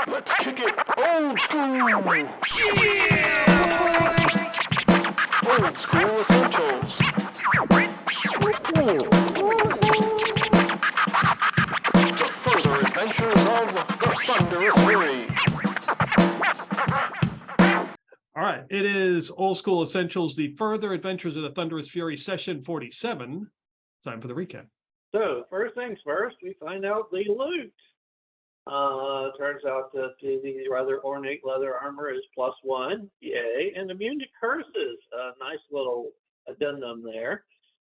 Let's kick it old school! Old school essentials. The further adventures of the Thunderous Fury. All right, it is Old School Essentials, the Further Adventures of the Thunderous Fury, session 47. Time for the recap. So, first things first, we find out the loot. Turns out that the rather ornate leather armor is +1, yay, and immune to curses. Nice little addendum there.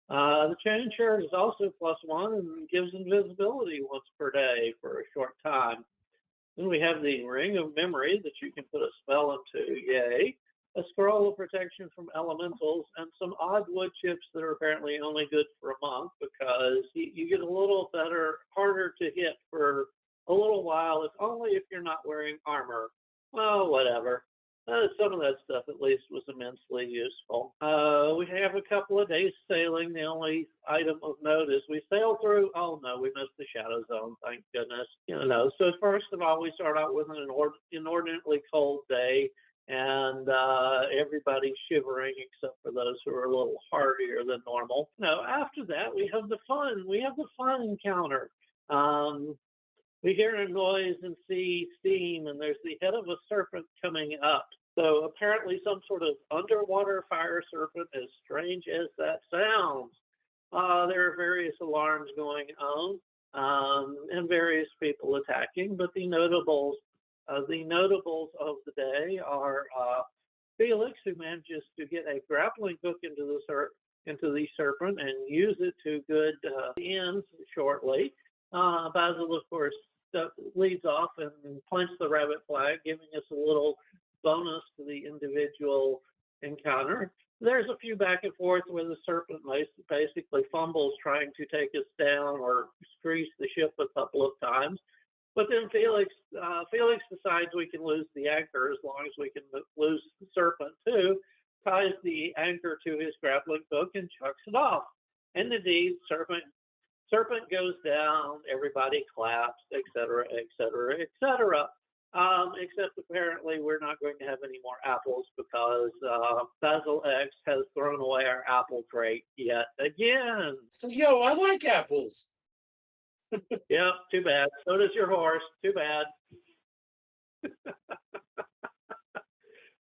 The chain shirt is also +1 and gives invisibility once per day for a short time. Then we have the Ring of Memory that you can put a spell into, yay. A scroll of protection from elementals, and some odd wood chips that are apparently only good for a month because you get a little better, harder to hit for a little while, if only if you're not wearing armor. Well, whatever. Some of that stuff at least was immensely useful. We have a couple of days sailing. The only item of note is we sail through, oh no, we missed the Shadow Zone, thank goodness. So first of all, we start out with an inordinately cold day, and everybody's shivering except for those who are a little hardier than normal. After that, we have the fun encounter. We hear a noise and see steam, and there's the head of a serpent coming up. So apparently some sort of underwater fire serpent, as strange as that sounds. There are various alarms going on, and various people attacking, but the notables of the day are Felix, who manages to get a grappling hook into the serpent and use it to good ends shortly. Basil, of course, leads off and plants the rabbit flag, giving us a little bonus to the individual encounter. There's a few back and forth where the serpent basically fumbles trying to take us down or grease the ship a couple of times. But then Felix decides we can lose the anchor as long as we can lose the serpent too, ties the anchor to his grappling hook and chucks it off. And indeed, serpent goes down, everybody claps, etc., etc., etc. Except apparently we're not going to have any more apples because Basil X has thrown away our apple crate yet again. So, I like apples. Yeah, too bad. So does your horse. Too bad.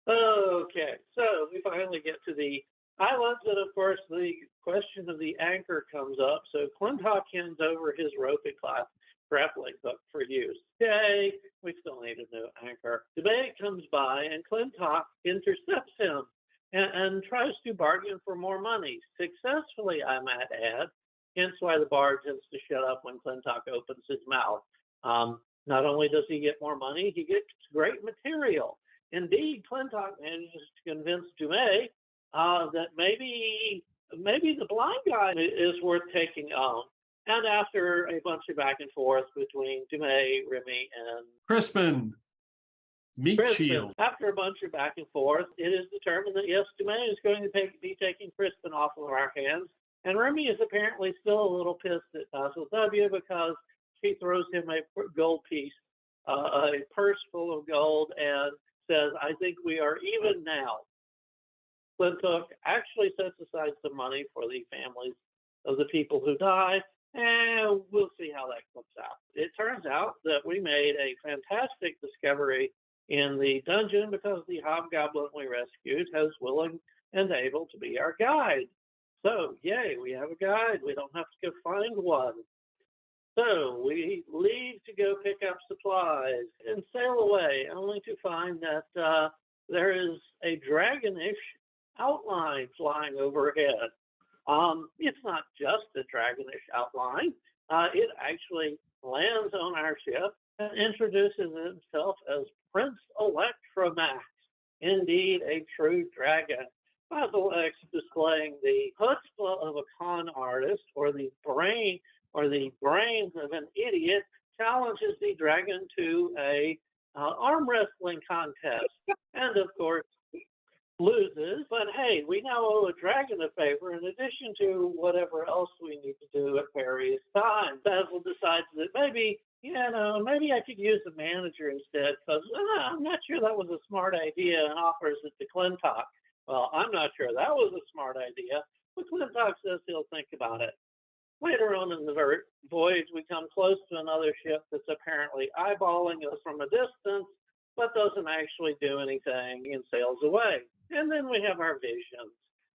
Okay, so we finally get to the islands, and of course the question of the anchor comes up. So Clintok hands over his rope and grappling hook for use. Yay, we still need a new anchor. Debate comes by, and Clintok intercepts him and tries to bargain for more money. Successfully, I might add. Hence why the bard tends to shut up when Clintok opens his mouth. Not only does he get more money, he gets great material. Indeed, Clintok manages to convince Juce that maybe the blind guy is worth taking on. And after a bunch of back and forth between Juce, Remy, and Crispin, Shield. After a bunch of back and forth, it is determined that yes, Juce is going to be taking Crispin off of our hands. And Remy is apparently still a little pissed at Basil W because she throws him a gold piece, a purse full of gold, and says, I think we are even now. Clintok actually sets aside some money for the families of the people who die, and we'll see how that comes out. It turns out that we made a fantastic discovery in the dungeon because the hobgoblin we rescued is willing and able to be our guide. So, yay, we have a guide. We don't have to go find one. So, we leave to go pick up supplies and sail away, only to find that there is a dragonish outline flying overhead. It's not just a dragonish outline. It actually lands on our ship and introduces himself as Prince Electromax. Indeed, a true dragon. Basil X displaying the chutzpah of a con artist, or the brains of an idiot, challenges the dragon to a arm wrestling contest, and of course loses. But hey, we now owe a dragon a favor in addition to whatever else we need to do at various times. Basil decides that maybe maybe I could use the manager instead, because I'm not sure that was a smart idea, and offers it to Clintok. Well, I'm not sure that was a smart idea, but Clintok says he'll think about it. Later on in the voyage, we come close to another ship that's apparently eyeballing us from a distance, but doesn't actually do anything and sails away. And then we have our visions.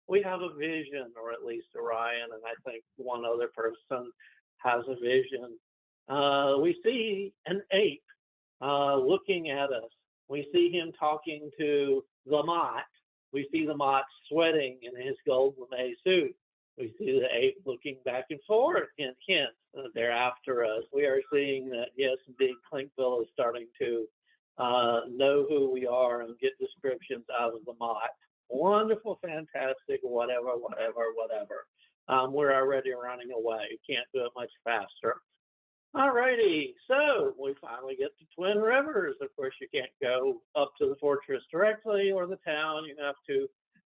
We have a vision, or at least Orion, and I think one other person has a vision. We see an ape looking at us. We see him talking to the Mott. We see the Mott sweating in his gold lame suit. We see the ape looking back and forth. Hint, hint, they're after us. We are seeing that, yes, indeed, Clinkville is starting to know who we are and get descriptions out of the Mott. Wonderful, fantastic, whatever. We're already running away. Can't do it much faster. All righty, so we finally get to Twin Rivers. Of course, you can't go up to the fortress directly or the town. You have to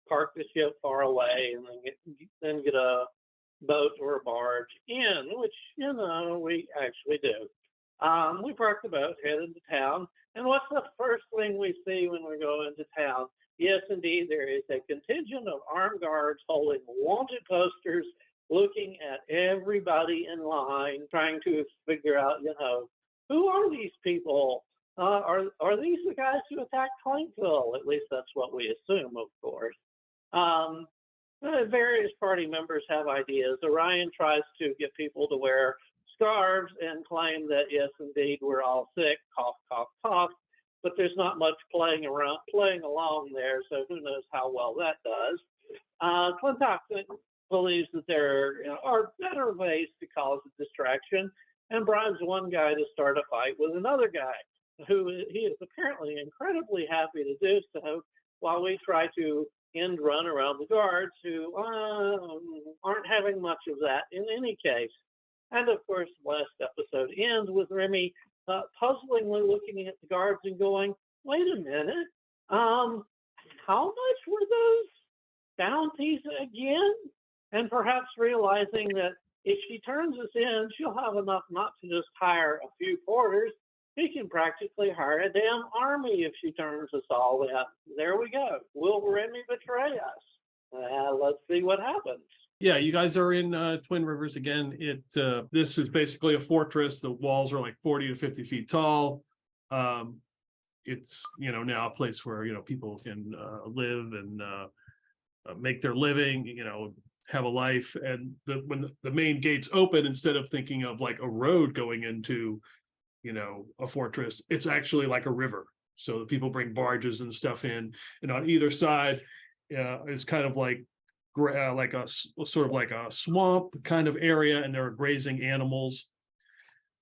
park the ship far away and then get a boat or a barge in, which, we actually do. We park the boat, head into town, and what's the first thing we see when we go into town? Yes, indeed, there is a contingent of armed guards holding wanted posters, looking at everybody in line, trying to figure out, who are these people? Are these the guys who attacked Clinkville? At least that's what we assume, of course. Various party members have ideas. Orion tries to get people to wear scarves and claim that, yes, indeed, we're all sick, cough, cough, cough. But there's not much playing along there, so who knows how well that does. Clintok believes that there are better ways to cause a distraction, and bribes one guy to start a fight with another guy, who he is apparently incredibly happy to do so, while we try to end run around the guards, who aren't having much of that in any case. And of course, the last episode ends with Remy puzzlingly looking at the guards and going, wait a minute, how much were those bounties again? And perhaps realizing that if she turns us in, she'll have enough not to just hire a few porters. She can practically hire a damn army if she turns us all in. There we go. Will Remy betray us? Let's see what happens. Yeah, you guys are in Twin Rivers again. This is basically a fortress. The walls are like 40 to 50 feet tall. It's now a place where people can live and make their living. Have a life. And when the main gates open, instead of thinking of like a road going into a fortress, it's actually like a river. So the people bring barges and stuff in, and on either side is kind of like a sort of like a swamp kind of area, and there are grazing animals.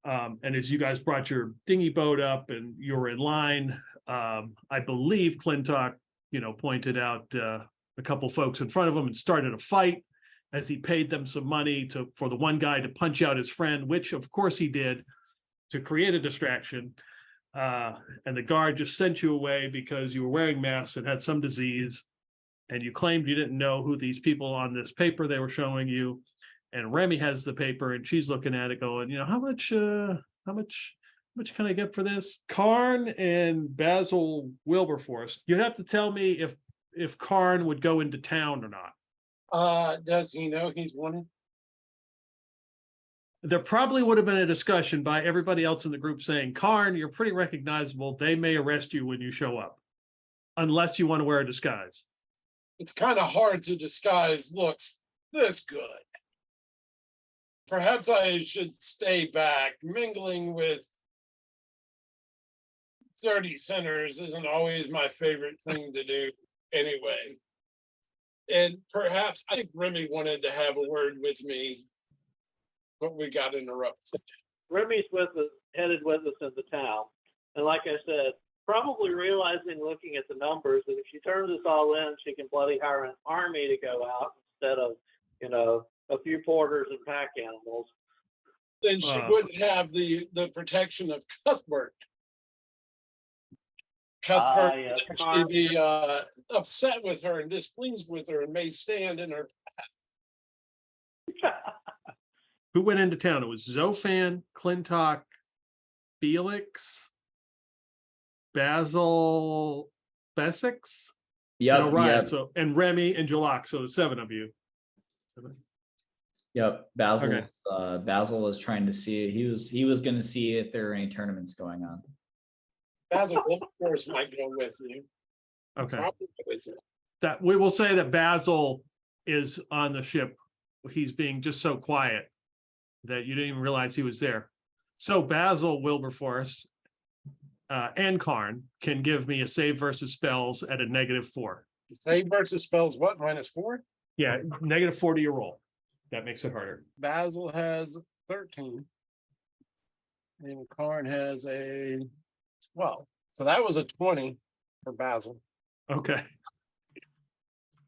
And as you guys brought your dinghy boat up and you were in line, I believe Clintok, pointed out a couple folks in front of him and started a fight as he paid them some money for the one guy to punch out his friend, which of course he did, to create a distraction. And the guard just sent you away because you were wearing masks and had some disease. And you claimed you didn't know who these people on this paper they were showing you. And Remy has the paper and she's looking at it going, how much can I get for this? Karn and Basil Wilberforce. You'd have to tell me if Karn would go into town or not. Does he know he's wanted? There probably would have been a discussion by everybody else in the group saying, Karn, you're pretty recognizable. They may arrest you when you show up, unless you want to wear a disguise. It's kind of hard to disguise looks this good. Perhaps I should stay back. Mingling with dirty sinners isn't always my favorite thing to do anyway. And perhaps I think Remy wanted to have a word with me, but we got interrupted. Remy's headed with us into town. And like I said, probably realizing, looking at the numbers, that if she turns us all in, she can bloody hire an army to go out instead of, a few porters and pack animals. Then she wouldn't have the protection of Cuthbert. Cuthbert would actually be upset with her and displeased with her and may stand in her path. Who went into town? It was Zofan, Clintok, Felix, Basil, Bessex, Yep, and Orion. yep, So and Remy and Jalak. So the 7 of you. yep. Basil, Okay. Basil was trying to see. He was going to see if there are any tournaments going on. Basil Wilberforce might go with you. Okay. Probably with you. That we will say that Basil is on the ship. He's being just so quiet that you didn't even realize he was there. So Basil Wilberforce and Karn can give me a save versus spells at a -4. Save versus spells what? -4? Yeah, -4 to your roll. That makes it harder. Basil has 13. And Karn has a 12. So that was a 20 for Basil. Okay.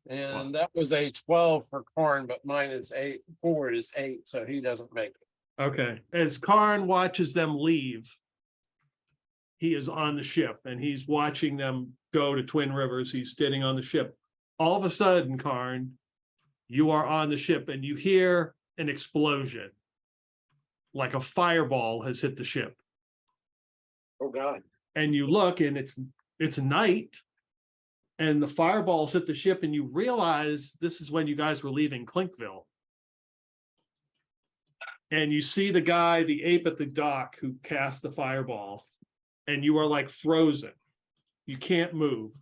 And that was a 12 for Karn, but mine is 8. 4 is 8, so he doesn't make it. Okay. As Karn watches them leave, he is on the ship and he's watching them go to Twin Rivers. He's sitting on the ship. All of a sudden, Karn, you are on the ship and you hear an explosion. Like a fireball has hit the ship. Oh God. And you look and it's night. And the fireballs hit the ship and you realize this is when you guys were leaving Clinkville. And you see the guy, the ape at the dock who cast the fireball, and you are like frozen. You can't move,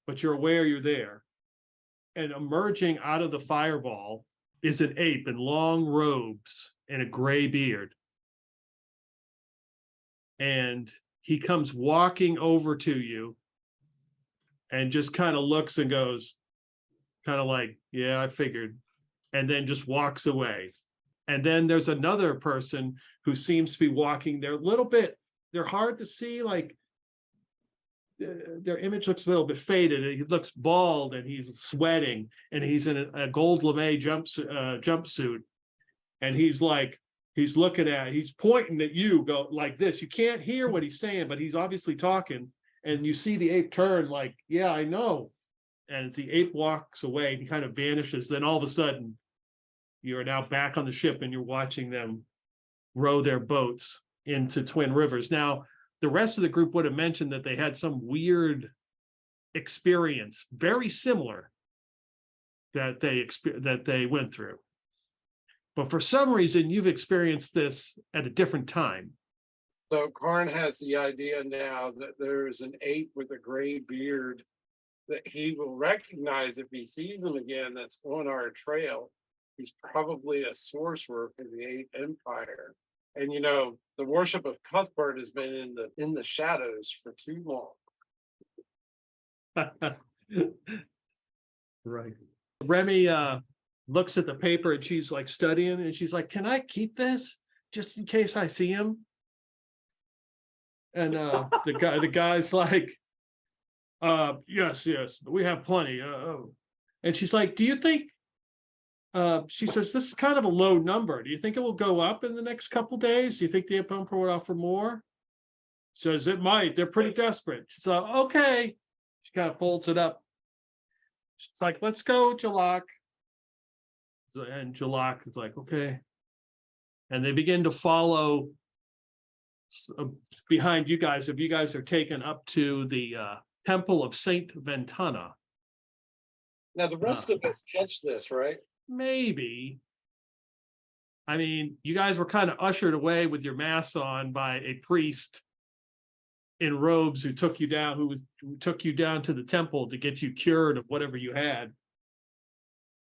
but you're aware you're there. And emerging out of the fireball is an ape in long robes and a gray beard. And he comes walking over to you and just kind of looks and goes, kind of like, yeah, I figured. And then just walks away. And then there's another person who seems to be walking there a little bit. They're hard to see, like their image looks a little bit faded. He looks bald and he's sweating and he's in a gold lame jumpsuit. And he's like, he's pointing at you, go like this. You can't hear what he's saying, but he's obviously talking. And you see the ape turn like, yeah, I know. And as the ape walks away, he kind of vanishes. Then all of a sudden, you are now back on the ship and you're watching them row their boats into Twin Rivers. Now, the rest of the group would have mentioned that they had some weird experience, very similar, that they went through. But for some reason, you've experienced this at a different time. So Karn has the idea now that there's an ape with a gray beard that he will recognize if he sees him again that's on our trail. He's probably a sorcerer for the Ape Empire. And you know, the worship of Cuthbert has been in the shadows for too long. Right. Remy looks at the paper and she's like studying and she's like, can I keep this just in case I see him? And the guy's like, yes, we have plenty. And she's like, do you think, she says, this is kind of a low number. Do you think it will go up in the next couple days? Do you think the Ape Empire would offer more? Says it might. They're pretty desperate. She's like, okay. She kind of folds it up. She's like, let's go, Jalak. And Jalak is like, okay. And they begin to follow behind you guys. If you guys are taken up to the Temple of Saint Ventana. Now the rest of us catch this, right? Maybe. I mean, you guys were kind of ushered away with your masks on by a priest in robes who took you down, who took you down to the temple to get you cured of whatever you had.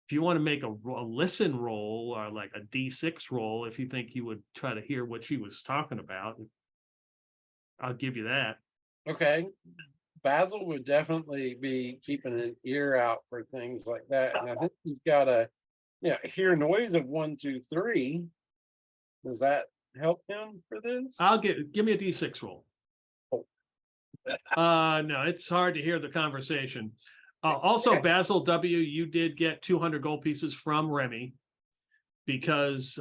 If you want to make a listen roll or like a D6 roll, if you think you would try to hear what she was talking about, I'll give you that. Okay. Basil would definitely be keeping an ear out for things like that. And I think he's got a hear noise of 1, 2, 3. Does that help him for this? Give me a D6 roll. Oh. No, it's hard to hear the conversation. Also, Okay. Basil W, you did get 200 gold pieces from Remy because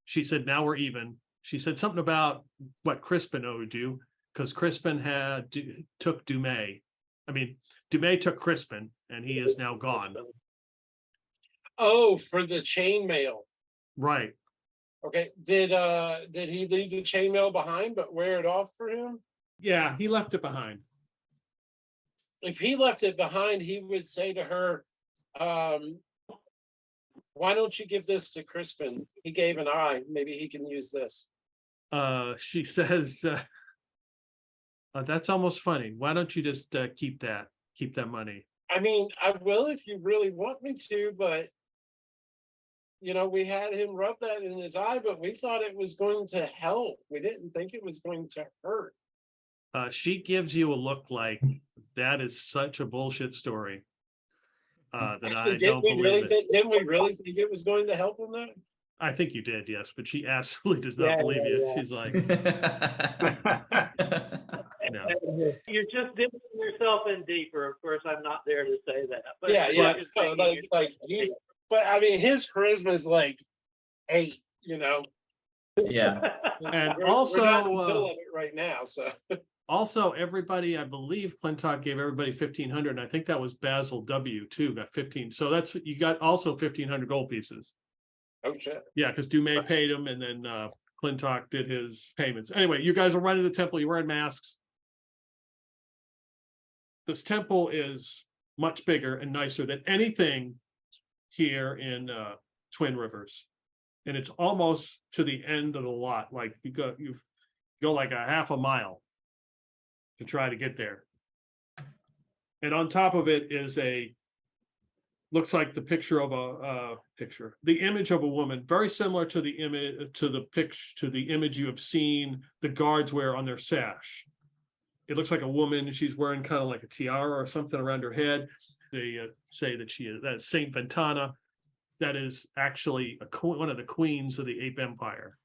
she said, now we're even. She said something about what Crispin owed you because Crispin took Dumais. I mean, Dumais took Crispin and he is now gone. Oh, for the chainmail. Right. Okay, did he leave the chainmail behind but wear it off for him? Yeah, he left it behind. If he left it behind, he would say to her, why don't you give this to Crispin? He gave an eye. Maybe he can use this. She says, that's almost funny. Why don't you just keep that money? I mean, I will if you really want me to, but we had him rub that in his eye, but we thought it was going to help. We didn't think it was going to hurt. She gives you a look like that is such a bullshit story. That I don't believe it. Didn't we really think it was going to help him though? I think you did, yes, but she absolutely does not believe you. Yeah. She's like, no. You're just dipping yourself in deeper. Of course, I'm not there to say that. But Yeah. you're So, saying but I mean, his charisma is like 8. Yeah. And We're also, not in the middle of it right now. So also everybody, I believe Clintok gave everybody 1,500. And I think that was Basil W too, got 15. So that's, you got also 1,500 gold pieces. oh shit. Yeah, because Dumais paid him and then Clintok did his payments. Anyway, you guys are running the temple, you're wearing masks. This temple is much bigger and nicer than anything here in Twin Rivers. And it's almost to the end of the lot. Like you go like a half a mile to try to get there. And on top of it is looks like the picture of the image of a woman, very similar to the image you have seen the guards wear on their sash. It looks like a woman. She's wearing kind of like a tiara or something around her head. They say that that's Saint Ventana. That is actually one of the queens of the Ape Empire,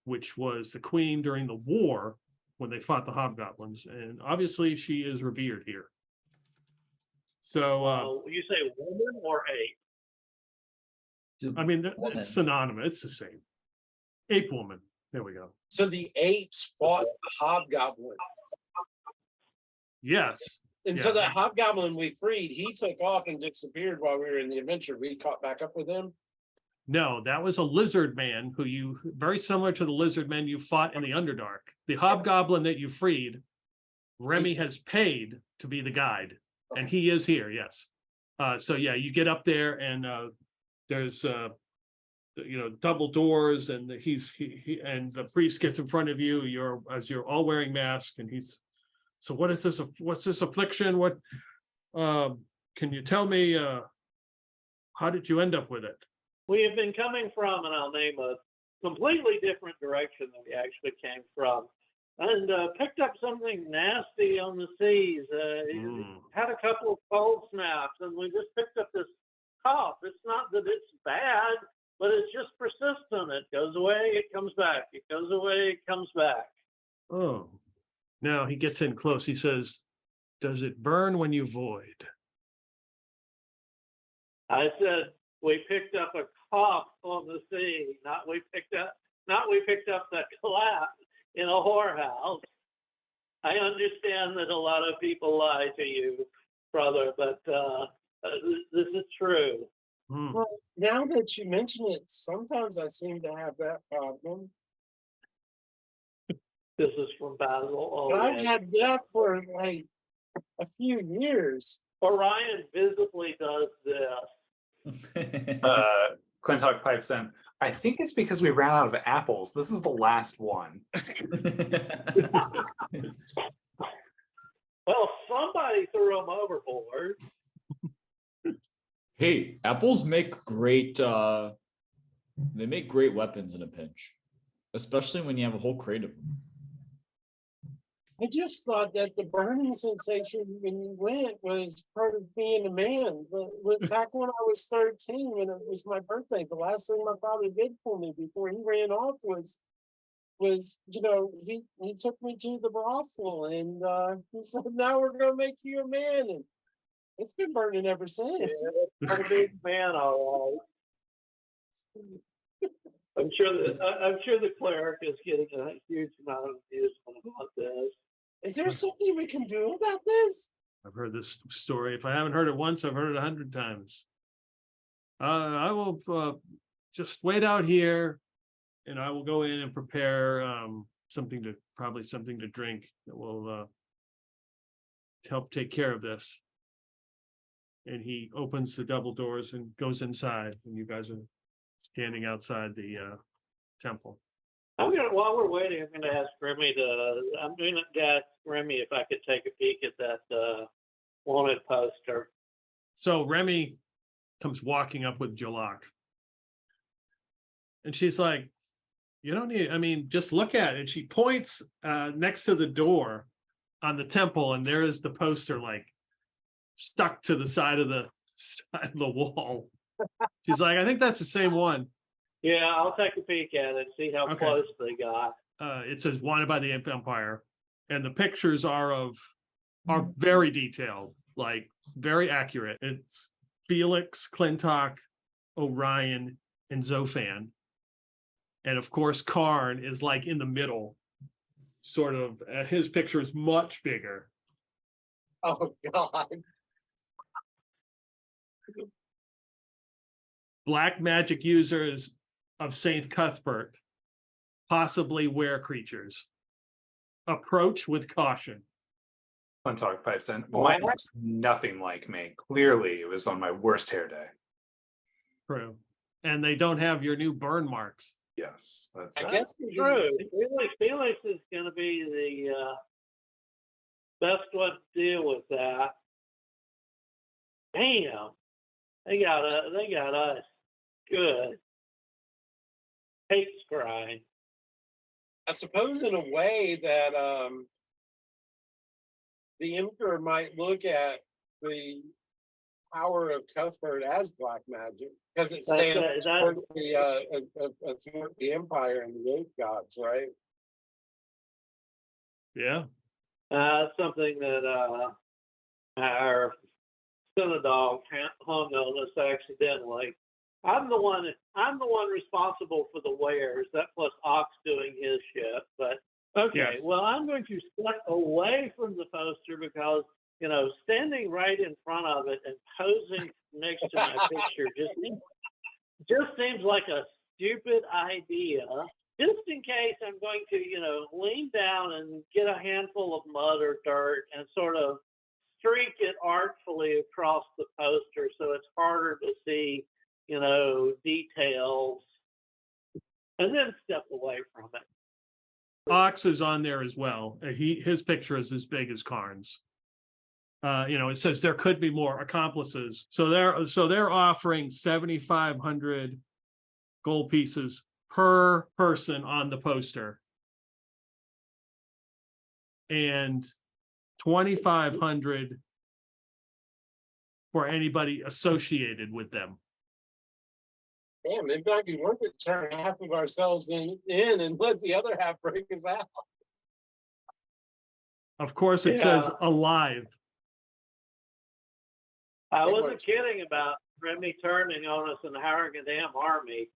which was the queen during the war when they fought the hobgoblins. And obviously she is revered here. So you say woman or ape? I mean, it's synonymous. It's the same. Ape woman. There we go. So the apes fought the hobgoblin. Yes. And so that hobgoblin we freed, he took off and disappeared while we were in the adventure. We caught back up with him. No, that was a lizard man who very similar to the lizard men you fought in the Underdark. The hobgoblin that you freed, Remy has paid to be the guide, and he is here. Yes. So yeah, you get up there and there's double doors, and and the priest gets in front of you. You're all wearing masks, and he's. So what is this? What's this affliction? What can you tell me? How did you end up with it? We have been coming from, and I'll name a completely different direction than we actually came from, and picked up something nasty on the seas. Had a couple of cold snaps, and we just picked up this cough. It's not that it's bad, but it's just persistent. It goes away, it comes back. It goes away, it comes back. Oh. Now he gets in close. He says, "Does it burn when you void?" I said, we picked up a cough on the sea. Not we picked up that collapse in a whorehouse. I understand that a lot of people lie to you, brother, but this is true. Well, now that you mention it, sometimes I seem to have that problem. This is from Basil. But I've had that for like a few years. Orion visibly does this. Clintok pipes in. I think it's because we ran out of apples. This is the last one. Well, somebody threw them overboard. Hey, apples make great they make great weapons in a pinch, especially when you have a whole crate of them. I just thought that the burning sensation when you went was part of being a man. But back when I was 13, when it was my birthday, the last thing my father did for me before he ran off was he took me to the brothel and he said, "Now we're gonna make you a man." And it's been burning ever since. Yeah, I'm a big man, all right. I'm sure the cleric is getting a huge amount of amusement about this. Is there something we can do about this? I've heard this story. If I haven't heard it once, I've heard it 100 times. I will just wait out here. and I will go in and prepare something to drink that will help take care of this. And he opens the double doors and goes inside, and you guys are standing outside the temple. While we're waiting, I'm gonna ask Remy if I could take a peek at that wanted poster. So Remy comes walking up with Jalak. And she's like, you don't need, I mean, just look at it. And she points next to the door on the temple, and there is the poster like stuck to the side of the wall. She's like, I think that's the same one. Yeah, I'll take a peek at it, see how Okay. close they got. It says wanted by the Empire, and the pictures are very detailed, like very accurate. It's Felix, Clintok, Orion, and Zophan. And of course, Karn is like in the middle, sort of. His picture is much bigger. Oh, God. Black magic users of Saint Cuthbert, possibly were creatures. Approach with caution. Clintok pipes in. Mine looks nothing like me. Clearly, it was on my worst hair day. True. And they don't have your new burn marks. Yes, that's I that. guess we True. Felix is going to be the best one to deal with that. Damn, they got us good. Hate scrying. I suppose in a way that the Emperor might look at the power of Cuthbert as black magic because it stands for the Empire and the Oath Gods, right? Yeah. That's something that our synagogue hung on us accidentally. I'm the one responsible for the wares. That plus Ox doing his shit. But okay, Yes. well, I'm going to step away from the poster because standing right in front of it and posing next to my picture just seems like a stupid idea. Just in case I'm going to, lean down and get a handful of mud or dirt and sort of streak it artfully across the poster so it's harder to see, details, and then step away from it. Ox is on there as well. His picture is as big as Karn's. It says there could be more accomplices. So they're offering 7,500 gold pieces per person on the poster, and 2,500 for anybody associated with them. Damn, it might be worth it to turn half of ourselves in and let the other half break us out. Of course, it says alive. I wasn't kidding about Remy turning on us and hiring a damn army.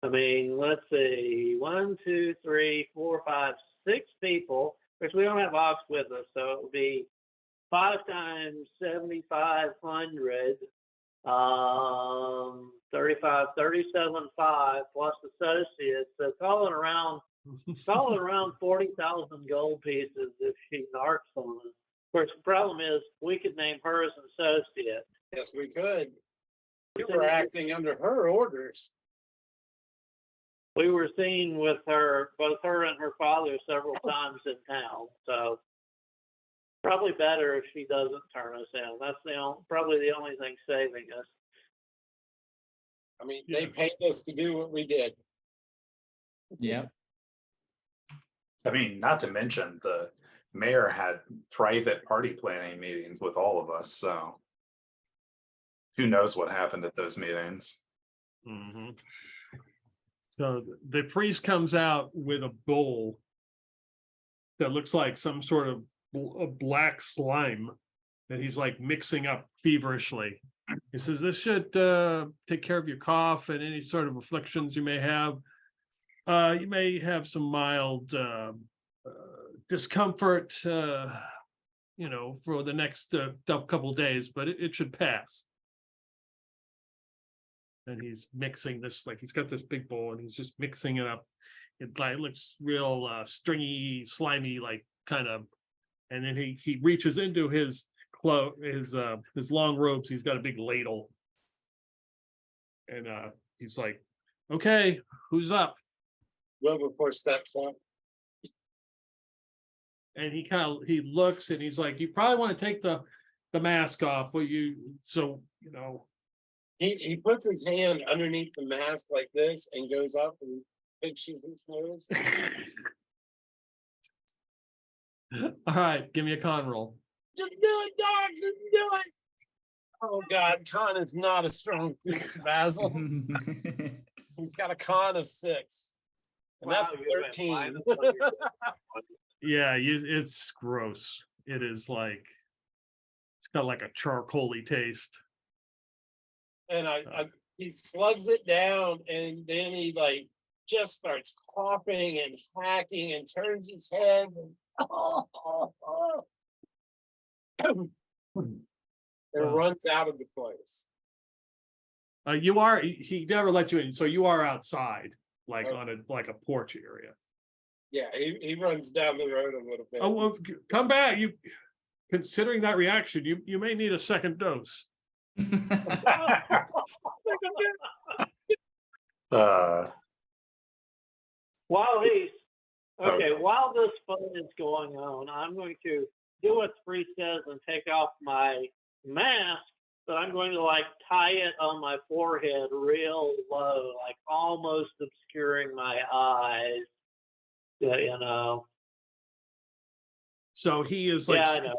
I mean, let's see, 1, 2, 3, 4, 5, 6 people. Because we don't have Ox with us, so it would be 5 times 7,500, 35, 37.5 plus associates. So calling around 40,000 gold pieces if she narcs on us. Of course, the problem is we could name her as an associate. Yes, we could. We were acting under her orders. We were seen with her, both her and her father, several times in town. So probably better if she doesn't turn us in. That's probably the only thing saving us. I mean, they paid us to do what we did. Yeah. I mean, not to mention the mayor had private party planning meetings with all of us, so who knows what happened at those meetings. Mm-hmm. So the priest comes out with a bowl that looks like some sort of a black slime that he's like mixing up feverishly. He says, this should take care of your cough and any sort of afflictions you may have. You may have some mild discomfort, for the next couple days, but it should pass. and he's mixing this, like he's got this big bowl and he's just mixing it up. It like looks real stringy, slimy, like kind of. And then he reaches into his his long robes. He's got a big ladle, and he's like, "Okay, who's up?" Wilberforce steps up. And he looks and he's like, "You probably want to take the mask off, will you?" So He puts his hand underneath the mask like this and goes up and pinches his nose. All right, give me a con roll. Just do it, dog. Just do it. Oh God, con is not a strong suit, Basil. He's got a con of 6. And Wow, that's you went 13. minus on your- Yeah, it's gross. It is like it's got like a charcoaly taste. And he slugs it down, and then he like just starts coughing and hacking and turns his head and runs out of the place. He never let you in, so you are outside, like Okay. on a porch area. Yeah, he runs down the road a little bit. Oh, well, come back. Considering that reaction, you may need a second dose. While while this fun is going on, I'm going to do what Spree says and take off my mask, but I'm going to like tie it on my forehead real low, like almost obscuring my eyes. So he is like, Yeah, I know.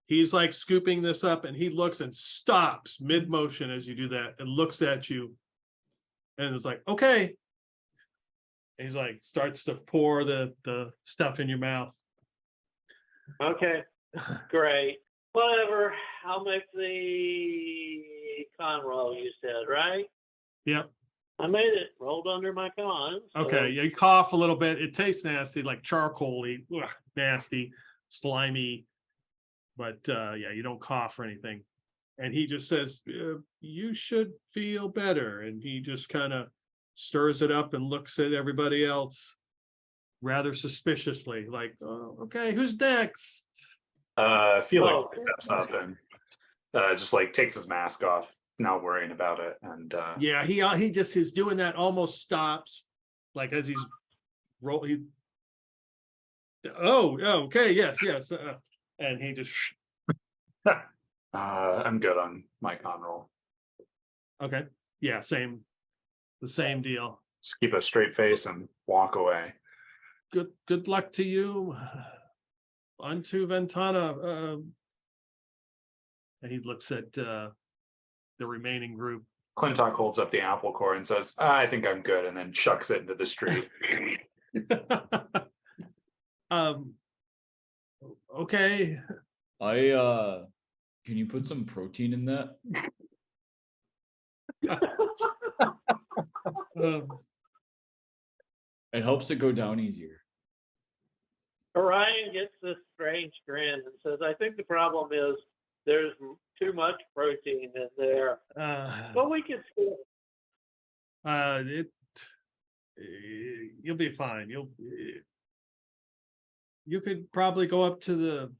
he's like scooping this up, and he looks and stops mid motion as you do that, and looks at you, and is like, "Okay." And he's like, starts to pour the stuff in your mouth. Okay, great. Whatever. I'll make the con roll you said, right? Yep. I made it. Rolled under my con. So. Okay. You cough a little bit. It tastes nasty, like charcoaly, nasty, slimy. But yeah, you don't cough or anything. And he just says, "You should feel better." And he just kind of stirs it up and looks at everybody else rather suspiciously, like, "Oh, okay, who's next?" Felix steps up and just like takes his mask off, not worrying about it. And Yeah, he's doing that, almost stops, like as he's rolling. Oh, okay, yes. And he just I'm good on my con roll. okay, yeah, the same deal. Just keep a straight face and walk away. Good luck to you. Onto Ventana. And he looks at the remaining group. Clintok holds up the apple core and says, "I think I'm good," and then chucks it into the street. Okay. Can you put some protein in that? It helps it go down easier. Orion gets this strange grin and says, "I think the problem is there's too much protein in there, but we can still." You'll be fine. You could probably go up to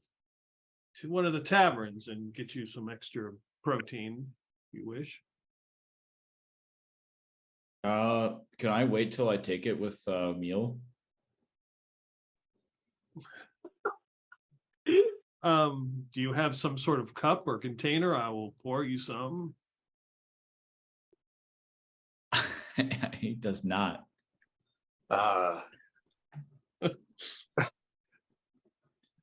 one of the taverns and get you some extra protein if you wish. Can I wait till I take it with a meal? Do you have some sort of cup or container? I will pour you some. He does not.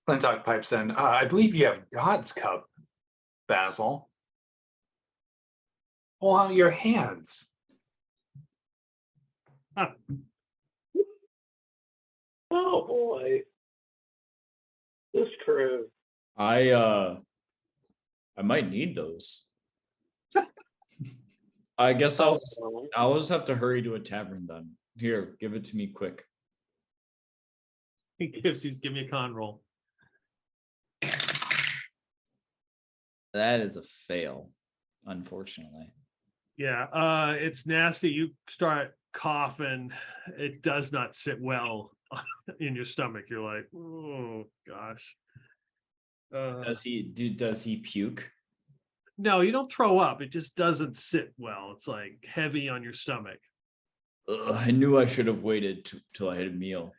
Clintok pipes in, "I believe you have God's cup, Basil. Pull out your hands." Oh boy, this crew. I might need those. I guess I'll just have to hurry to a tavern then. Here, give it to me quick. He give me a con roll. That is a fail, unfortunately. Yeah, it's nasty. You start coughing, it does not sit well in your stomach. You're like, oh gosh. Does he puke? No, you don't throw up. It just doesn't sit well. It's like heavy on your stomach. Ugh, I knew I should have waited till I had a meal.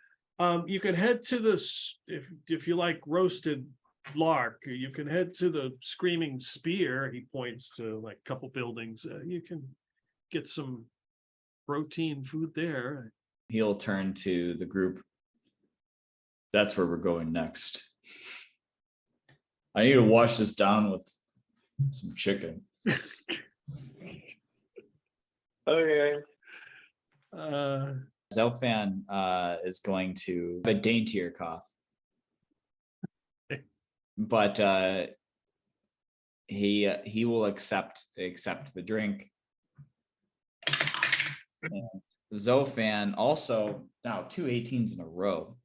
You can head to this if you like roasted lark. You can head to the Screaming Spear. He points to like a couple buildings. You can get some protein food there. He'll turn to the group. That's where we're going next. I need to wash this down with some chicken. Okay. Zelfan is going to have a daintier cough. But he will accept the drink. And Zofan also now 2 18s in a row.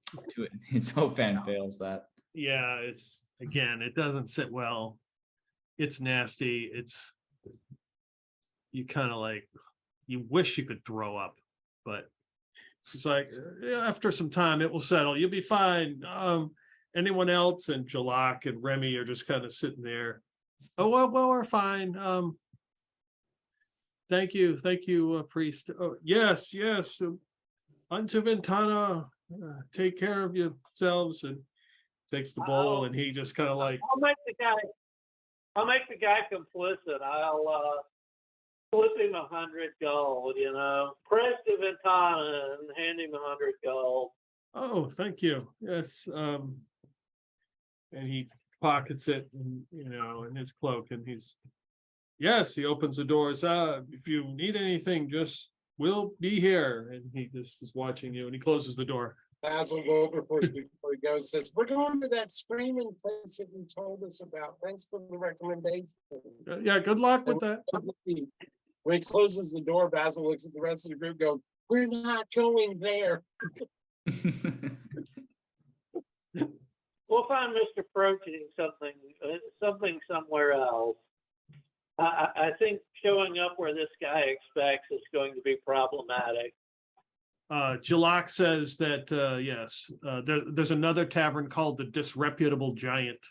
Zofan fails that. Yeah, it's again, it doesn't sit well. It's nasty. It's you kind of like you wish you could throw up, but it's like after some time it will settle. You'll be fine. Anyone else? And Jalak and Remy are just kind of sitting there. Oh well, we're fine. Thank you, priest. Oh yes. Unto Ventana, take care of yourselves. And takes the bowl, and he just kind of like. I'll make the guy complicit. I'll flip him 100 gold. Press to Ventana and hand him 100 gold. Oh, thank you. Yes. And he pockets it, in his cloak, and he opens the doors. If you need anything, we'll be here. And he just is watching you, and he closes the door. Basil W before he goes says, "We're going to that screaming place that you told us about. Thanks for the recommendation." Yeah, good luck with that. When he closes the door, Basil looks at the rest of the group, going, "We're not going there." We'll find Mr. Protein something somewhere else. I think showing up where this guy expects is going to be problematic. Jalak says that yes, there's another tavern called the Disreputable Giant.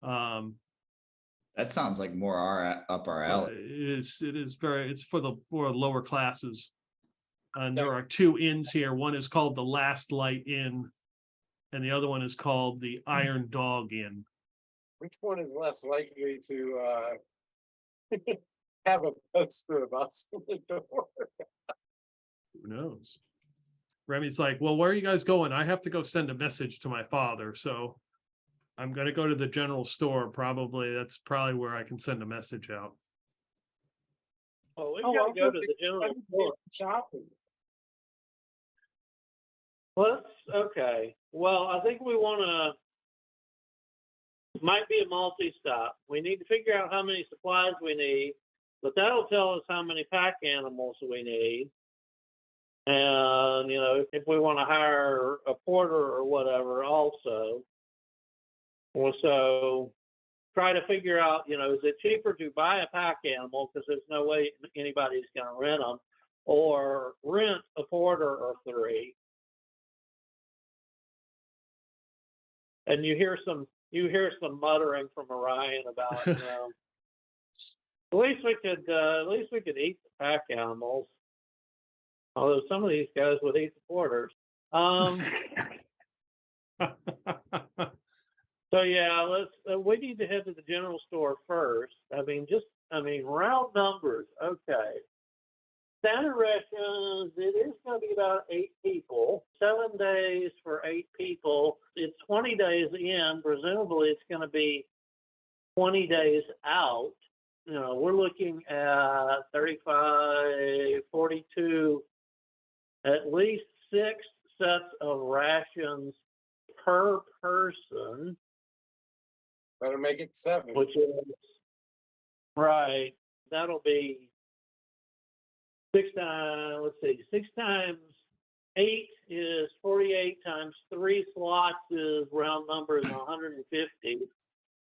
That sounds like more up our alley. It's for the lower classes. And there are 2 inns here. One is called the Last Light Inn, and the other one is called the Iron Dog Inn. Which one is less likely to have a poster of us on the door? Who knows? Remy's like, well, where are you guys going? I have to go send a message to my father, so I'm going to go to the general store. That's probably where I can send a message out. Oh, we've got to go to the general store. Shopping. Okay. Well, I think we want to, might be a multi-stop. We need to figure out how many supplies we need, but that'll tell us how many pack animals we need. And, if we want to hire a porter or whatever also. So try to figure out, is it cheaper to buy a pack animal because there's no way anybody's going to rent them, or rent a porter or 3. And you hear some muttering from Orion about, at least we could eat the pack animals. Although some of these guys would eat the porters. So yeah, we need to head to the general store first. Round numbers. Okay. Standard rations, it is going to be about 8 people. 7 days for 8 people. It's 20 days in. Presumably it's going to be 20 days out. We're looking at 35, 42, at least 6 sets of rations per person. Better make it 7. Which is, right, that'll be 6 times 8 is 48 times 3 slots is round numbers 150.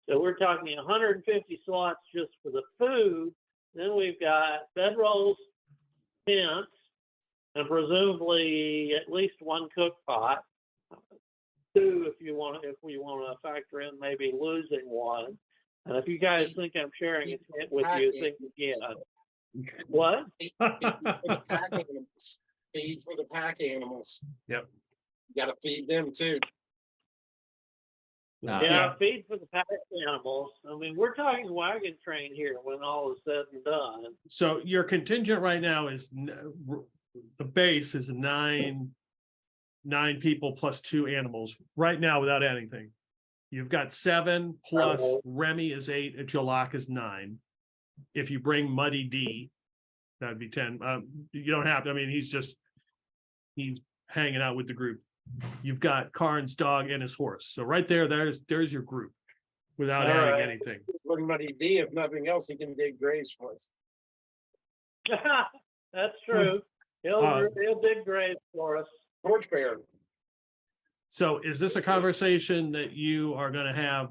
So we're talking 150 slots just for the food, Then we've got bedrolls, tents, and presumably at least one cook pot. Two, if we want to factor in maybe losing one. And if you guys think I'm sharing a tent with you, think again. What? Feed for the pack animals. Feed for the pack animals. Yep. You gotta feed them too. Yeah, feed for the pack animals. I mean, we're talking wagon train here when all is said and done. So your contingent right now is the base is nine people plus 2 animals right now without anything. You've got 7 plus Remy is 8 and Jalak is 9. If you bring Muddy D, that'd be 10. You don't have to, I mean, he's hanging out with the group. You've got Karn's dog and his horse. So right there's your group without adding anything. When Muddy D, if nothing else, he can dig graves for us. That's true. He'll dig graves for us. Torchbearer. So is this a conversation that you are going to have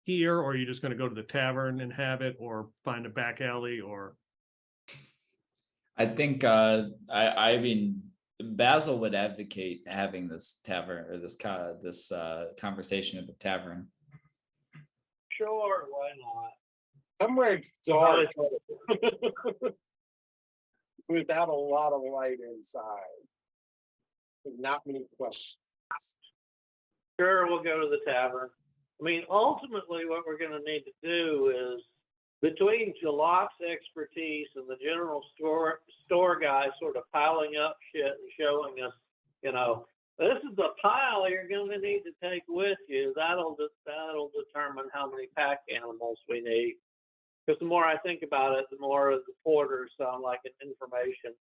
here, or are you just going to go to the tavern and have it, or find a back alley, or? I think I mean Basil would advocate having this tavern or this conversation at the tavern. Sure, why not? Somewhere dark without a lot of light inside. Not many questions. Sure, we'll go to the tavern. I mean, ultimately, what we're going to need to do is, between Jalak's expertise and the general store guy sort of piling up shit and showing us, this is the pile you're going to need to take with you. That'll determine how many pack animals we need. Because the more I think about it, the more the porters sound like an information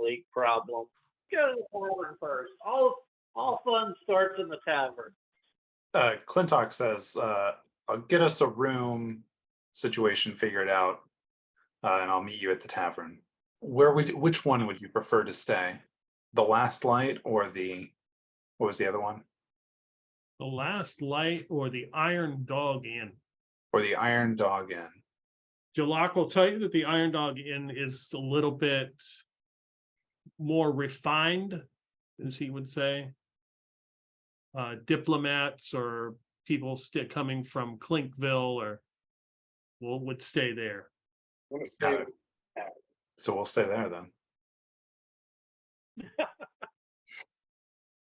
leak problem. Go to the tavern first. All fun starts in the tavern. Clintok says, I'll get us a room situation figured out, and I'll meet you at the tavern. Which one would you prefer to stay? The Last Light or what was the other one? The Last Light or the Iron Dog Inn? Or the Iron Dog Inn. Jalak will tell you that the Iron Dog Inn is a little bit more refined, as he would say. Diplomats or people coming from Clinkville would stay there. So we'll stay there then.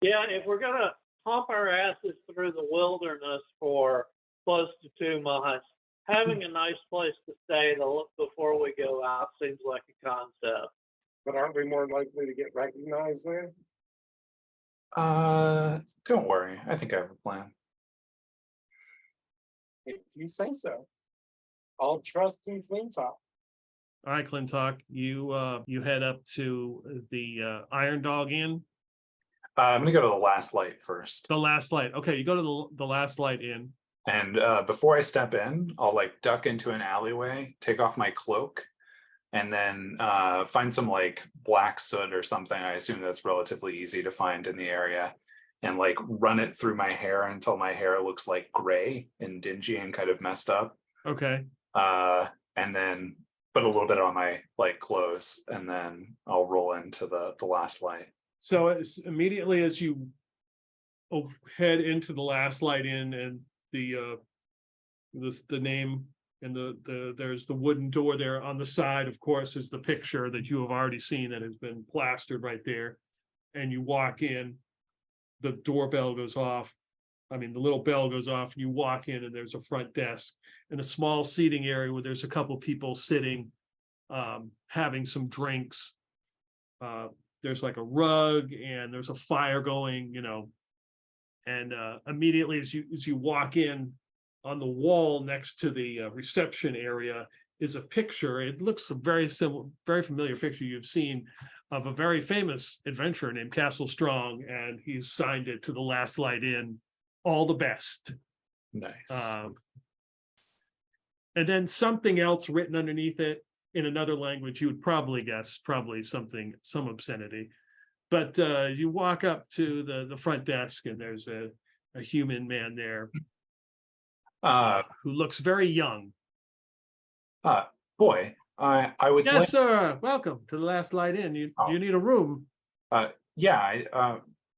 Yeah, if we're gonna hump our asses through the wilderness for close to 2 months, having a nice place to stay before we go out seems like a concept. But aren't we more likely to get recognized there? Don't worry. I think I have a plan. If you say so. I'll trust in Clintok. All right, Clintok, you head up to the Iron Dog Inn. I'm gonna go to the Last Light first. The Last Light. Okay, you go to the Last Light Inn. And before I step in, I'll duck into an alleyway, take off my cloak, and then find some black soot or something. I assume that's relatively easy to find in the area, and run it through my hair until my hair looks gray and dingy and kind of messed up. Okay. And then put a little bit on my clothes, and then I'll roll into the Last Light. So immediately as you head into the Last Light Inn, and the name and there's the wooden door there on the side, of course, is the picture that you have already seen that has been plastered right there. And you walk in, the doorbell goes off. I mean, the little bell goes off, and you walk in, and there's a front desk and a small seating area where there's a couple people sitting, having some drinks. There's a rug, and there's a fire going, and immediately as you walk in, on the wall next to the reception area is a picture. It looks a very familiar picture you've seen of a very famous adventurer named Castle Strong, and he's signed it to the Last Light Inn. All the best. Nice. And then something else written underneath it in another language, you would probably guess, some obscenity. But you walk up to the front desk, and there's a human man there who looks very young. Boy, I would like, Yes, sir. Welcome to the Last Light Inn. Oh. You need a room.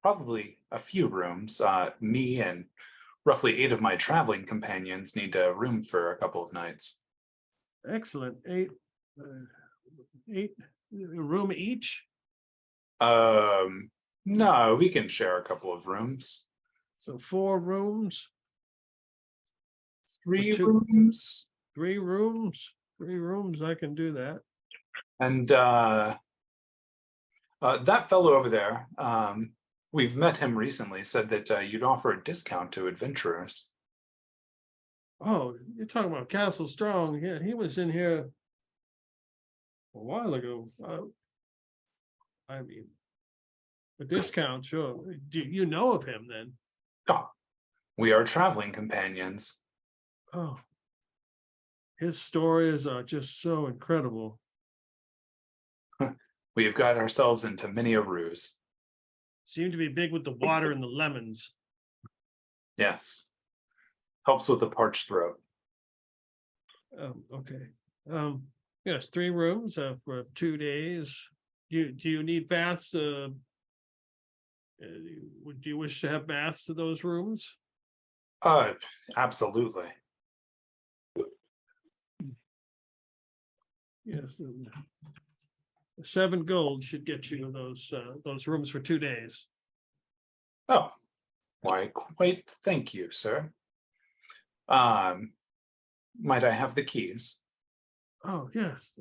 probably a few rooms. Me and roughly 8 of my traveling companions need a room for a couple of nights. Excellent. Eight a room each. No, we can share a couple of rooms. So 4 rooms, 3 2 rooms. 3 rooms, 3 rooms. I can do that. And that fellow over there, we've met him recently, said that you'd offer a discount to adventurers. Oh, you're talking about Castle Strong. Yeah, he was in here a while ago. I mean, a discount, sure. Do you know of him then? Oh, we are traveling companions. Oh, his stories are just so incredible. We have got ourselves into many a ruse. Seem to be big with the water and the lemons. Yes. Helps with the parched throat. Okay. Yes, 3 rooms for 2 days. Do you need baths? Do you wish to have baths to those rooms? Absolutely. Yes. 7 gold should get you those rooms for 2 days. Oh, why, quite thank you, sir. Might I have the keys? Oh, yes.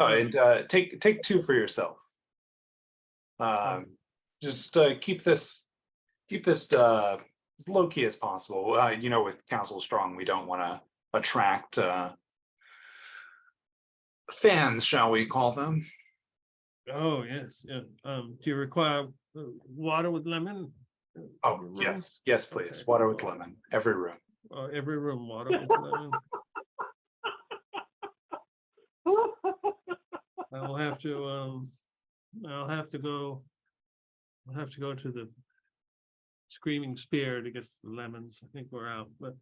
And take 2 for yourself. Just keep this as low key as possible. With Castle Strong, we don't want to attract fans, shall we call them? Oh, yes. Yeah. Do you require water with lemon? Oh, Room? yes, please. Okay. Water with lemon, every room. Every room, water with lemon. I'll have to go to the Screaming Spear to get the lemons. I think we're out, but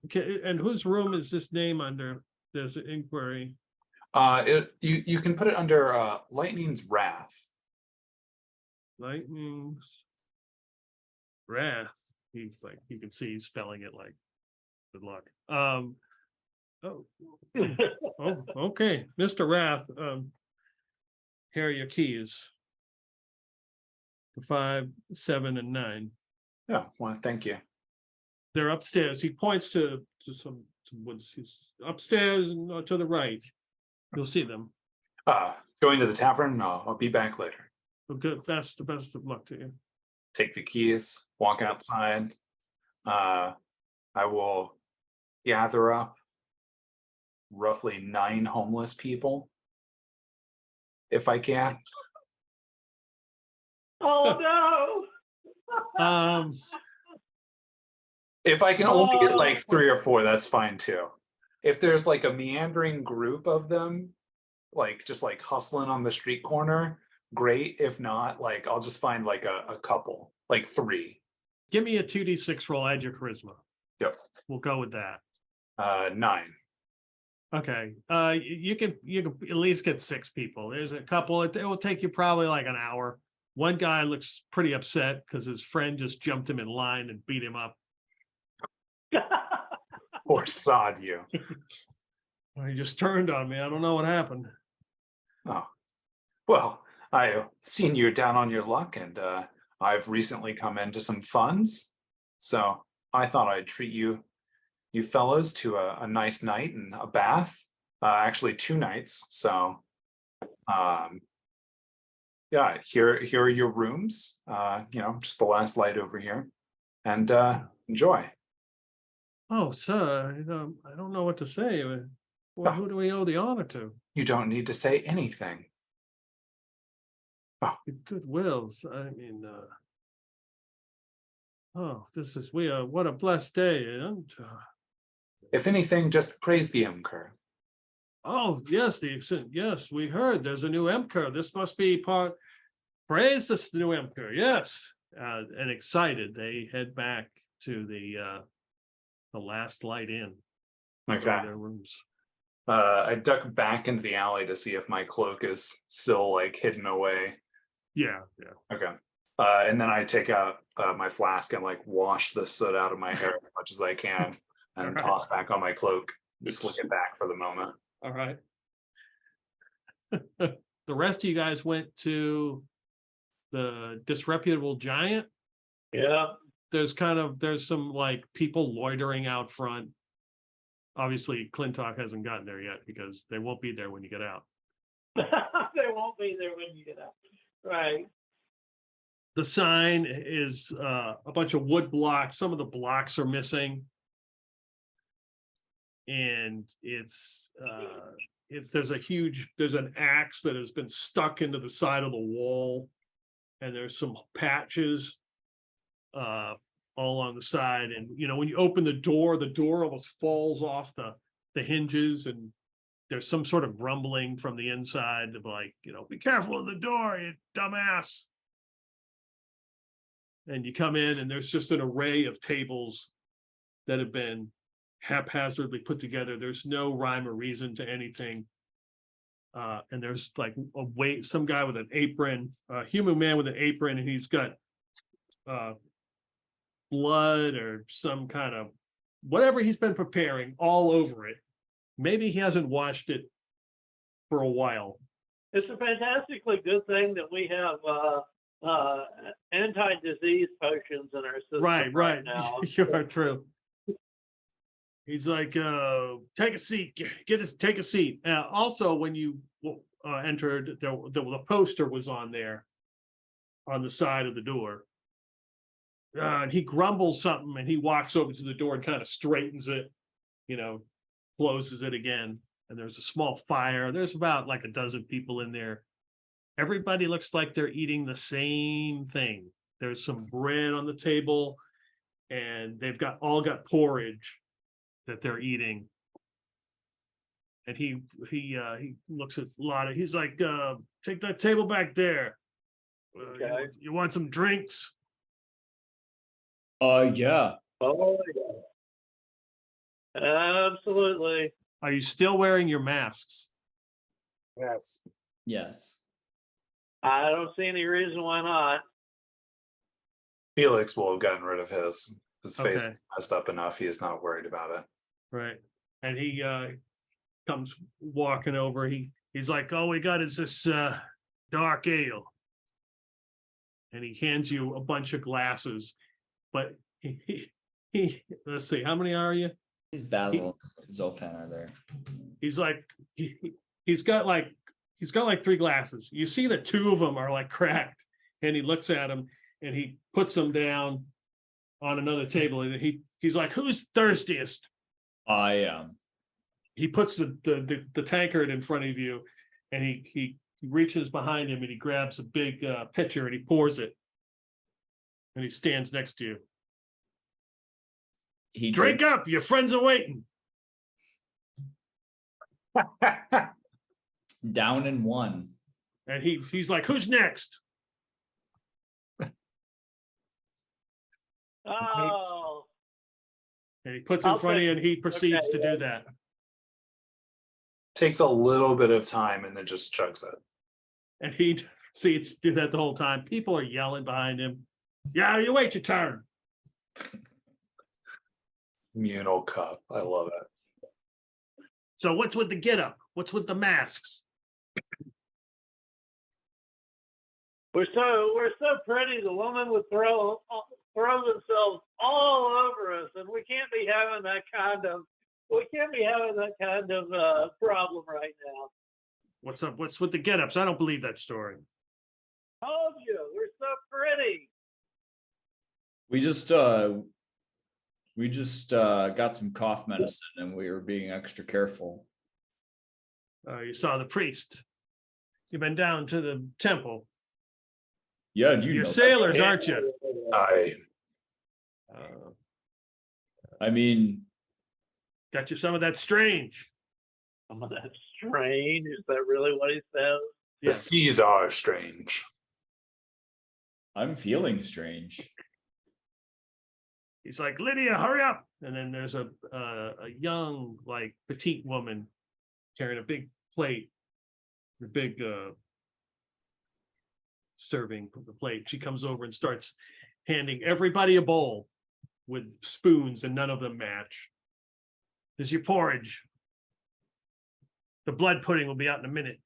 okay, and whose room is this name under? There's an inquiry. You can put it under Lightning's Wrath. Lightning's Wrath. He's like, you can see he's spelling it like good luck. Okay, Mr. Wrath. Here are your keys. 5, 7, and 9. Yeah, well, thank you. They're upstairs. He points to some woods. He's upstairs and to the right. You'll see them. Going to the tavern. I'll be back later. Well, good. Best of luck to you. Take the keys, walk outside. I will gather up roughly 9 homeless people, if I can. Oh no! If I can only get like 3 or 4, that's fine too. If there's like a meandering group of them, like just like hustling on the street corner, great. If not, like I'll just find like a couple, like 3. Give me a 2d6 roll. Add your charisma. Yep. We'll go with that. 9. Okay. You can at least get 6 people. There's a couple. It will take you probably like an hour. One guy looks pretty upset because his friend just jumped him in line and beat him up. Or sod you. He just turned on me. I don't know what happened. Oh, well, I've seen you're down on your luck, and I've recently come into some funds, so I thought I'd treat you fellows to a nice night and a bath. Actually, 2 nights. So, yeah, here are your rooms. Just the last light over here, and enjoy. Oh, sir, I don't know what to say. Well, who do we owe the honor to? You don't need to say anything. Goodwills. I mean, what a blessed day. And If anything, just praise the Imker. oh, yes, yes, we heard there's a new Emperor. This must be praise this new Emperor. Yes. And excited, they head back to the Last Light Inn. Okay. Their rooms. I duck back into the alley to see if my cloak is still like hidden away. Yeah. Okay. And then I take out my flask and like wash the soot out of my hair as much as I can and Alright. toss back on my cloak and slick it back for the moment. All right. The rest of you guys went to the Disreputable Giant. Yeah. There's some like people loitering out front. Obviously, Clintok hasn't gotten there yet because they won't be there when you get out. They won't be there when you get out. Right. The sign is a bunch of wood blocks. Some of the blocks are missing. And there's an axe that has been stuck into the side of the wall. And there's some patches all along the side. And, when you open the door almost falls off the hinges, and there's some sort of rumbling from the inside of like, be careful of the door, you dumbass. And you come in and there's just an array of tables that have been haphazardly put together. There's no rhyme or reason to anything. And there's like some guy with an apron, a human man with an apron, and he's got blood or some kind of whatever he's been preparing all over it. Maybe he hasn't washed it for a while. It's a fantastically good thing that we have anti-disease potions in our system Right. now. You are true. He's like, take a seat, take a seat. Also, when you entered, the poster was on there on the side of the door. And he grumbles something and he walks over to the door and kind of straightens it, closes it again. And there's a small fire. There's about like a dozen people in there. Everybody looks like they're eating the same thing. There's some bread on the table and they've all got porridge that they're eating. And he looks at Lotta. He's like, take that table back there. Okay. You want some drinks? Yeah. Oh, yeah. Absolutely. Are you still wearing your masks? Yes. Yes. I don't see any reason why not. Felix will have gotten rid of his. His face Okay. is messed up enough. He is not worried about it. Right. And he comes walking over. He's like, all we got is this dark ale. And he hands you a bunch of glasses. But he let's see, how many are you? These Basil Zolfan are there. He's like, he's got like 3 glasses. You see that 2 of them are like cracked. And he looks at them and he puts them down on another table. And he's like, who's thirstiest? I am. He puts the tankard in front of you, and he reaches behind him and he grabs a big pitcher and he pours it, and he stands next to you. He Drink up, your friends are waiting. down in 1. And he's like, who's next? Oh, And he puts it in I'll front of you, take- and he proceeds okay, to do that. Takes a little bit of time and then just chugs it. And he proceeds to do that the whole time. People are yelling behind him. Yeah, you wait your turn. Communal cup. I love it. So what's with the get up? What's with the masks? we're so pretty. The woman would throw themselves all over us, and we can't be having that kind of problem right now. What's up? What's with the get ups? I don't believe that story. Told you, we're so pretty. We just got some cough medicine and we were being extra careful. You saw the priest. You've been down to the temple. Yeah, You're know sailors, aren't you? I mean, Got you some of that strange. Some of that strange. Is that really what he says? The seas are strange. I'm feeling strange. He's like, Lydia, hurry up. And then there's a young, like, petite woman carrying a big plate, a big serving plate. She comes over and starts handing everybody a bowl with spoons, and none of them match. This is your porridge. The blood pudding will be out in a minute.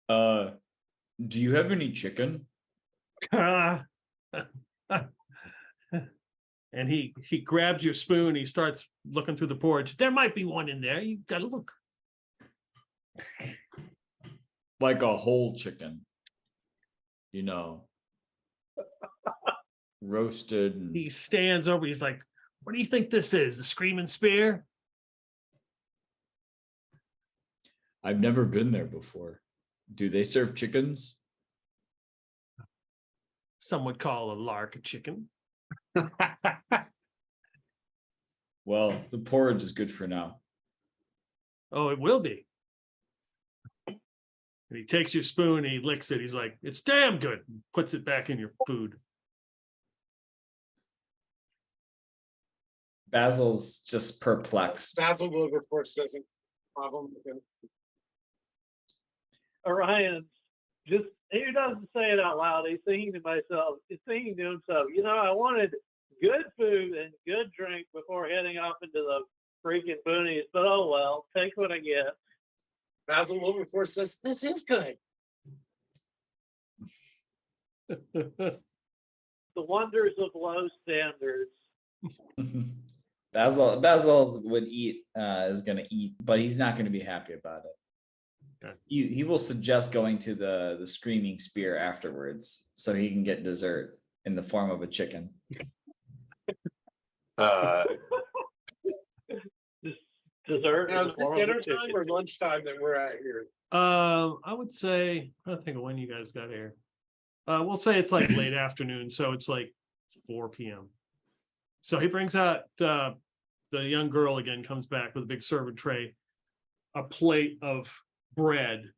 Do you have any chicken? And he grabs your spoon. He starts looking through the porridge. There might be one in there. You gotta look. Like a whole chicken, roasted. And... He stands over. He's like, "What do you think this is? The Screaming Spear?" I've never been there before. Do they serve chickens? Some would call a lark a chicken. Well, the porridge is good for now. Oh, it will be. And he takes your spoon, he licks it. He's like, "It's damn good." And puts it back in your food. Basil's just perplexed. Basil Wilberforce doesn't problem with him. Orion, just he doesn't say it out loud. He's thinking to himself. I wanted good food and good drink before heading off into the freaking boonies. But oh well, take what I get. Basil Wilberforce says, "This is good." The wonders of low standards. Basil would eat, is going to eat, but he's not going to be happy about it. Okay. He will suggest going to the Screaming Spear afterwards so he can get dessert in the form of a chicken. Dessert. Now, is it dinner time or lunchtime that we're at here? I would say, I don't think of when you guys got here. We'll say it's like late afternoon, so it's like 4 p.m. So he brings out the young girl again, comes back with a big serving tray, a plate of bread.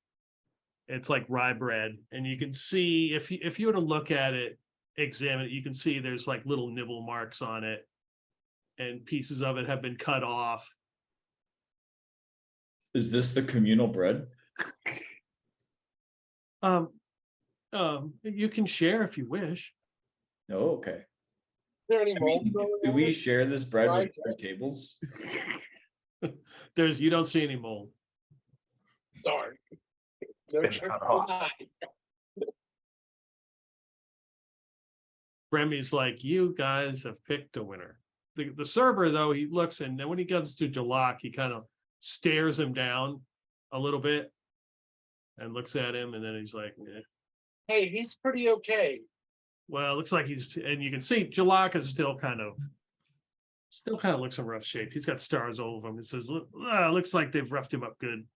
It's like rye bread, and you can see if you were to look at it, examine it, you can see there's like little nibble marks on it, and pieces of it have been cut off. Is this the communal bread? You can share if you wish. Oh, okay. Is there any I mold mean, going do on? we share this bread with Right. other tables? You don't see any mold. Darn. No Been sugar cut off. denied. Remy's like, "You guys have picked a winner." The server, though, he looks, and then when he comes to Jalak, he kind of stares him down a little bit and looks at him, and then he's like, "Eh." Hey, he's pretty okay. Well, it looks like and you can see Jalak is still kind of looks in rough shape. He's got stars all over him. It says, "Looks like they've roughed him up good."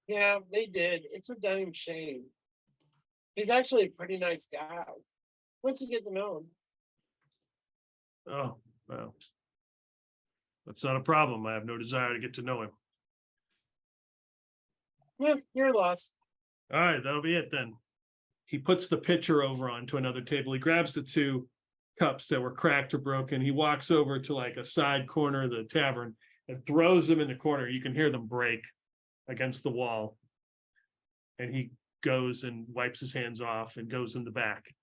Yeah, they did. It's a damn shame. He's actually a pretty nice guy. Once you get to know him. Oh, well, that's not a problem. I have no desire to get to know him. Yeah, you're lost. All right, that'll be it then. He puts the pitcher over onto another table. He grabs the 2 cups that were cracked or broken. He walks over to like a side corner of the tavern and throws them in the corner. You can hear them break against the wall. And he goes and wipes his hands off and goes in the back.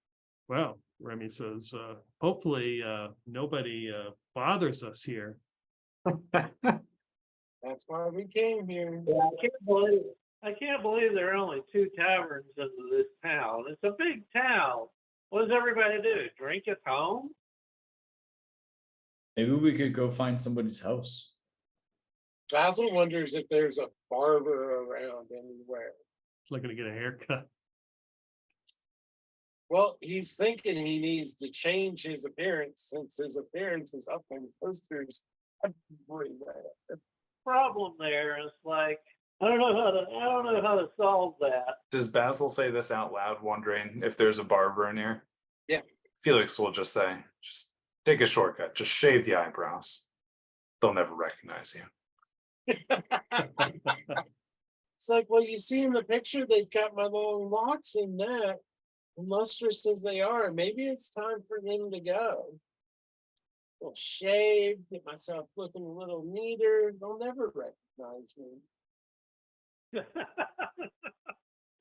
Well, Remy says, hopefully nobody bothers us here. That's why we came here. Yeah, I can't believe there are only 2 taverns in this town. It's a big town. What does everybody do? Drink at home? Maybe we could go find somebody's house. Basil wonders if there's a barber around anywhere. Looking to get a haircut. Well, he's thinking he needs to change his appearance since his appearance is up on posters everywhere. Problem there is like I don't know how to solve that. Does Basil say this out loud, wondering if there's a barber in here? Yeah. Felix will just say, just take a shortcut, just shave the eyebrows. They'll never recognize you. It's like, well, you see in the picture, they've got my long locks in that. And lustrous as they are, maybe it's time for them to go. little shaved, get myself looking a little neater. They'll never recognize me.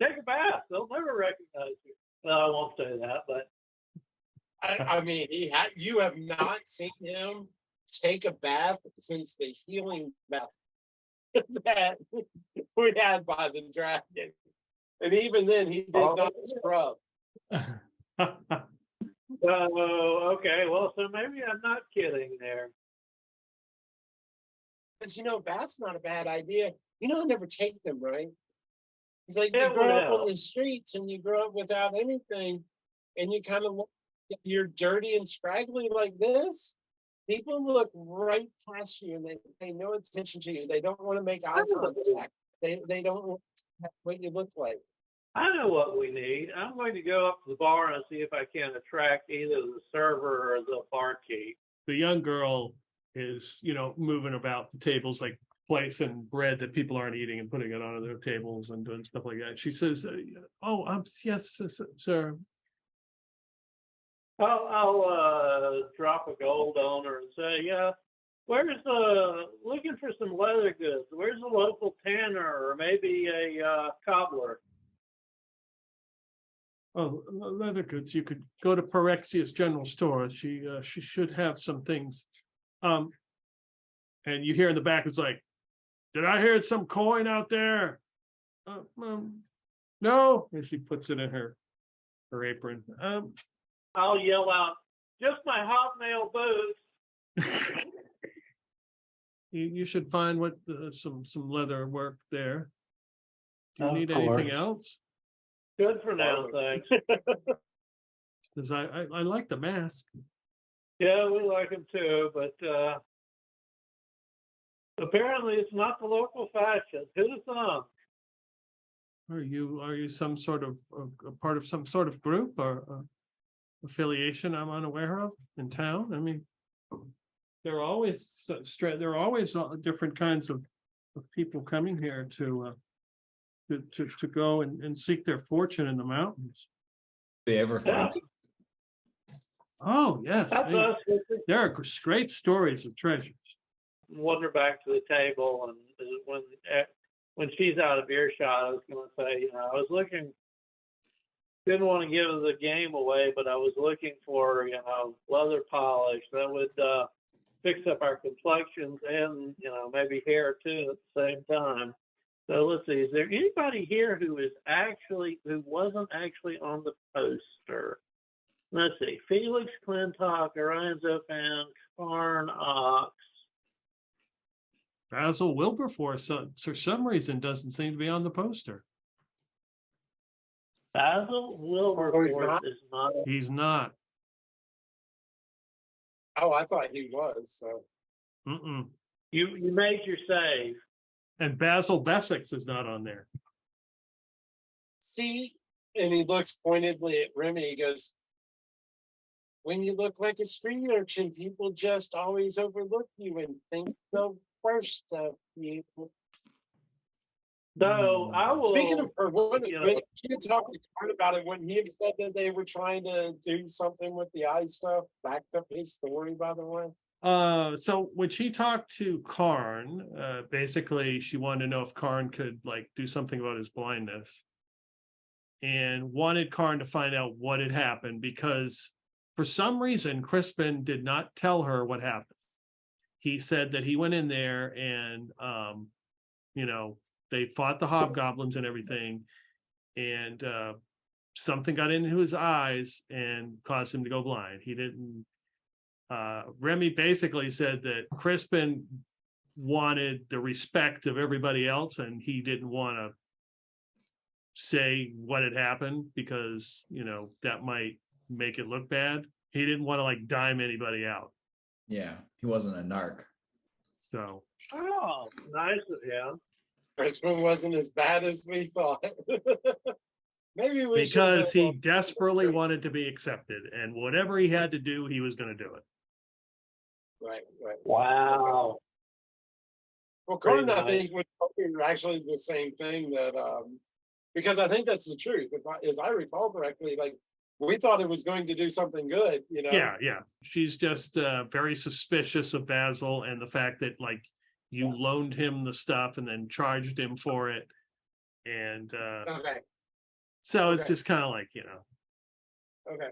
Take a bath. They'll never recognize you. Well, I won't say that, but I mean, you have not seen him take a bath since the healing bath that we had by the dragon. And even then, he did not scrub. oh, okay. Well, so maybe I'm not kidding there. Because, bath's not a bad idea. I never take them, right? It's like Yeah, you grow up well. on the streets and you grow up without anything, and you kind of you're dirty and scraggly like this. People look right past you and they pay no attention to you. They don't want to make eye contact. They don't want what you look like. I know what we need. I'm going to go up to the bar and see if I can attract either the server or the barkeep. The young girl is, moving about the tables, like placing bread that people aren't eating and putting it on their tables and doing stuff like that. She says, yes, sir. I'll drop a gold on her and say, yeah, where's looking for some leather goods? Where's the local tanner or maybe a cobbler? Oh, leather goods. You could go to Pyrexia's general store. She should have some things. And you hear in the back, it's like, did I hear some coin out there? No. And she puts it in her apron. I'll yell out, just my hobnail boots. You should find what some leather work there. Do you Of need course. anything else? Good for now, thanks. Because I like the mask. Yeah, we like them too, but apparently it's not the local fashion. Who'd have thought? Are you some sort of a part of some sort of group or affiliation I'm unaware of in town? I mean, there are always different kinds of people coming here to go and seek their fortune in the mountains. They ever find it? Oh yes, That's us. there are great stories of treasures. Wander back to the table, and when she's out of earshot, I was going to say, I was looking. Didn't want to give the game away, but I was looking for, leather polish that would fix up our complexions and, maybe hair too at the same time. So let's see, is there anybody here who wasn't actually on the poster? Let's see, Felix Clintok, Orion Zofan, Karn Ox. Basil Wilberforce, for some reason, doesn't seem to be on the poster. Basil Wilberforce is not. He's not. Oh, I thought he was. So You made your save. And Basil Bessex is not on there. see, and he looks pointedly at Remy. He goes, "When you look like a street urchin, people just always overlook you and think the worst of you." So I will. Speaking of her, when you you know, talked to Kurt about it, when he had said that they were trying to do something with the eye stuff, backed up his story, by the way. So when she talked to Karn, basically she wanted to know if Karn could do something about his blindness, and wanted Karn to find out what had happened, because for some reason Crispin did not tell her what happened. He said that he went in there and they fought the hobgoblins and everything, and something got into his eyes and caused him to go blind. He didn't. Remy basically said that Crispin wanted the respect of everybody else, and he didn't want to say what had happened because that might make it look bad. He didn't want to dime anybody out. Yeah, he wasn't a narc. So oh, nice of him. Crispin wasn't as bad as we thought. Maybe we because he desperately wanted to be accepted, and whatever he had to do, he was going to do it. Right. Wow. Well, Karn, Pretty I think, was actually the same thing that, because I think that's the truth. As I recall correctly, We thought it was going to do something good, you know? Yeah. She's just very suspicious of Basil and the fact that like you loaned him the stuff and then charged him for it. And Okay, so it's Okay. just kind of like, okay.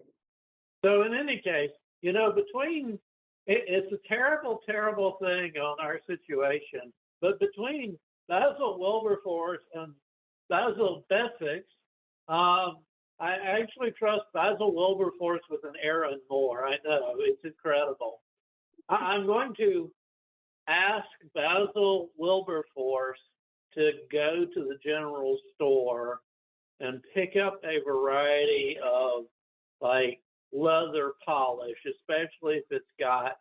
So in any case, between it's a terrible, terrible thing on our situation, but between Basil Wilberforce and Basil Besix, I actually trust Basil Wilberforce with an errand more. I know, it's incredible. I'm going to ask Basil Wilberforce to go to the general store and pick up a variety of like leather polish, especially if it's got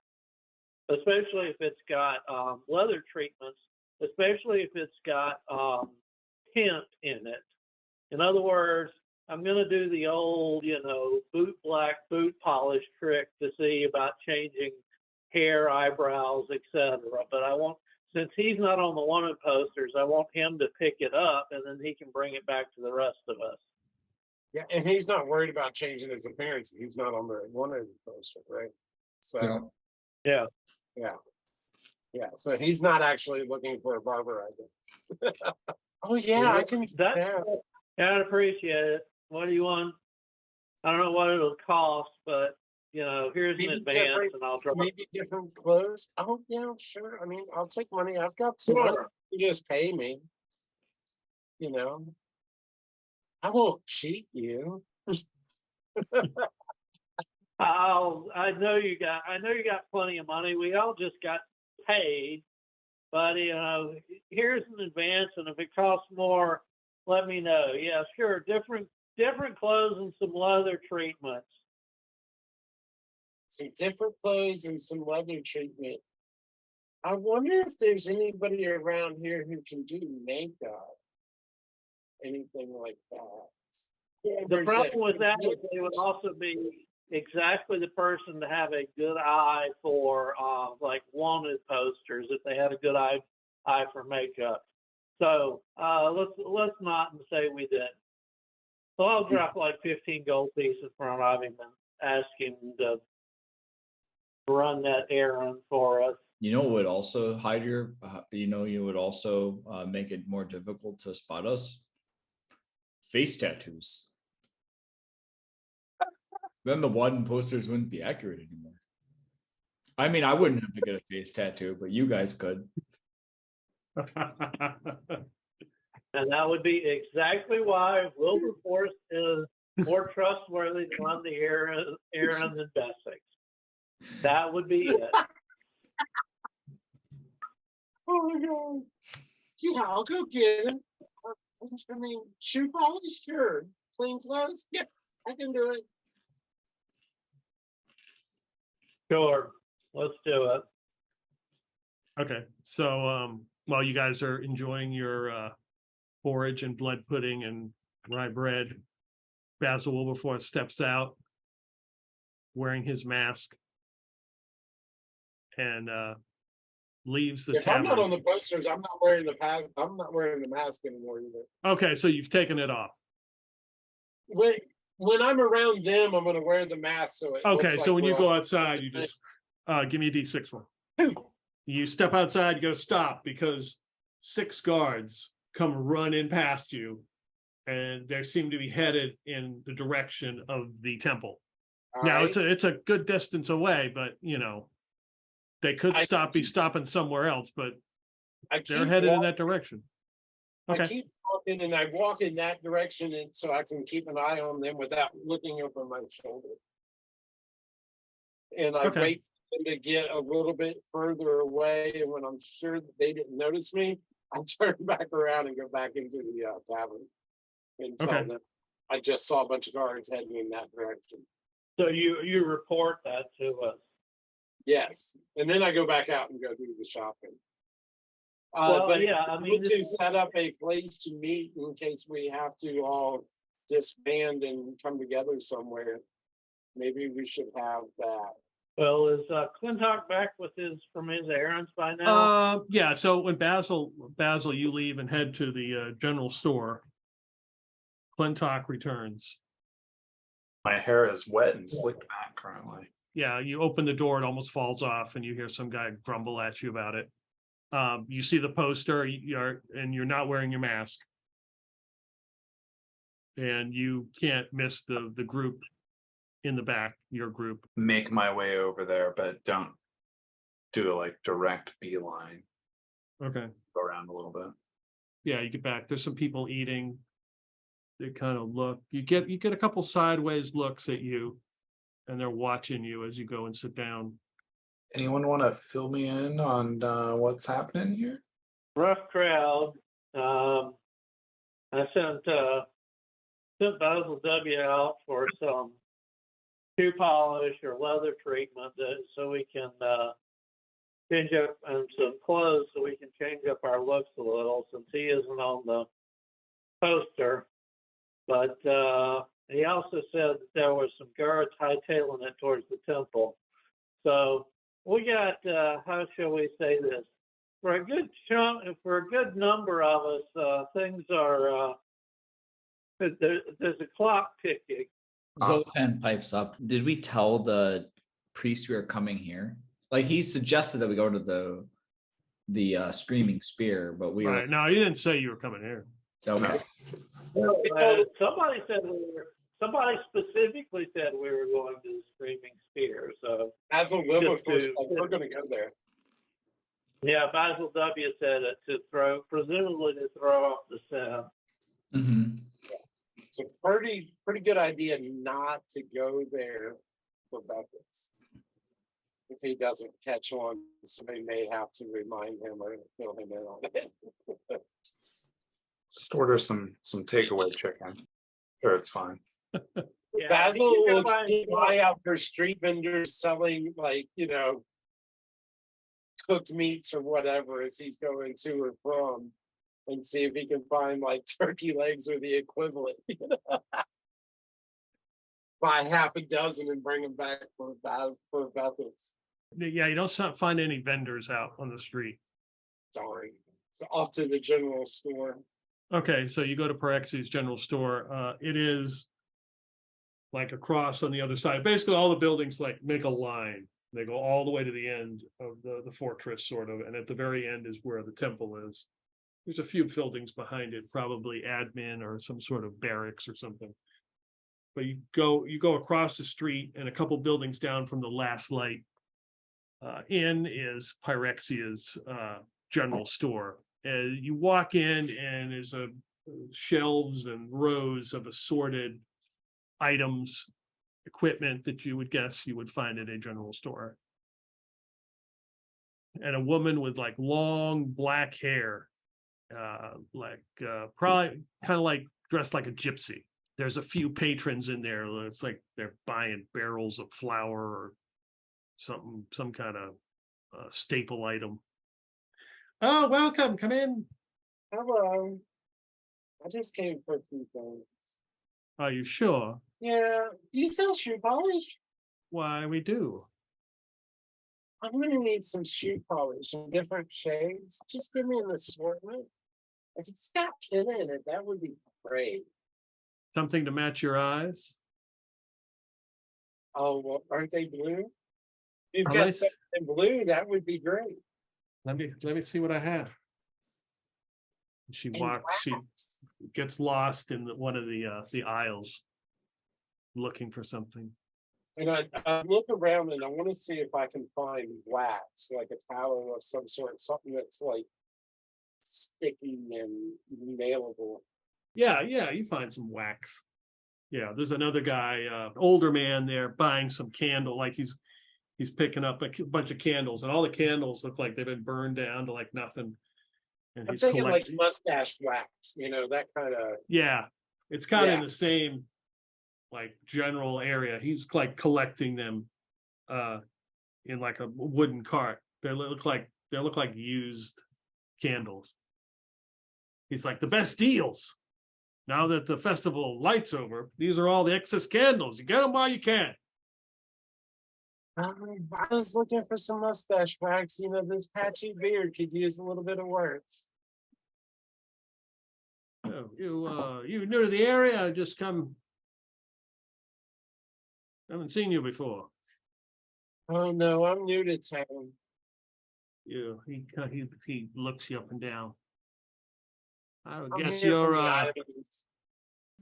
leather treatments, especially if it's got tint in it. In other words, I'm going to do the old, boot black boot polish trick to see about changing hair, eyebrows, etc. But I want, since he's not on the wanted posters, I want him to pick it up and then he can bring it back to the rest of us. Yeah, and he's not worried about changing his appearance. He's not on the wanted poster, right? So Yeah. So he's not actually looking for a barber, I guess. Oh yeah, I can. Yeah. I'd appreciate it. What do you want? I don't know what it'll cost, but here's an advance, and I'll drop. Maybe different clothes. Oh yeah, sure. I mean, I'll take money. I've got some money. You just pay me. I won't cheat you. I know you got plenty of money. We all just got paid, but here's an advance, and if it costs more, let me know. Yeah, sure. Different clothes and some leather treatments. Some different clothes and some leather treatment. I wonder if there's anybody around here who can do makeup. Anything like that. The problem with that is they would also be exactly the person to have a good eye for like wanted posters if they had a good eye for makeup. So let's not say we did. So I'll drop like 15 gold pieces in front of him and ask him to run that errand for us. Would also hide your, you would also make it more difficult to spot us. Face tattoos. Then the wanted posters wouldn't be accurate anymore. I mean, I wouldn't have to get a face tattoo, but you guys could. And that would be exactly why Wilberforce is more trustworthy to run the errand than Besix. That would be it. Oh my god. Yeah, I'll go get him. I mean, shoe polish, sure. Clean clothes, yeah, I can do it. Sure, let's do it. Okay, so while you guys are enjoying your porridge and blood pudding and rye bread, Basil Wilberforce steps out wearing his mask and leaves the If tavern. I'm not on the posters, I'm not wearing the mask anymore either. Okay, so you've taken it off. When I'm around them, I'm gonna wear the mask so it Okay, looks so like when you we're go all- outside, you just give me a D6 one. You step outside, you go stop because 6 guards come running past you, and they seem to be headed in the direction of the temple. All Now right? it's a good distance away, but they could be stopping somewhere else, but I they're keep headed in walking- that direction. I Okay. keep walking and I walk in that direction, and so I can keep an eye on them without looking over my shoulder. And I Okay. wait for them to get a little bit further away, and when I'm sure that they didn't notice me, I turn back around and go back into the tavern and tell Okay. them I just saw a bunch of guards heading in that direction. So you report that to us. Yes, and then I go back out and go do the shopping. Well, But yeah, I mean, need to set up a place to meet in case we have to all disband and come together somewhere. Maybe we should have that. Well, is Clintok back from his errands by now? Yeah, so when Basil, you leave and head to the general store, Clintok returns. My hair is wet and slicked back currently. Yeah, you open the door, it almost falls off, and you hear some guy grumble at you about it. You see the poster, you're not wearing your mask. And you can't miss the group in the back, your group. Make my way over there, but don't do a like direct beeline. Okay. Go around a little bit. Yeah, you get back. There's some people eating. They kind of look. You get a couple sideways looks at you, and they're watching you as you go and sit down. Anyone want to fill me in on what's happening here? Rough crowd. I sent Basil W out for some shoe polish or leather treatment so we can change up, and some clothes so we can change up our looks a little, since he isn't on the poster. But he also said that there was some guards hightailing it towards the temple. So we got, how shall we say this? For a good chunk, for a good number of us, things are, there's a clock ticking. Zolfan pipes up. Did we tell the priest we are coming here? Like, he suggested that we go to the screaming spear, but we Right. No, you didn't say you were coming here. okay. Somebody said somebody specifically said we were going to the Screaming Spear. So Basil W was like, we're gonna go there. yeah, Basil W said it to presumably to throw off the scent. Mm-hmm. It's a pretty good idea not to go there for Buckets. If he doesn't catch on, somebody may have to remind him or fill him in on it. Just order some takeaway chicken. Sure, it's fine. Yeah, Basil he can will go keep by- eye out for street vendors selling, like, cooked meats or whatever as he's going to or from, and see if he can find like turkey legs or the equivalent. Buy half a dozen and bring them back for Buckets. Yeah, you don't find any vendors out on the street. Sorry. So off to the general store. Okay, so you go to Pyrexia's general store. It is like across on the other side. Basically, all the buildings like make a line. They go all the way to the end of the fortress, sort of, and at the very end is where the temple is. There's a few buildings behind it, probably admin or some sort of barracks or something. But you go across the street, and a couple buildings down from the last light in is Pyrexia's general store. You walk in, and there's shelves and rows of assorted items, equipment that you would guess you would find at a general store. And a woman with like long black hair, probably kind of like dressed like a gypsy. There's a few patrons in there. It's like they're buying barrels of flour or something, some kind of staple item. Oh, welcome. Come in. Hello. I just came for a few things. Are you sure? Yeah. Do you sell shoe polish? Why, we do. I'm gonna need some shoe polish in different shades. Just give me an assortment. If it's got kin in it, that would be great. Something to match your eyes? Oh, well, aren't they blue? If you've Oh, got nice. something in blue, that would be great. Let me see what I have. She And walks. She wax. gets lost in one of the aisles, looking for something. And I look around and I want to see if I can find wax, like a towel of some sort, something that's like sticky and nailable. Yeah, you find some wax. Yeah, there's another guy, older man there, buying some candle. Like he's picking up a bunch of candles, and all the candles look like they've been burned down to like nothing. And I'm he's thinking like collecting. mustache wax, that kind of. Yeah, it's kind of in Yeah. the same like general area. He's like collecting them in like a wooden cart. They look like used candles. He's like, the best deals. Now that the festival light's over, these are all the excess candles. You get them while you can. I was looking for some mustache wax. This patchy beard could use a little bit of work. Oh, you new to the area? Just come Haven't seen you before. Oh no, I'm new to town. He looks you up and down. I would I'm guess here you're from the islands.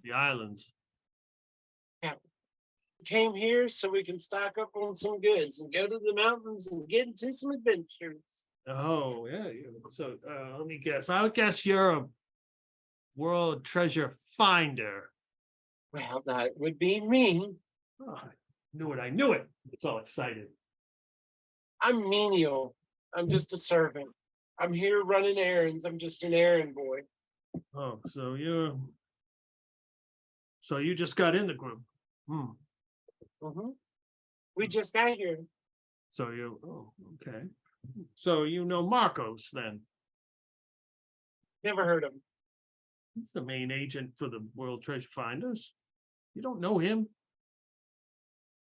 the islands. Came here so we can stock up on some goods and go to the mountains and get into some adventures. Oh yeah. So let me guess. I would guess you're a world treasure finder. Well, that would be me. Oh, I knew it. I knew it. It's all excited. I'm menial. I'm just a servant. I'm here running errands. I'm just an errand boy. Oh, so you just got in the group. Mhm. We just got here. So okay. So you know Marcos then? Never heard of him. He's the main agent for the World Treasure Finders. You don't know him?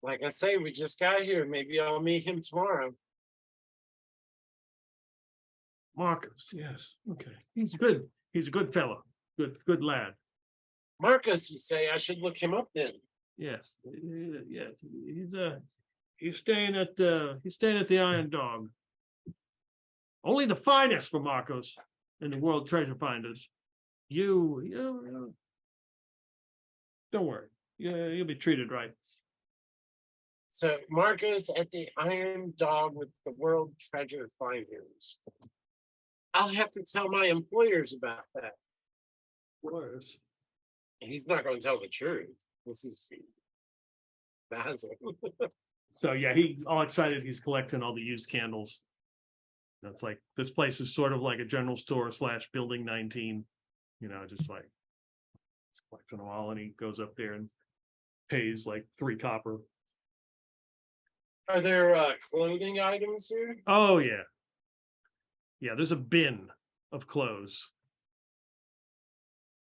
Like I say, we just got here. Maybe I'll meet him tomorrow. Marcos, yes. Okay. He's good. He's a good fellow. Good lad. Marcus, you say I should look him up then. Yes. Yeah. He's staying at the Iron Dog. Only the finest for Marcos in the World Treasure Finders. You don't worry. You'll be treated right. So Marcus at the Iron Dog with the World Treasure Finders. I'll have to tell my employers about that. Worse. He's not going to tell the truth. This is Basil. So yeah, he's all excited. He's collecting all the used candles. That's like, this place is sort of like a general store / building 19. Just like he's collecting them all, and he goes up there and pays like 3 copper. Are there clothing items here? Oh yeah. Yeah, there's a bin of clothes.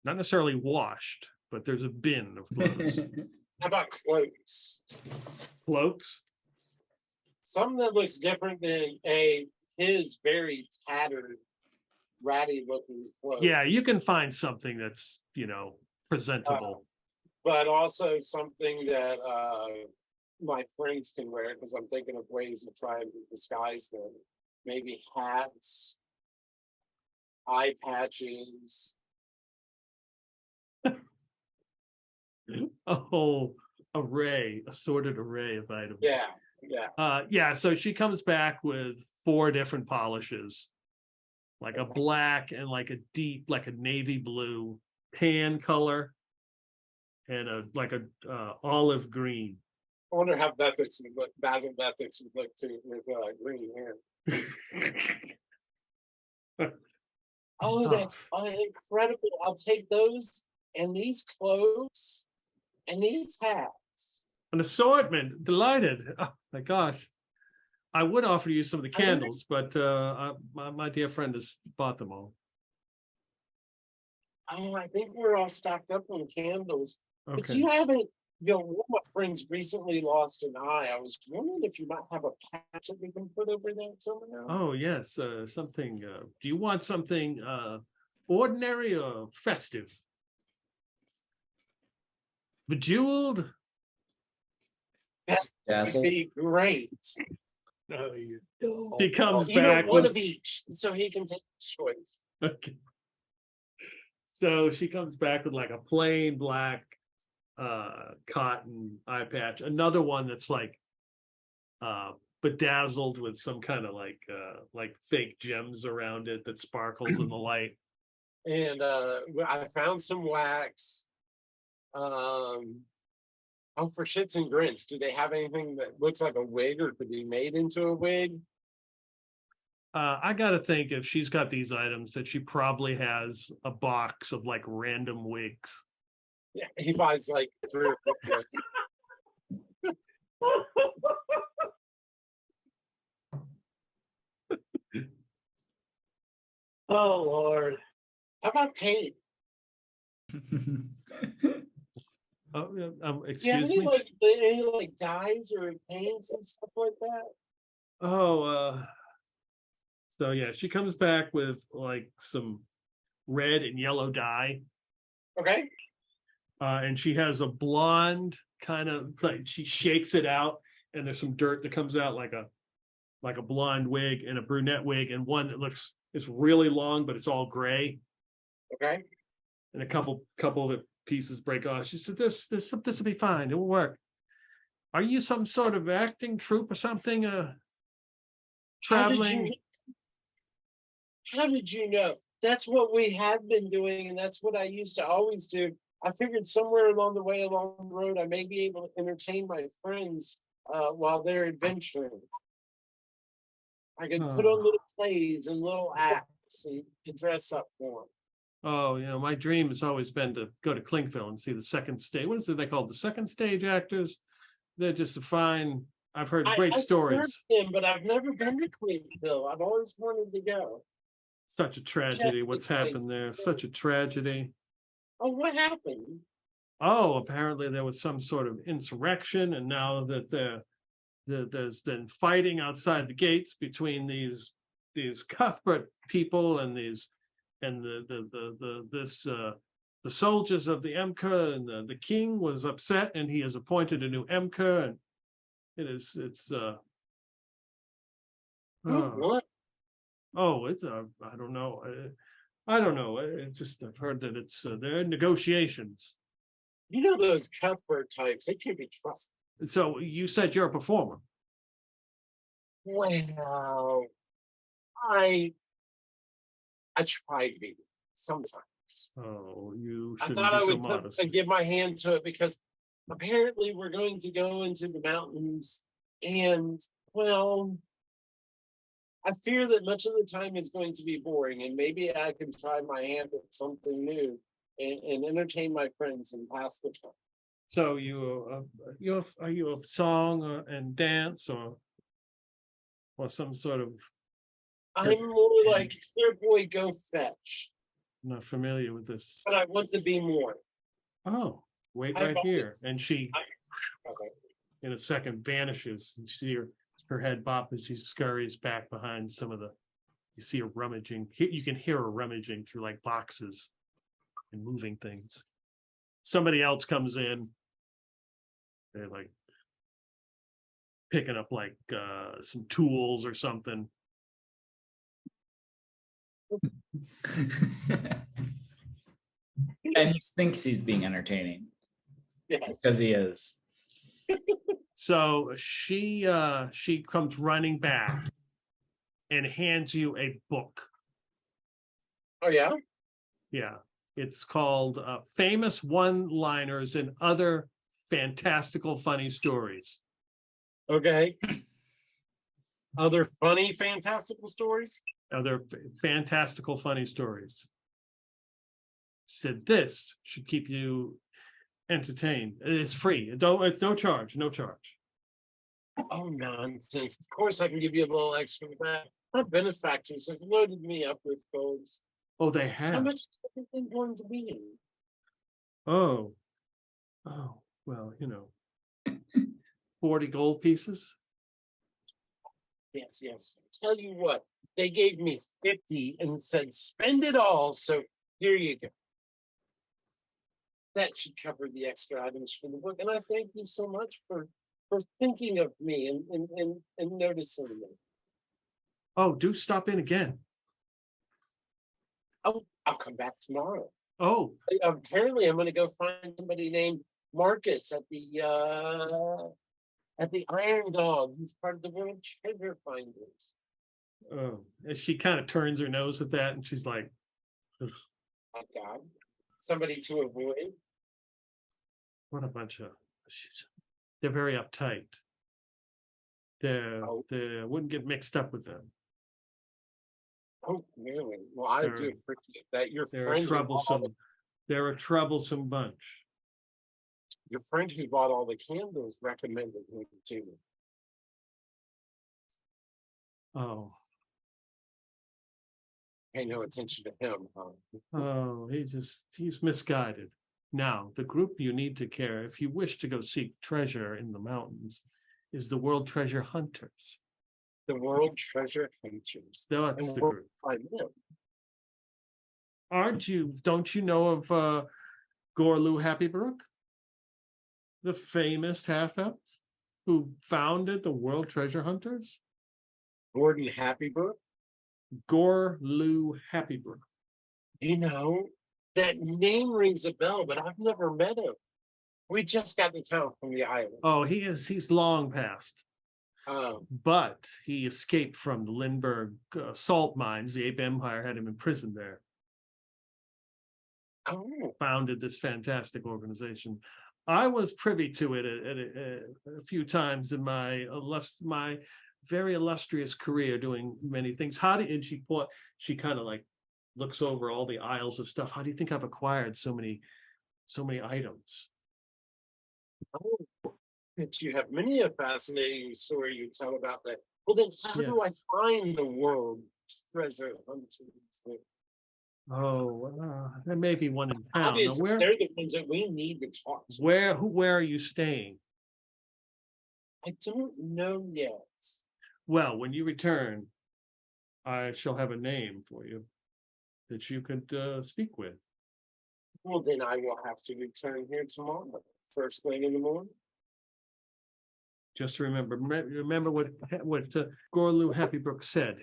Not necessarily washed, but there's a bin of clothes. How about cloaks? Cloaks? Something that looks different than his very tattered, ratty looking cloak. Yeah, you can find something that's, presentable. But also something that my friends can wear, because I'm thinking of ways to try and disguise them. Maybe hats, eye patches. A whole assorted array of items. Yeah. Yeah, so she comes back with 4 different polishes, like a black and like a deep, like a navy blue tan color, and a olive green. I wonder how Basil Bethix would look too with green hair. Oh, that's incredible. I'll take those and these clothes and these hats. An assortment. Delighted. Oh my gosh. I would offer you some of the candles, but my dear friend has bought them all. Oh, I think we're all stocked up on candles. But Okay. you haven't, one of my friends recently lost an eye. I was wondering if you might have a patch that we can put over that somehow. Oh yes, something. Do you want something ordinary or festive? Bejeweled? That's Dazzle. be great. He comes Either back one with of each, so he can take his choice. okay. So she comes back with like a plain black cotton eye patch, another one that's like bedazzled with some kind of like fake gems around it that sparkles in the light. And I found some wax. For shits and grins, do they have anything that looks like a wig or could be made into a wig? I gotta think, if she's got these items, that she probably has a box of like random wigs. Yeah, he buys like 3 or 4 wigs. Oh Lord. How about paint? Oh, Do you have excuse any me. any dyes or paints and stuff like that? Oh, so yeah, she comes back with like some red and yellow dye. Okay. And she has a blonde kind of, like, she shakes it out and there's some dirt that comes out like a blonde wig and a brunette wig, and one that looks, it's really long, but it's all gray. Okay. And a couple of the pieces break off. She said, this will be fine. It will work. Are you some sort of acting troupe or something? Traveling? How did you know? That's what we have been doing, and that's what I used to always do. I figured somewhere along the way, along the road, I may be able to entertain my friends while they're adventuring. I could put on little plays and little acts and to dress up for them. Oh, my dream has always been to go to Clinkville and see the second stage. What is it they call the second stage actors? They're just a fine. I've heard great stories. I've heard them, but I've never been to Clintville. I've always wanted to go. Such a tragedy. What's happened there? Such a tragedy. Oh, what happened? Oh, apparently there was some sort of insurrection, and now that there's been fighting outside the gates between these Cuthbert people and the soldiers of the Emperor, and the king was upset, and he has appointed a new Emperor, and it's What? I don't know. I don't know. I've heard that they're in negotiations. You know those Cuthbert types, they can't be trusted. So you said you're a performer. Well, I try to be sometimes. Oh, you I shouldn't thought I be so would modest. give my hand to it because apparently we're going to go into the mountains, and well, I fear that much of the time is going to be boring, and maybe I can try my hand at something new and entertain my friends and pass the time. So are you a song and dance or some sort of? I'm more like clear boy, go fetch. I'm not familiar with this. But I want to be more. Oh, wait I've right here, always- and she Okay. in a second vanishes. And you see her head bop as she scurries back behind you see her rummaging. You can hear her rummaging through like boxes and moving things. Somebody else comes in. They're like picking up like some tools or something. And he thinks he's being entertaining Yes. because he is. So she comes running back and hands you a book. Oh yeah. Yeah, it's called Famous One-Liners and Other Fantastical Funny Stories. Okay. Other funny, fantastical stories? Other fantastical funny stories. Said this should keep you entertained. It's free. It's no charge. No charge. Oh, nonsense. Of course I can give you a little extra for that. My benefactors have loaded me up with goals. Oh, they How have. much is everything going to be? Oh, well, 40 gold pieces. Yes. Tell you what, they gave me 50 and said spend it all. So here you go. That should cover the extra items for the book. And I thank you so much for thinking of me and noticing me. Oh, do stop in again. Oh, I'll come back tomorrow. Oh, Apparently I'm going to go find somebody named Marcus at the Iron Dog. He's part of the World Treasure Finders. and she kind of turns her nose at that, and she's like, "Ugh, My God, somebody to avoid. what a bunch of." They're very uptight. They wouldn't get mixed up with them. Oh, really? Well, I do They're- appreciate that. Your They're friend, a troublesome. They're a troublesome bunch. your friend who bought all the candles recommended me to me. Oh, Pay no attention to him, huh? oh, he's misguided. Now, the group you need to care if you wish to go seek treasure in the mountains is the World Treasure Hunters. The World Treasure Hunters. That's And the where group. I live. Don't you know of Gorlu Happybrook, the famous half-elf who founded the World Treasure Hunters. Gordon Happybrook. Gorlu Happybrook. You know, that name rings a bell, but I've never met him. We just got to town from the island. Oh, he's long past. Oh, But he escaped from the Lindbergh salt mines. The Ape Empire had him imprisoned there. oh, Founded this fantastic organization. I was privy to it a few times in my very illustrious career, doing many things. And she kind of like looks over all the aisles of stuff. How do you think I've acquired so many items? oh. But you have many a fascinating story you tell about that. Well, then how do I Yes. find the world treasure hunters? Oh, there may be one in town. Now, Obviously, they're the ones that we need to talk to. where are you staying? I don't know yet. Well, when you return, I shall have a name for you that you could speak with. Well, then I will have to return here tomorrow, first thing in the morning. Just remember what Gorlu Happybrook said.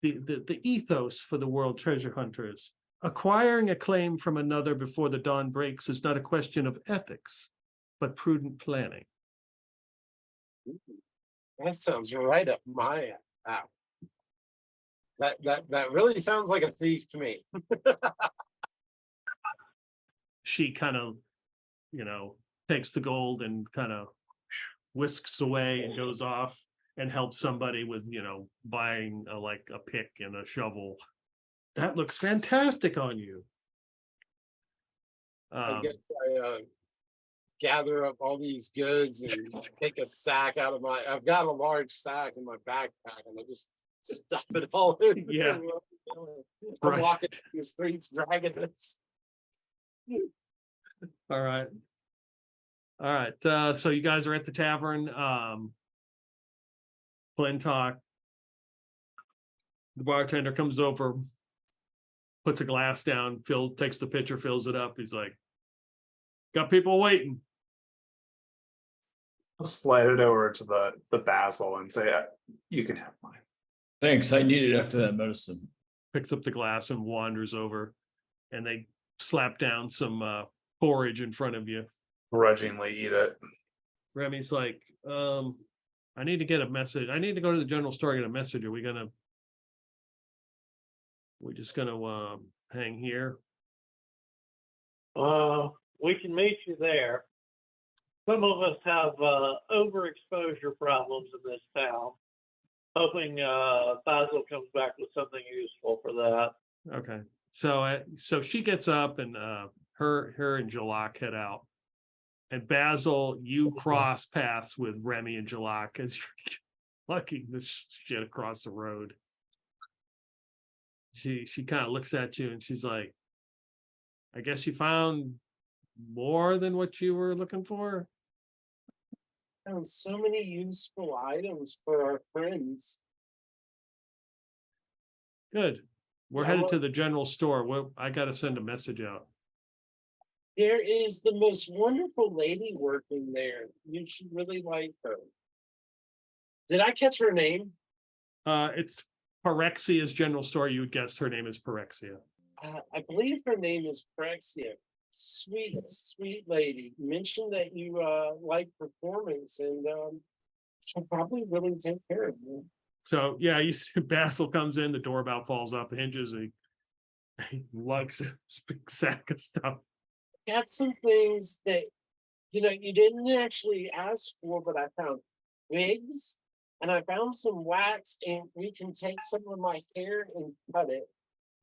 The ethos for the World Treasure Hunters: acquiring a claim from another before the dawn breaks is not a question of ethics, but prudent planning. That sounds right up my alley. That really sounds like a thief to me. She kind of, takes the gold and kind of whisks away and goes off and helps somebody with, buying a pick and a shovel. That looks fantastic on you. I guess I gather up all these goods and take a sack out of I've got a large sack in my backpack and I just stuff it all in. Yeah. I'm Right. walking through the streets dragging this. All right. So you guys are at the tavern. Clintok. The bartender comes over, puts a glass down, takes the pitcher, fills it up. He's like, got people waiting. I'll slide it over to the Basil and say, you can have mine. Thanks, I need it after that medicine. Picks up the glass and wanders over, and they slap down some porridge in front of you. Grudgingly eat it. Remy's like, I need to get a message. I need to go to the general store and get a message. Are we just gonna hang here? We can meet you there. Some of us have overexposure problems in this town. Hoping Basil comes back with something useful for that. Okay. So she gets up and her and Jalak head out. And Basil, you cross paths with Remy and Jalak as you're lugging this shit across the road. She kind of looks at you and she's like, I guess you found more than what you were looking for? Found so many useful items for our friends. Good. We're headed to the general store. I got to send a message out. There is the most wonderful lady working there. You should really like her. Did I catch her name? It's Pyrexia's general store. You would guess her name is Pyrexia. I believe her name is Pyrexia. Sweet, sweet lady. Mentioned that you like performance, and she'll probably really take care of you. So yeah, you see Basil comes in, the doorbell falls off the hinges, and he lugs this big sack of stuff. Got some things that you didn't actually ask for, but I found wigs and I found some wax, and we can take some of my hair and cut it.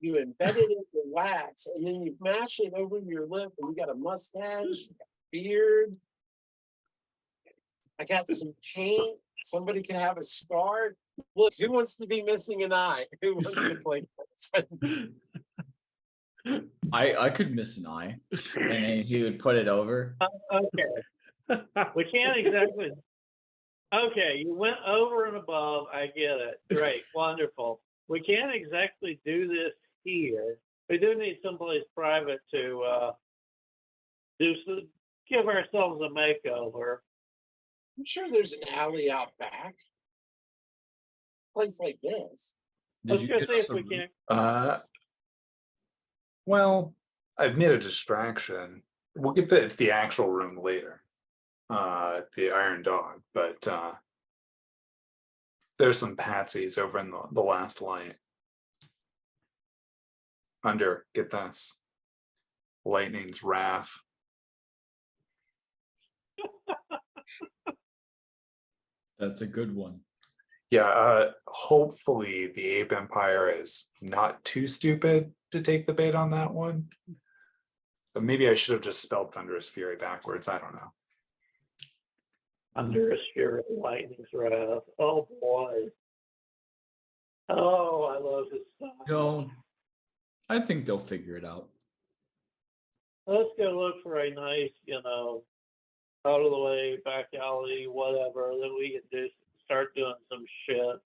You embed it in the wax, and then you mash it over your lip, and you got a mustache, beard. I got some paint. Somebody can have a scar. Look, who wants to be missing an eye? Who wants to play? I could miss an eye, and then he would put it over. Okay. We can't exactly. Okay, you went over and above. I get it. Great, wonderful. We can't exactly do this here. We do need someplace private to give ourselves a makeover. I'm sure there's an alley out back. Place like this. Let's go see if we can. Well, I've made a distraction. We'll get to the actual room later. The Iron Dog, but there's some patsies over in the last light. Under, get this. Lightning's Wrath. That's a good one. Yeah, hopefully the Ape Empire is not too stupid to take the bait on that one. But maybe I should have just spelled Thunderous Fury backwards. I don't know. Under a spirit of lightning's wrath. Oh boy. Oh, I love his style. No, I think they'll figure it out. Let's go look for a nice, out of the way, back alley, whatever, that we can start doing some shit.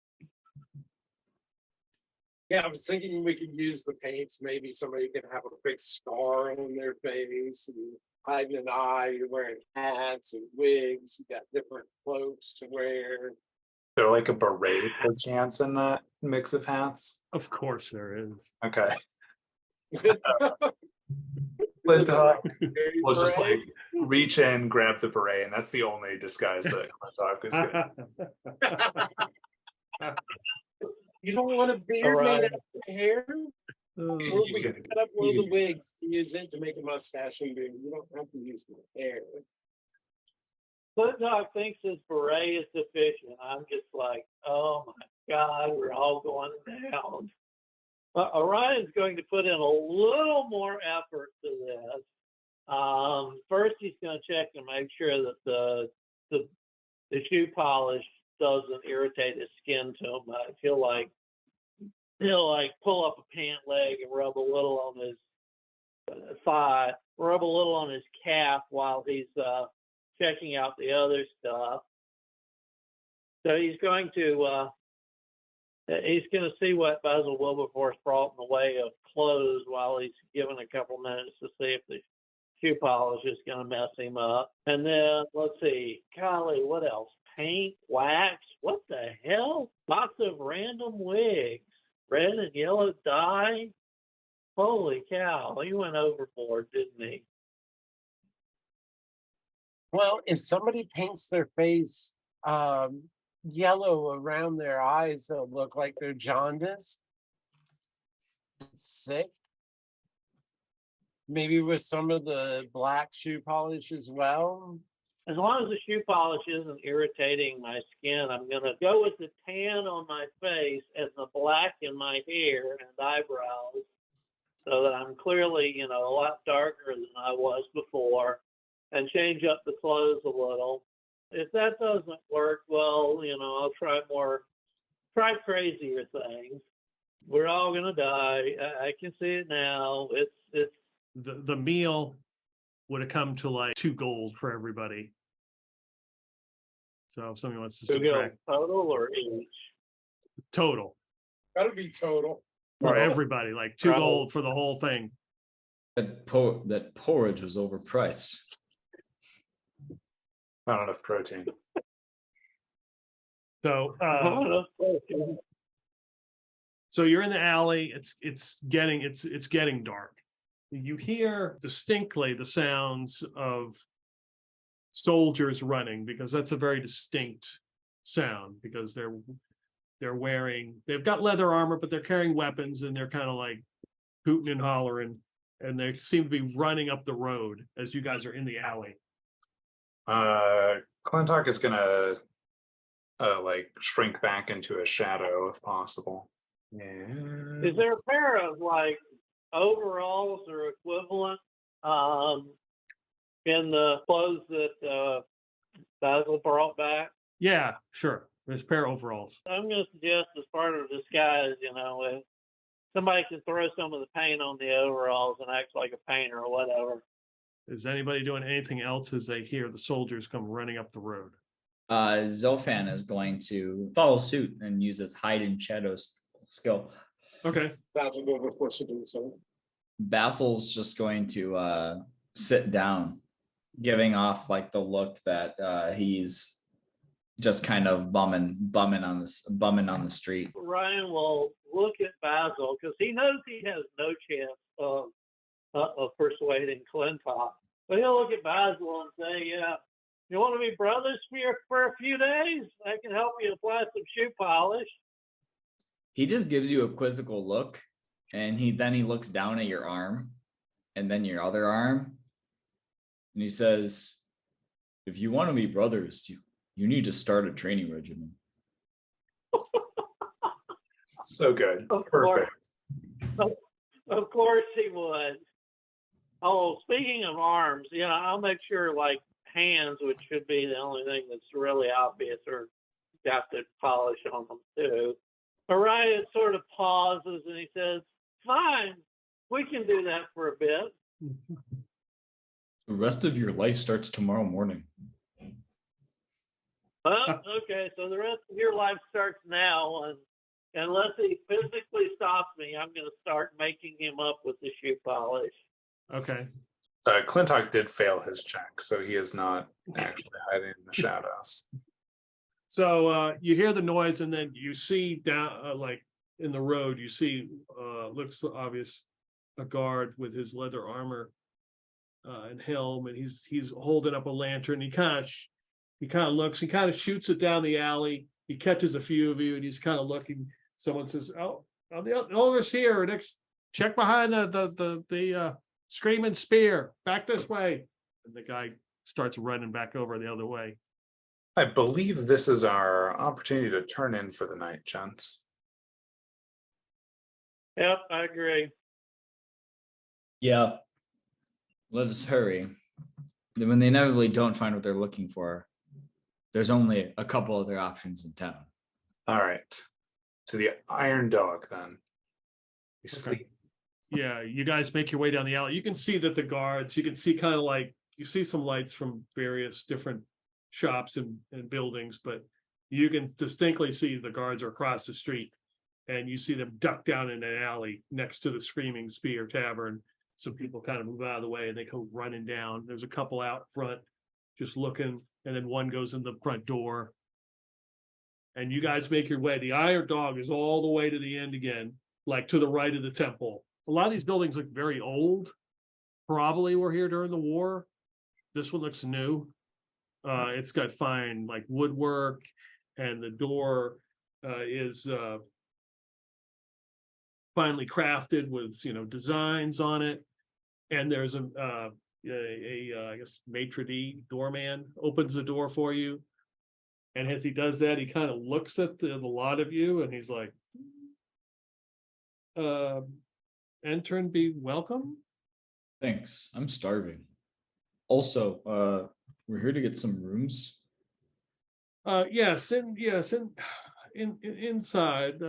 Yeah, I was thinking we could use the paints. Maybe somebody could have a big scar on their face and hiding an eye. You're wearing hats and wigs. You got different cloaks to wear. They're like a beret per chance in that mix of hats. Of course there is. Okay. Clintok will just like reach in, grab the beret, and that's the only disguise that Clintok is gonna. You don't want a beard made out of hair? Oh, Or we can cut up one of the wigs to use it to make a mustache and beard. You don't have to use the hair. Clintok thinks his beret is sufficient. I'm just like, oh my God, we're all going down. Orion's going to put in a little more effort to this. First, he's going to check and make sure that the shoe polish doesn't irritate his skin too much. He'll pull up a pant leg and rub a little on his thigh, rub a little on his calf while he's checking out the other stuff. So he's going to see what Basil Wilberforce brought in the way of clothes while he's given a couple minutes to see if the shoe polish is going to mess him up. And then, let's see, golly, what else? Paint, wax, what the hell? Lots of random wigs, red and yellow dye. Holy cow, he went overboard, didn't he? Well, if somebody paints their face yellow around their eyes, they'll look like they're jaundiced. Sick. Maybe with some of the black shoe polish as well. As long as the shoe polish isn't irritating my skin, I'm going to go with the tan on my face and the black in my hair and eyebrows so that I'm clearly, a lot darker than I was before, and change up the clothes a little. If that doesn't work, well, I'll try crazier things. We're all going to die. I can see it now. It's the meal would have come to like 2 gold for everybody. So if somebody wants to subtract total or each? total Gotta be total. for everybody, like 2 gold for the whole thing. That porridge was overpriced. Not enough protein. So so you're in the alley. It's getting dark. You hear distinctly the sounds of soldiers running, because that's a very distinct sound, because they've got leather armor, but they're carrying weapons, and they're kind of like hooting and hollering, and they seem to be running up the road as you guys are in the alley. Clintok is gonna like shrink back into a shadow if possible. Yeah. Is there a pair of like overalls or equivalent in the clothes that Basil brought back? Yeah, sure. There's a pair of overalls. I'm going to suggest as part of the disguise, if somebody can throw some of the paint on the overalls and act like a painter or whatever. Is anybody doing anything else as they hear the soldiers come running up the road? Zofan is going to follow suit and use his hide in shadows skill. Okay. That's what we're forced to do. So Basil's just going to sit down giving off like the look that he's just kind of bumming on the street. Ryan will look at Basil because he knows he has no chance of persuading Clintok. But he'll look at Basil and say, "Yeah, you want to be brothers for a few days? I can help you apply some shoe polish." He just gives you a quizzical look, and he looks down at your arm and then your other arm, and he says, "If you want to be brothers, you need to start a training regimen." So good. Of Perfect. Of course he would. Oh, speaking of arms, I'll make sure like hands, which should be the only thing that's really obvious, or got the polish on them too. Orion sort of pauses and he says, "Fine, we can do that for a bit." The rest of your life starts tomorrow morning. Okay, so the rest of your life starts now, and unless he physically stops me, I'm going to start making him up with the shoe polish. Okay. Clintok did fail his check, so he is not actually hiding in the shadows. So you hear the noise, and then you see down, like in the road, you see, looks obvious, a guard with his leather armor and helm, and he's holding up a lantern. He kind of looks, he kind of shoots it down the alley. He catches a few of you, and he's kind of looking. Someone says, "Oh, the owner's here. Next, check behind the screaming spear. Back this way." And the guy starts running back over the other way. I believe this is our opportunity to turn in for the night, gents. Yep, I agree. Yeah. Let us hurry. When they inevitably don't find what they're looking for, there's only a couple other options in town. All right. To the Iron Dog, then. We sleep. Yeah, you guys make your way down the alley. You can see that the guards, you can see kind of like, you see some lights from various different shops and buildings, but you can distinctly see the guards are across the street, and you see them duck down in an alley next to the Screaming Spear Tavern. Some people kind of move out of the way and they go running down. There's a couple out front just looking, and then one goes in the front door. And you guys make your way. The Iron Dog is all the way to the end again, like to the right of the temple. A lot of these buildings look very old. Probably were here during the war. This one looks new. It's got fine like woodwork, and the door is finely crafted with designs on it. And there's a I guess maitre d' doorman opens the door for you. And as he does that, he kind of looks at the lot of you, and he's like, "Enter and be welcome." Thanks. I'm starving. Also, we're here to get some rooms. Yes, inside.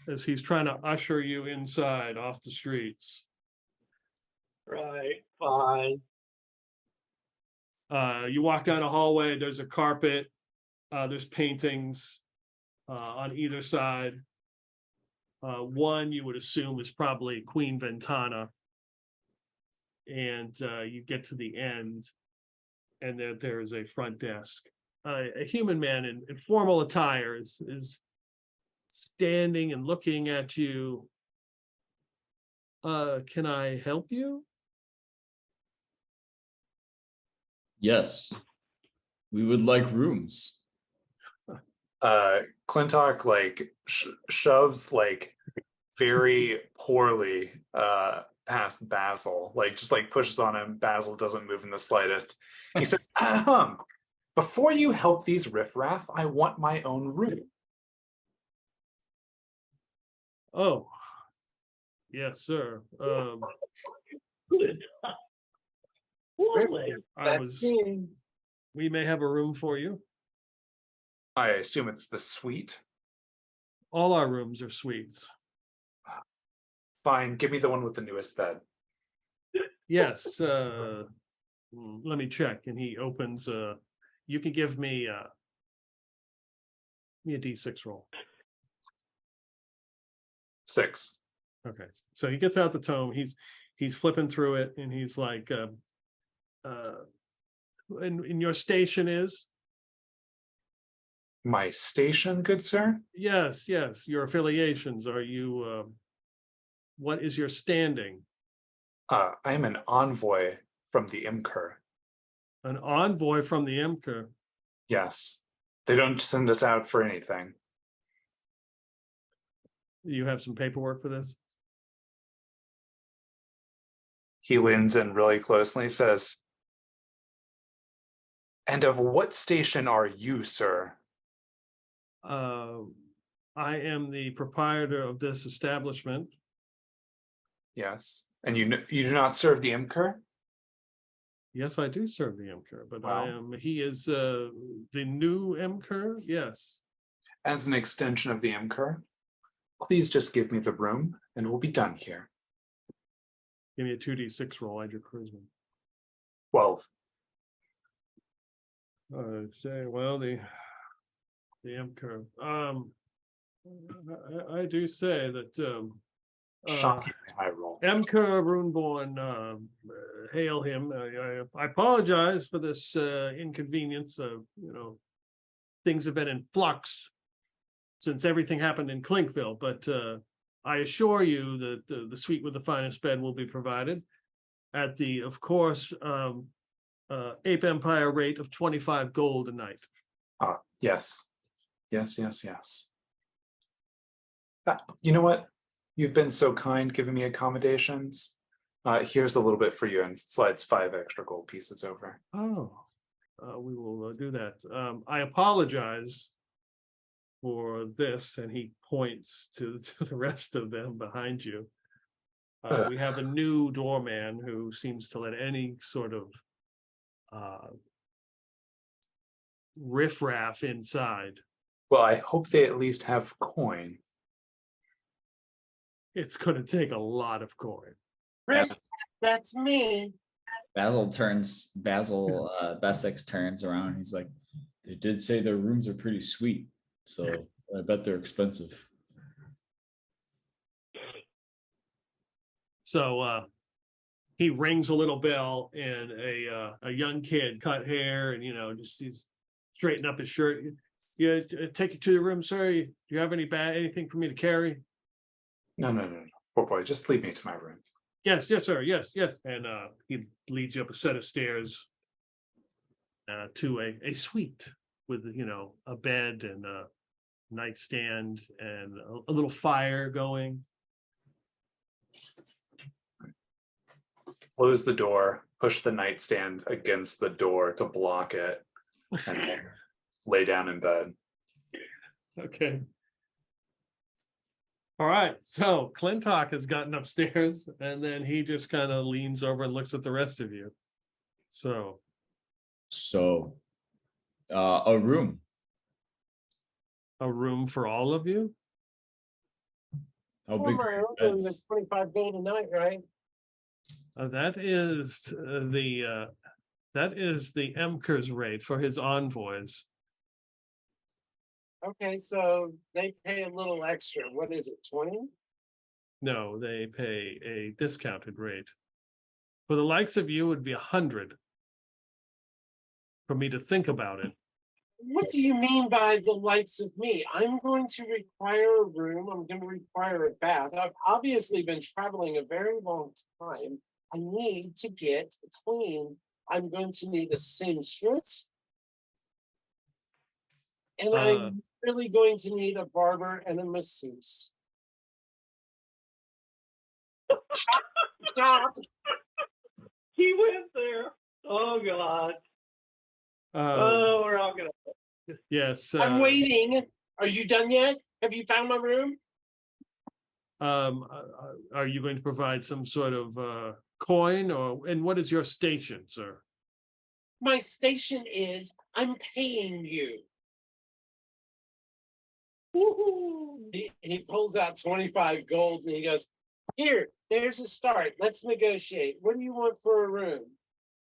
As he's trying to usher you inside off the streets. Right, fine. You walk down a hallway, there's a carpet, there's paintings on either side. One you would assume is probably Queen Ventana. And you get to the end, and there is a front desk. A human man in formal attire is standing and looking at you. Can I help you? Yes. We would like rooms. Clintok like shoves like very poorly past Basil, like just like pushes on him. Basil doesn't move in the slightest. He says, before you help these riffraff, I want my own room. Oh, yes, sir. We may have a room for you. I assume it's the suite. All our rooms are suites. Fine, give me the one with the newest bed. Yes. Let me check. And he opens. You can give me a D6 roll. 6. Okay. So he gets out the tome. he's flipping through it and he's like, and your station is? My station, good sir? Yes, your affiliations. Are you, what is your standing? I am an envoy from the Imker. An envoy from the Imker. Yes. They don't send us out for anything. You have some paperwork for this? He leans in really closely, says, "And of what station are you, sir?" I am the proprietor of this establishment. Yes. And you do not serve the Imker? Yes, I do serve the Imker, but Wow. he is the new Imker, yes. As an extension of the Imker, please just give me the room and we'll be done here. Give me a 2d6 roll, add your charisma. 12. Say, well, the Imker. I do say that Shockingly high roll. Emker Runeborn, hail him. I apologize for this inconvenience. Things have been in flux since everything happened in Clinkville, but I assure you that the suite with the finest bed will be provided at the, of course, Ape Empire rate of 25 gold a night. Yes. You know what? You've been so kind giving me accommodations. Here's a little bit for you and slides 5 extra gold pieces over. Oh, we will do that. I apologize for this, and he points to the rest of them behind you. We have a new doorman who seems to let any sort of riffraff inside. Well, I hope they at least have coin. It's going to take a lot of coin. That's me. Bessex turns around. He's like, they did say their rooms are pretty sweet, so I bet they're expensive. So he rings a little bell, and a young kid, cut hair, and he's straighten up his shirt. You take it to the room, sir. Do you have anything for me to carry? No. Poor boy, just lead me to my room. Yes, sir. Yes. And he leads you up a set of stairs to a suite with a bed and a nightstand and a little fire going. Close the door, push the nightstand against the door to block it, and lay down in bed. Okay. All right. So Clintok has gotten upstairs, and then he just kind of leans over and looks at the rest of you. So a room. A room for all of you? How big My are own your room beds? is 25 gold a night, right? That is the Emker's rate for his envoys. Okay, so they pay a little extra. What is it, 20? No, they pay a discounted rate. For the likes of you, it would be 100 for me to think about it. What do you mean by the likes of me? I'm going to require a room. I'm going to require a bath. I've obviously been traveling a very long time. I need to get clean. I'm going to need a seamstress. And I'm really going to need a barber and a masseuse. Stop. He went there. Oh God. We're all gonna. Yes. I'm waiting. Are you done yet? Have you found my room? Are you going to provide some sort of coin, and what is your station, sir? My station is I'm paying you. He pulls out 25 golds and he goes, here, there's a start. Let's negotiate. What do you want for a room?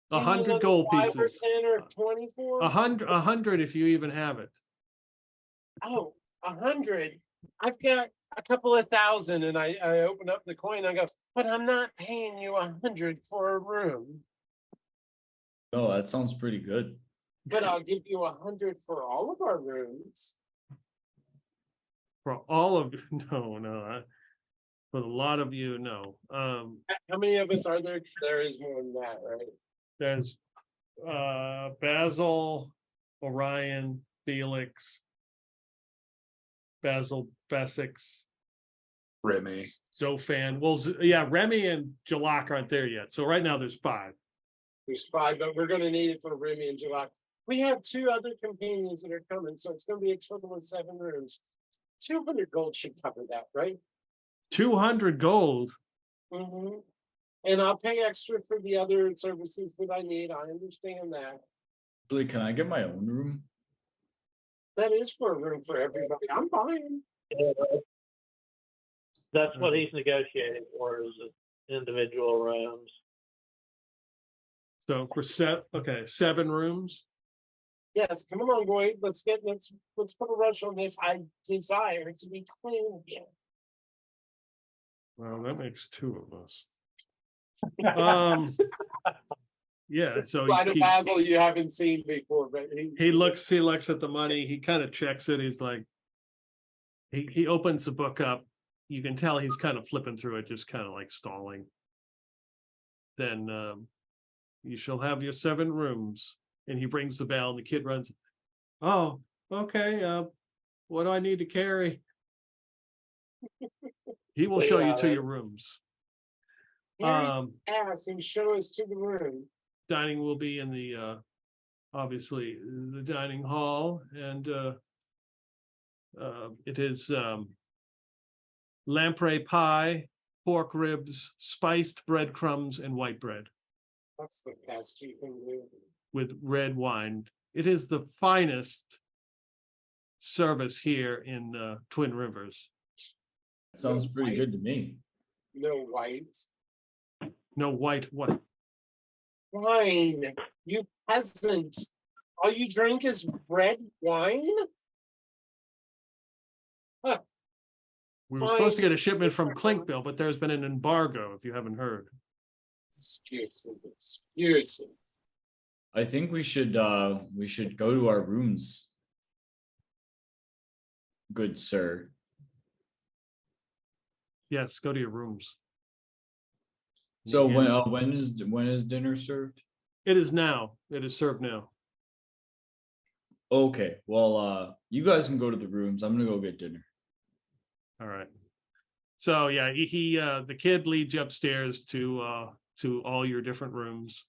100 gold 5 pieces. or 10 or 24? 100 if you even have it. Oh, 100. I've got a couple of thousand, and I open up the coin. I go, but I'm not paying you 100 for a room. Oh, that sounds pretty good. But I'll give you 100 for all of our rooms. For all of no, for a lot of you, no. How many of us are there? There is more than that, right? There's Basil, Orion, Felix, Basil, Besix, Remy. Zofan. Well, yeah, Remy and Jalak aren't there yet. So right now there's 5. There's 5, but we're going to need it for Remy and July. We have 2 other companions that are coming, so it's going to be a total of 7 rooms. 200 gold should cover that, right? 200 gold. Mm-hmm. And I'll pay extra for the other services that I need. I understand that. Actually, can I get my own room? That is for a room for everybody. I'm buying. That's what he's negotiating for, is individual rooms. So for 7 rooms. Yes, come along, boy. Let's put a rush on this. I desire to be clean again. Well, that makes 2 of us. Yeah, so Basil you haven't seen before, but he looks at the money, he kind of checks it, he's like, he opens the book up, you can tell he's kind of flipping through it, just kind of like stalling. Then you shall have your 7 rooms, and he rings the bell, and the kid runs. Oh, okay, what do I need to carry? He will show you to your rooms. Ass and show us to the room. Dining will be in the obviously the dining hall, and it is lamprey pie, pork ribs, spiced breadcrumbs, and white bread That's the best you can do. with red wine. It is the finest service here in Twin Rivers. Sounds pretty good to me. No white. No white what? Wine, you peasant. All you drink is red wine? Huh. We were supposed to get a shipment from Clinkville, but there's been an embargo, if you haven't heard. Excuse me. I think we should go to our rooms. Good sir. Yes, go to your rooms. So Yeah. when is dinner served? It is now. It is served now. Okay, well you guys can go to the rooms. I'm gonna go get dinner. All right. So yeah, he the kid leads you upstairs to all your different rooms,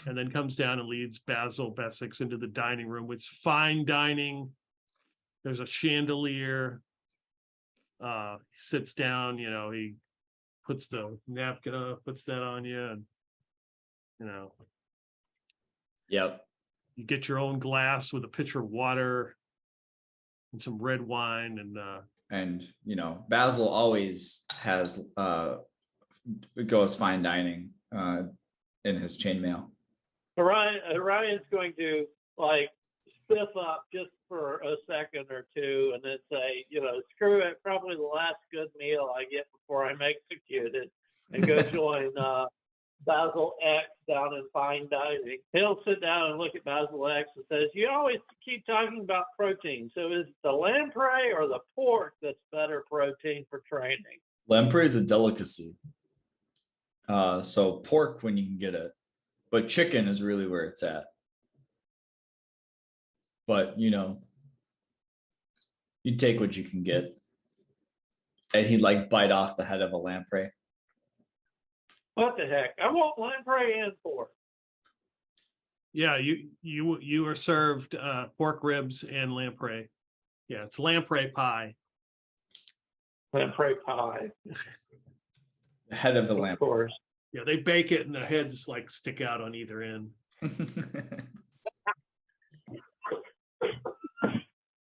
and then comes down and leads Basil Besix into the dining room, with fine dining. There's a chandelier. He sits down, he puts the napkin up, puts that on you, and Yep. you get your own glass with a pitcher of water and some red wine, And Basil always has goes fine dining in his chainmail. Orion's going to spiff up just for a second or two, and then say, screw it, probably the last good meal I get before I'm executed, and go join Basil X down in fine dining. He'll sit down and look at Basil X and says, you always keep talking about protein. So is the lamprey or the pork that's better protein for training? Lamprey is a delicacy. So pork when you can get it, but chicken is really where it's at. But you take what you can get. And he'd bite off the head of a lamprey. What the heck? I want lamprey and pork. yeah, you are served pork ribs and lamprey. Yeah, it's lamprey pie. Lamprey pie. The head of the Of lamprey. course. Yeah, they bake it, and the heads stick out on either end.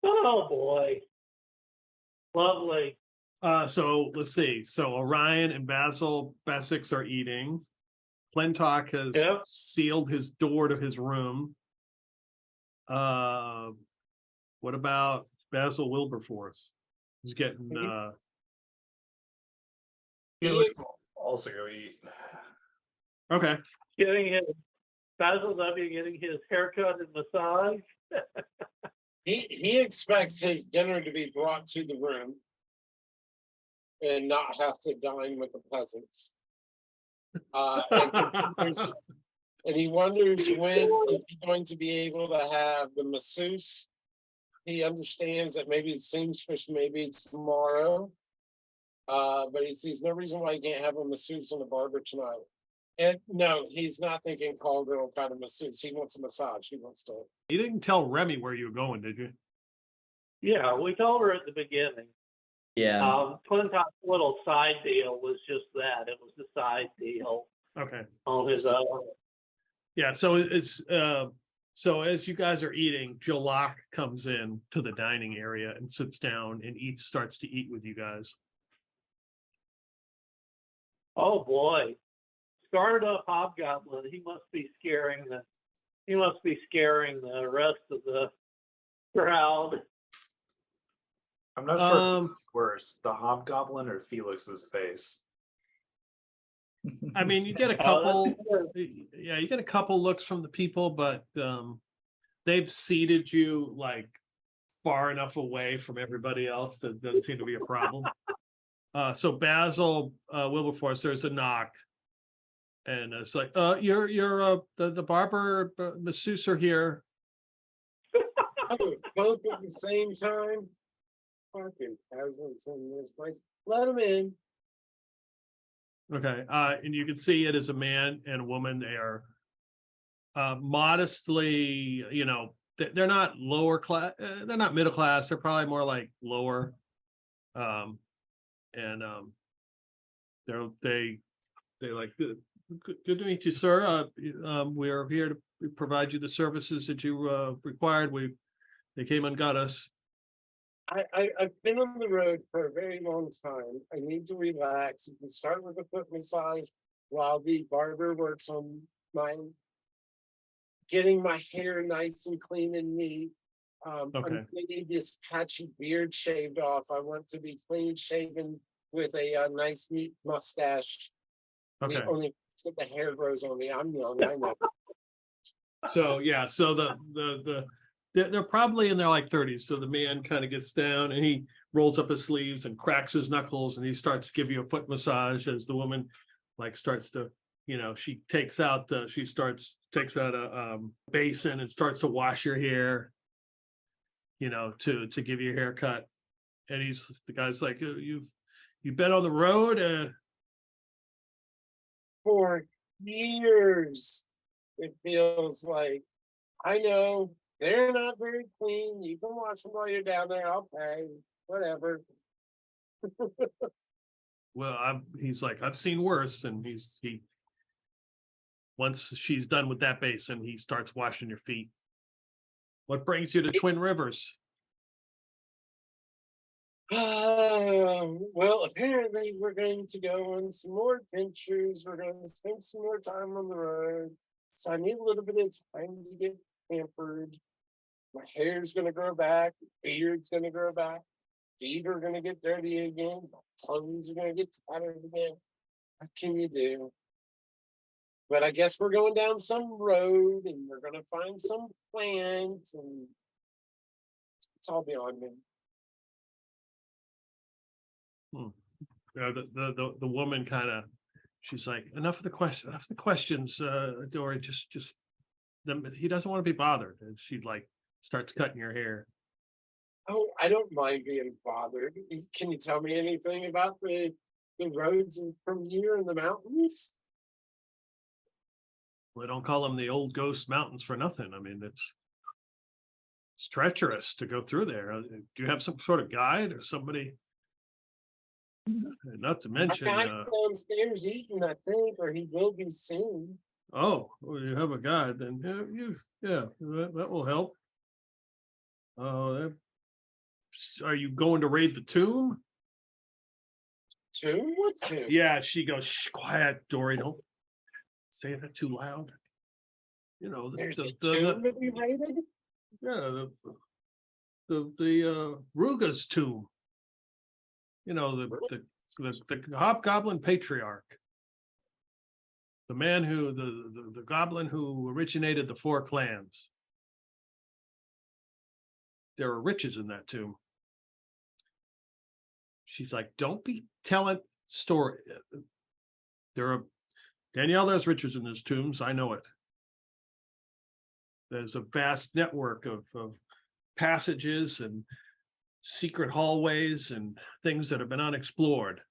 Oh boy. Lovely. So let's see. So Orion and Basil Besix are eating. Clintok has sealed his door to his room. What about Basil Wilberforce? He's getting Felix will also go eat. okay. Getting his Basil W getting his haircut and massage. He expects his dinner to be brought to the room and not have to dine with the peasants. And he wonders when he's going to be able to have the masseuse. He understands that maybe it seems fish, maybe tomorrow. But he sees no reason why he can't have a masseuse and a barber tonight. And no, he's not thinking call girl kind of masseuse. He wants a massage. He wants to. You didn't tell Remy where you were going, did you? Yeah, we told her at the beginning. Yeah. Clintok's little side deal was just that. It was the side deal Okay. on his own. Yeah, so it's so as you guys are eating, Jalak comes in to the dining area and sits down and starts to eat with you guys. Oh boy. Started up Hobgoblin. He must be scaring the rest of the crowd. I'm not sure who's worse, the hobgoblin or Felix's face. I mean, you get a couple, yeah, you get a couple looks from the people, but they've seated you like far enough away from everybody else that doesn't seem to be a problem. So Basil Wilberforce, there's a knock, and it's like, you're the barber masseuse are here. Oh, both at the same time. Fucking peasants in this place. Let them in. Okay, and you can see it as a man and a woman. They are modestly, you know, they're not lower class, they're not middle class. They're probably more like lower, and they like good to meet you, sir. We are here to provide you the services that you required. They came and got us. I've been on the road for a very long time. I need to relax. You can start with a foot massage while the barber works on getting my hair nice and clean and neat. Okay. I'm getting this patchy beard shaved off. I want to be clean shaven with a nice neat mustache. Okay. The only that the hair grows on me. I'm young, I know. So yeah, so they're probably in their like 30s. So the man kind of gets down and he rolls up his sleeves and cracks his knuckles and he starts to give you a foot massage as the woman like starts to, you know, she takes out a basin and starts to wash your hair, you know, to give you a haircut. And the guy's like, you've been on the road? For years, it feels like. I know. They're not very clean. You can watch them while you're down there. I'll pay. Whatever. Well, he's like, I've seen worse. And once she's done with that basin, he starts washing your feet. What brings you to Twin Rivers? Well, apparently we're going to go on some more adventures. We're going to spend some more time on the road. So I need a little bit of time to get pampered. My hair's going to grow back. Beard's going to grow back. Feet are going to get dirty again. My clothes are going to get tattered again. What can you do? But I guess we're going down some road and we're going to find some plants and it's all beyond me. The woman kind of, she's like, enough of the questions, Dory. Just he doesn't want to be bothered. And she like starts cutting your hair. Oh, I don't mind being bothered. Can you tell me anything about the roads from here in the mountains? Well, they don't call them the old ghost mountains for nothing. I mean, it's treacherous to go through there. Do you have some sort of guide or somebody? Not to mention, our guy's downstairs eating, I think, or he will be soon. Oh, well, you have a guide, then that will help. Are you going to raid the tomb? Tomb? What tomb? Yeah, she goes, shh, quiet, Dory, don't say that too loud. You know, There's a tomb to be raided? Yeah, the Ruga's tomb. You know, the hobgoblin patriarch. The man who, the goblin who originated the 4 clans. There are riches in that tomb. She's like, don't be telling story. Danielle, there's riches in those tombs. I know it. There's a vast network of passages and secret hallways and things that have been unexplored.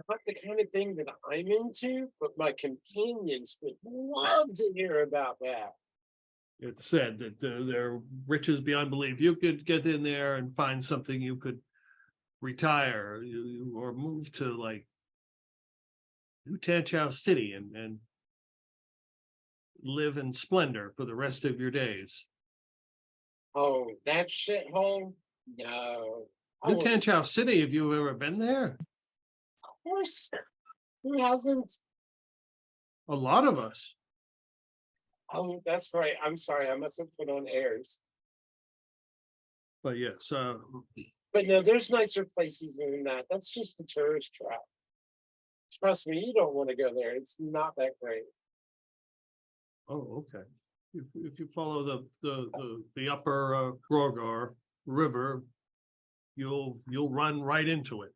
Not the kind of thing that I'm into, but my companions would love to hear about that. It's said that there are riches beyond belief. You could get in there and find something you could retire or move to like WTH City and live in splendor for the rest of your days. Oh, that shithole? No. I wouldn't. WTH City, have you ever been there? Of course. Who hasn't? A lot of us. Oh, that's right. I'm sorry. I must have put on airs. But yes, But no, there's nicer places than that. That's just a tourist trap. Trust me, you don't want to go there. It's not that great. oh, okay. If you follow the upper Grogar River, you'll run right into it.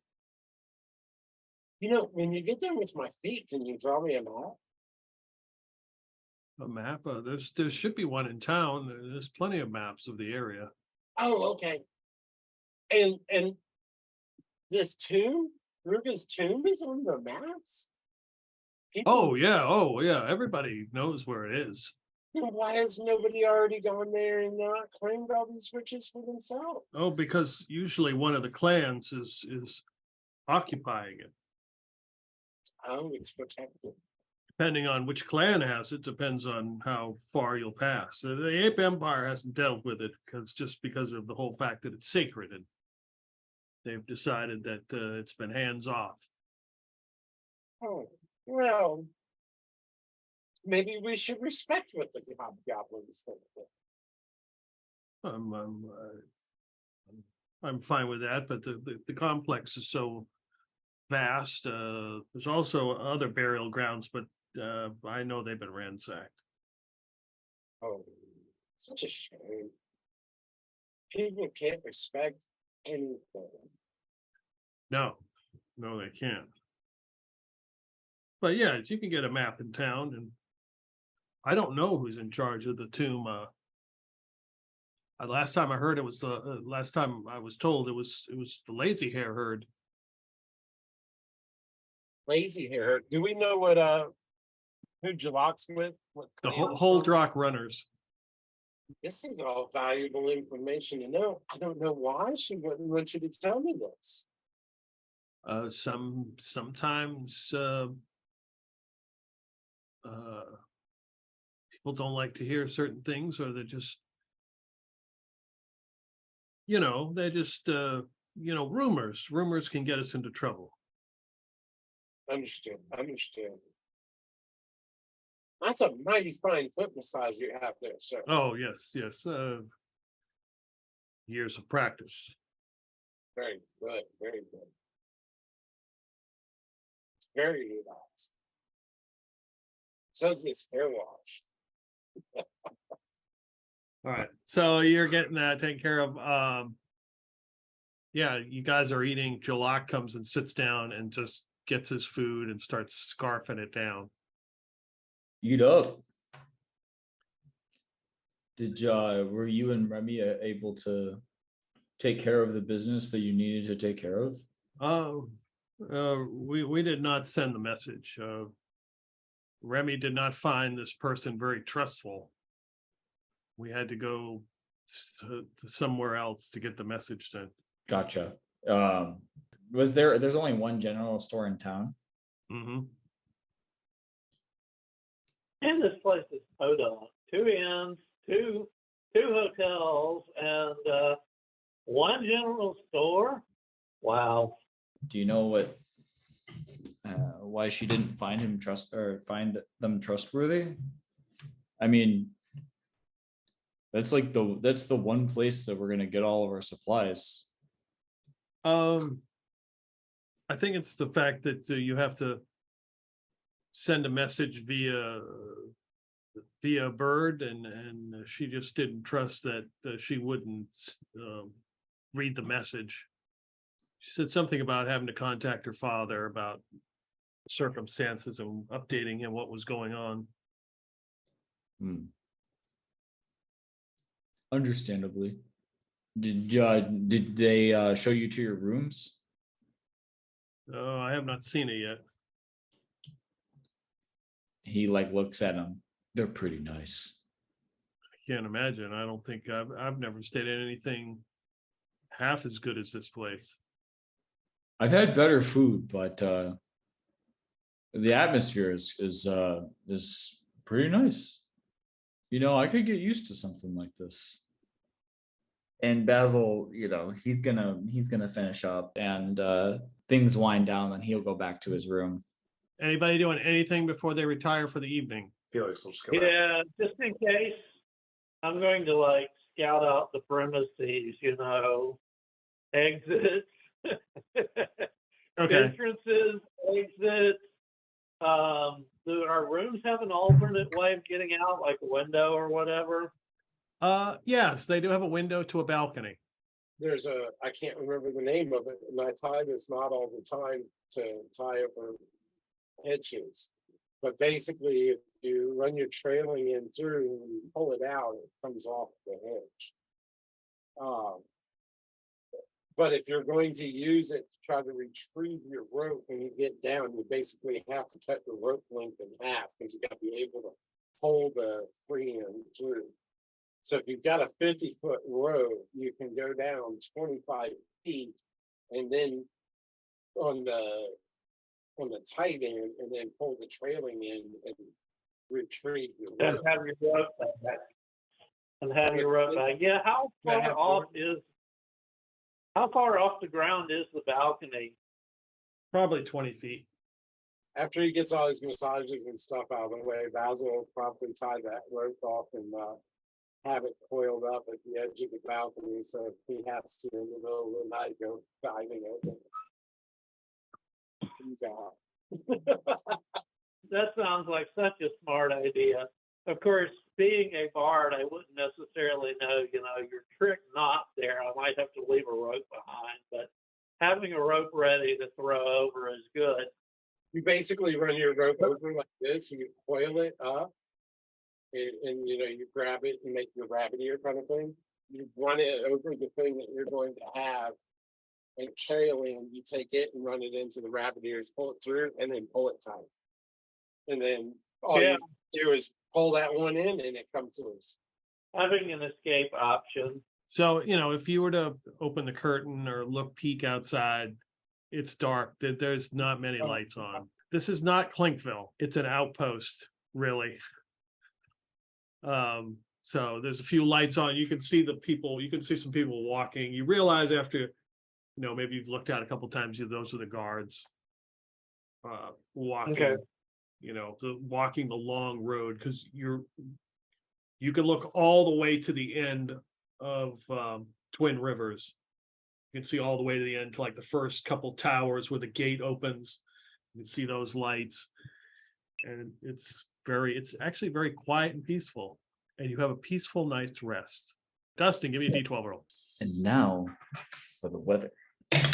You know, when you get there with my feet, can you draw me a map? A map, there should be one in town. There's plenty of maps of the area. Oh, okay. And this tomb, Ruga's tomb is on the maps? Oh yeah, everybody knows where it is. Then why has nobody already gone there and not claimed all these riches for themselves? Oh, because usually one of the clans is occupying it. Oh, it's protected. Depending on which clan has it, depends on how far you'll pass. The Ape Empire hasn't dealt with it because of the whole fact that it's sacred, and they've decided that it's been hands off. Oh, well, maybe we should respect what the hobgoblins think. I'm fine with that, but the complex is so vast. There's also other burial grounds, but I know they've been ransacked. Oh, such a shame. People can't respect anything. No, they can't. But yeah, you can get a map in town, and I don't know who's in charge of the tomb. Last time I heard, it was the last time I was told it was the lazy hair herd. Lazy hair. Do we know what who Jalok's with? What The clan it's Hold from? Rock Runners. This is all valuable information to know. I don't know why she wouldn't want you to tell me this. Sometimes people don't like to hear certain things, or they're just, rumors. Rumors can get us into trouble. Understood. That's a mighty fine foot massage you have there, sir. Oh, yes. Years of practice. Very good, very good. It's very relaxed. So's this hair wash. All right. So you're getting that taken care of. Yeah, you guys are eating. Jalak comes and sits down and just gets his food and starts scarfing it down. Eat up. Were you and Remy able to take care of the business that you needed to take care of? We did not send the message. Remy did not find this person very trustful. We had to go to somewhere else to get the message sent. Gotcha. There's only one general store in town? Mm-hmm. And this place is Podunk. 2 inns, two hotels, and one general store. Wow. Do you know what why she didn't find them trustworthy? I mean, that's the one place that we're gonna get all of our supplies. I think it's the fact that you have to send a message via bird, and she just didn't trust that she wouldn't read the message. She said something about having to contact her father about circumstances and updating him what was going on. Understandably. Did they show you to your rooms? Oh, I have not seen it yet. He like looks at them. They're pretty nice. I can't imagine. I don't think I've never stayed in anything half as good as this place. I've had better food, but the atmosphere is pretty nice. You know, I could get used to something like this. And Basil, you know, he's gonna finish up, and things wind down, and he'll go back to his room. Anybody doing anything before they retire for the evening? Felix will just go back. Yeah, just in case, I'm going to like scout out the premises, you know, exits, Okay. entrances, exits. Do our rooms have an alternate way of getting out, like a window or whatever? Yes, they do have a window to a balcony. There's I can't remember the name of it, and I tie this knot all the time to tie over hedges. But basically, if you run your trailing in through and you pull it out, it comes off the hedge. But if you're going to use it to try to retrieve your rope when you get down, you basically have to cut the rope length in half, because you got to be able to pull the free end through. So if you've got a 50-foot rope, you can go down 25 feet, and then on the tight end, and then pull the trailing end and retrieve your And rope. have your rope back. And have your rope back. Yeah, how far off the ground is the balcony? Probably 20 feet. After he gets all his massages and stuff out of the way, Basil will probably tie that rope off and have it coiled up at the edge of the balcony, so if he has to in the middle of the night go diving open. He's out. That sounds like such a smart idea. Of course, being a bard, I wouldn't necessarily know, you know, your trick knot there. I might have to leave a rope behind, but having a rope ready to throw over is good. You basically run your rope over like this, and you coil it up, and you know, you grab it and make your rabbit ear kind of thing. You run it over the thing that you're going to have, and trailing, you take it and run it into the rabbit ears, pull it through, and then pull it tight. And then all you do is pull that one in, and it comes loose. Having an escape option. So, you know, if you were to open the curtain or peek outside, it's dark. There's not many lights on. This is not Clinkville. It's an outpost, really. So there's a few lights on. You can see the people. You can see some people walking. You realize after, you know, maybe you've looked at a couple times, those are the guards walking. Okay. You know, walking the long road, because you can look all the way to the end of Twin Rivers. You can see all the way to the end, to like the first couple towers where the gate opens. You can see those lights, and it's actually very quiet and peaceful, and you have a peaceful night's rest. Dustin, give me a D12 roll. And now for the weather.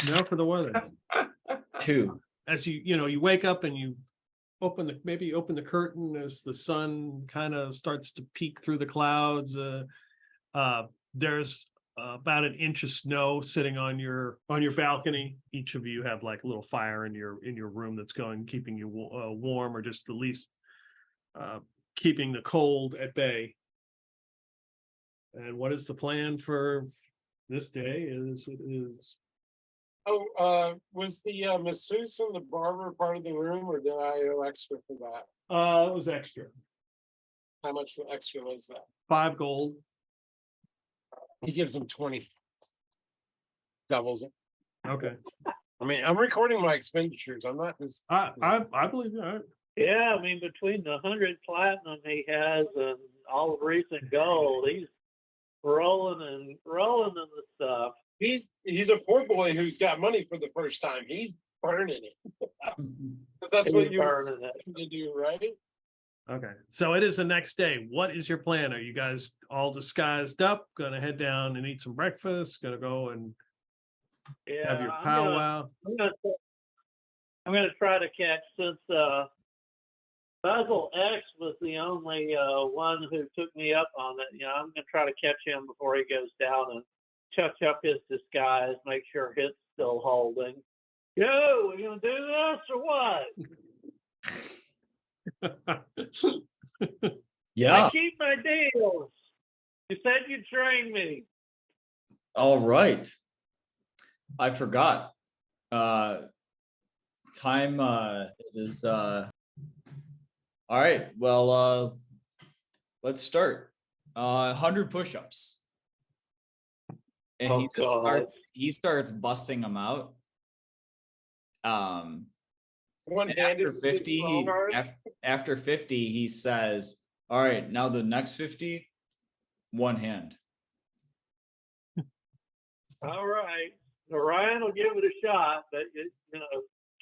Now for the weather. 2. As you wake up and you open the curtain as the sun kind of starts to peek through the clouds. There's about an inch of snow sitting on your balcony. Each of you have like a little fire in your room that's keeping you warm, or just at least keeping the cold at bay. And what is the plan for this day? Was the masseuse and the barber part of the room, or did I owe extra for that? It was extra. How much extra was that? 5 gold. He gives him 20. Doubles it. Okay. I mean, I'm recording my expenditures. I'm not just. I believe you. Yeah, I mean, between the 100 platinum he has and all the recent gold, he's rolling in the stuff. He's a poor boy who's got money for the first time. He's burning it. 'Cause that's what He's you're burning it. to do, right? Okay, so it is the next day. What is your plan? Are you guys all disguised up? Gonna head down and eat some breakfast? Gonna go and Yeah, have your powwow? I'm gonna try to catch, since Basil X was the only one who took me up on it. You know, I'm gonna try to catch him before he goes down and touch up his disguise, make sure it's still holding. Yo, we gonna do this or what? Yeah. I keep my deals. You said you'd train me. All right. I forgot. Time it is all right. Well, let's start. 100 push-ups. And Oh, he just God. starts busting them out. One-handed After 50, strong arm. after 50, he says, all right, now the next 50, one hand. All right. Orion will give it a shot, but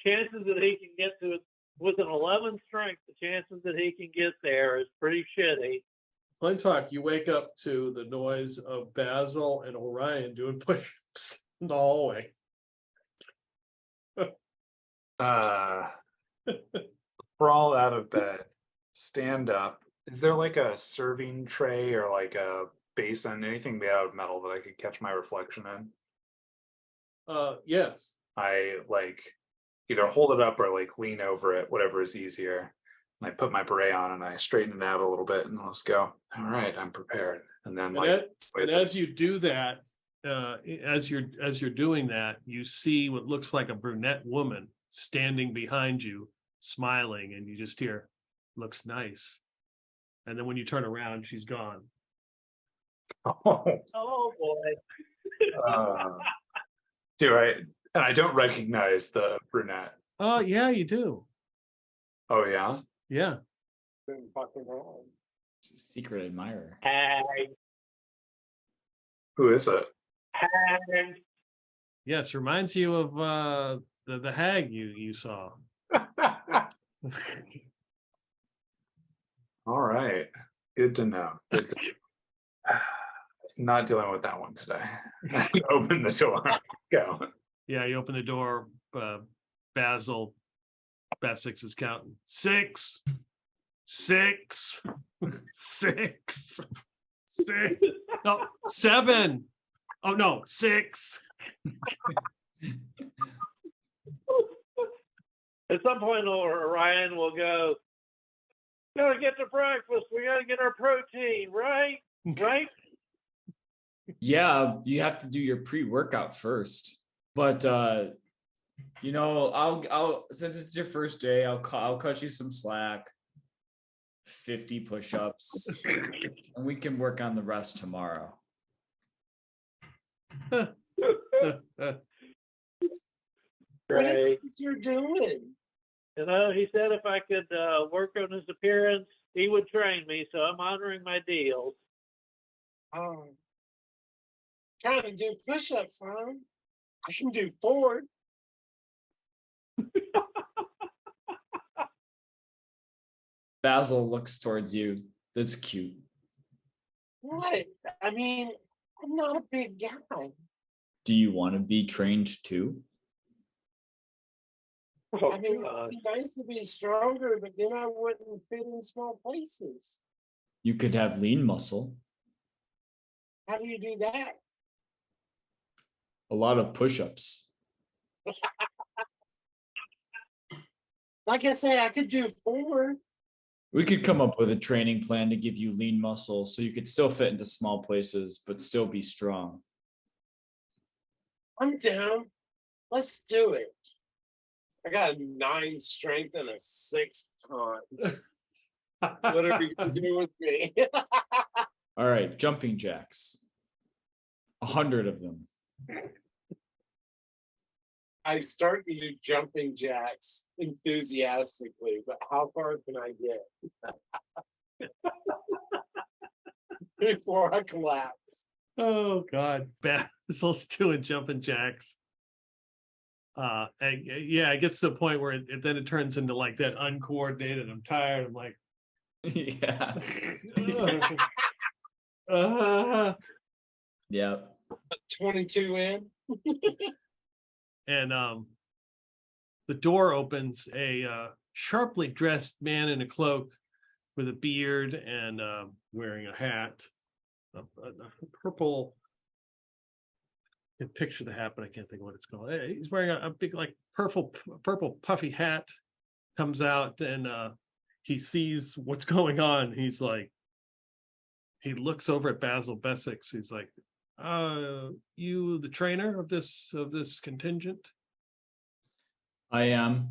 chances that he can get to it with an 11 strength, the chances that he can get there is pretty shitty. Clintok, you wake up to the noise of Basil and Orion doing push-ups in the hallway. Crawl out of bed, stand up. Is there like a serving tray or like a basin, anything made out of metal that I could catch my reflection in? Yes. I like either hold it up or like lean over it, whatever is easier. And I put my beret on and I straighten it out a little bit and let's go. All right, I'm prepared. And then And as you do that, as you're doing that, you see what looks like a brunette woman standing behind you, smiling, and you just hear, "Looks nice." And then when you turn around, she's gone. Oh boy. Do I? And I don't recognize the brunette. Oh yeah, you do. Oh yeah. Yeah. Been fucking wrong. Secret admirer. Hag. Who is it? Hag. Yes, reminds you of the hag you saw. All right. Good to know. Good to know. Not dealing with that one today. Open the door. Go. Yeah, you open the door. Basil, Six is counting. 6, 6, 6, 6. No, 7. Oh no, 6. At some point, Orion will go, gotta get to breakfast. We gotta get our protein, right? Right? Yeah, you have to do your pre-workout first. But I'll since it's your first day, I'll cut you some slack. 50 push-ups. And we can work on the rest tomorrow. What Right. is you're doing? He said if I could work on his appearance, he would train me. So I'm honoring my deals. Trying to do push-ups, huh? I can do 4. Basil looks towards you. That's cute. What? I mean, I'm not a big guy. Do you want to be trained too? Oh, I mean, God. it'd be nice to be stronger, but then I wouldn't fit in small places. You could have lean muscle. How do you do that? A lot of push-ups. Like I say, I could do 4. We could come up with a training plan to give you lean muscle so you could still fit into small places, but still be strong. I'm down. Let's do it. I got a 9 strength and a 6 con. Whatever you can do with me. All right, jumping jacks. 100 of them. I start to do jumping jacks enthusiastically, but how far can I get before I collapse? Oh God, Basil's doing jumping jacks. And yeah, it gets to the point where then it turns into like that uncoordinated. I'm tired. I'm like, Yeah. Yep. 22 in. and the door opens. A sharply dressed man in a cloak with a beard and wearing a hat, a purple. I can picture the hat, but I can't think of what it's called. He's wearing a big, like purple puffy hat. Comes out and he sees what's going on. He's like, he looks over at Basil Bessex. He's like, you the trainer of this contingent? I am.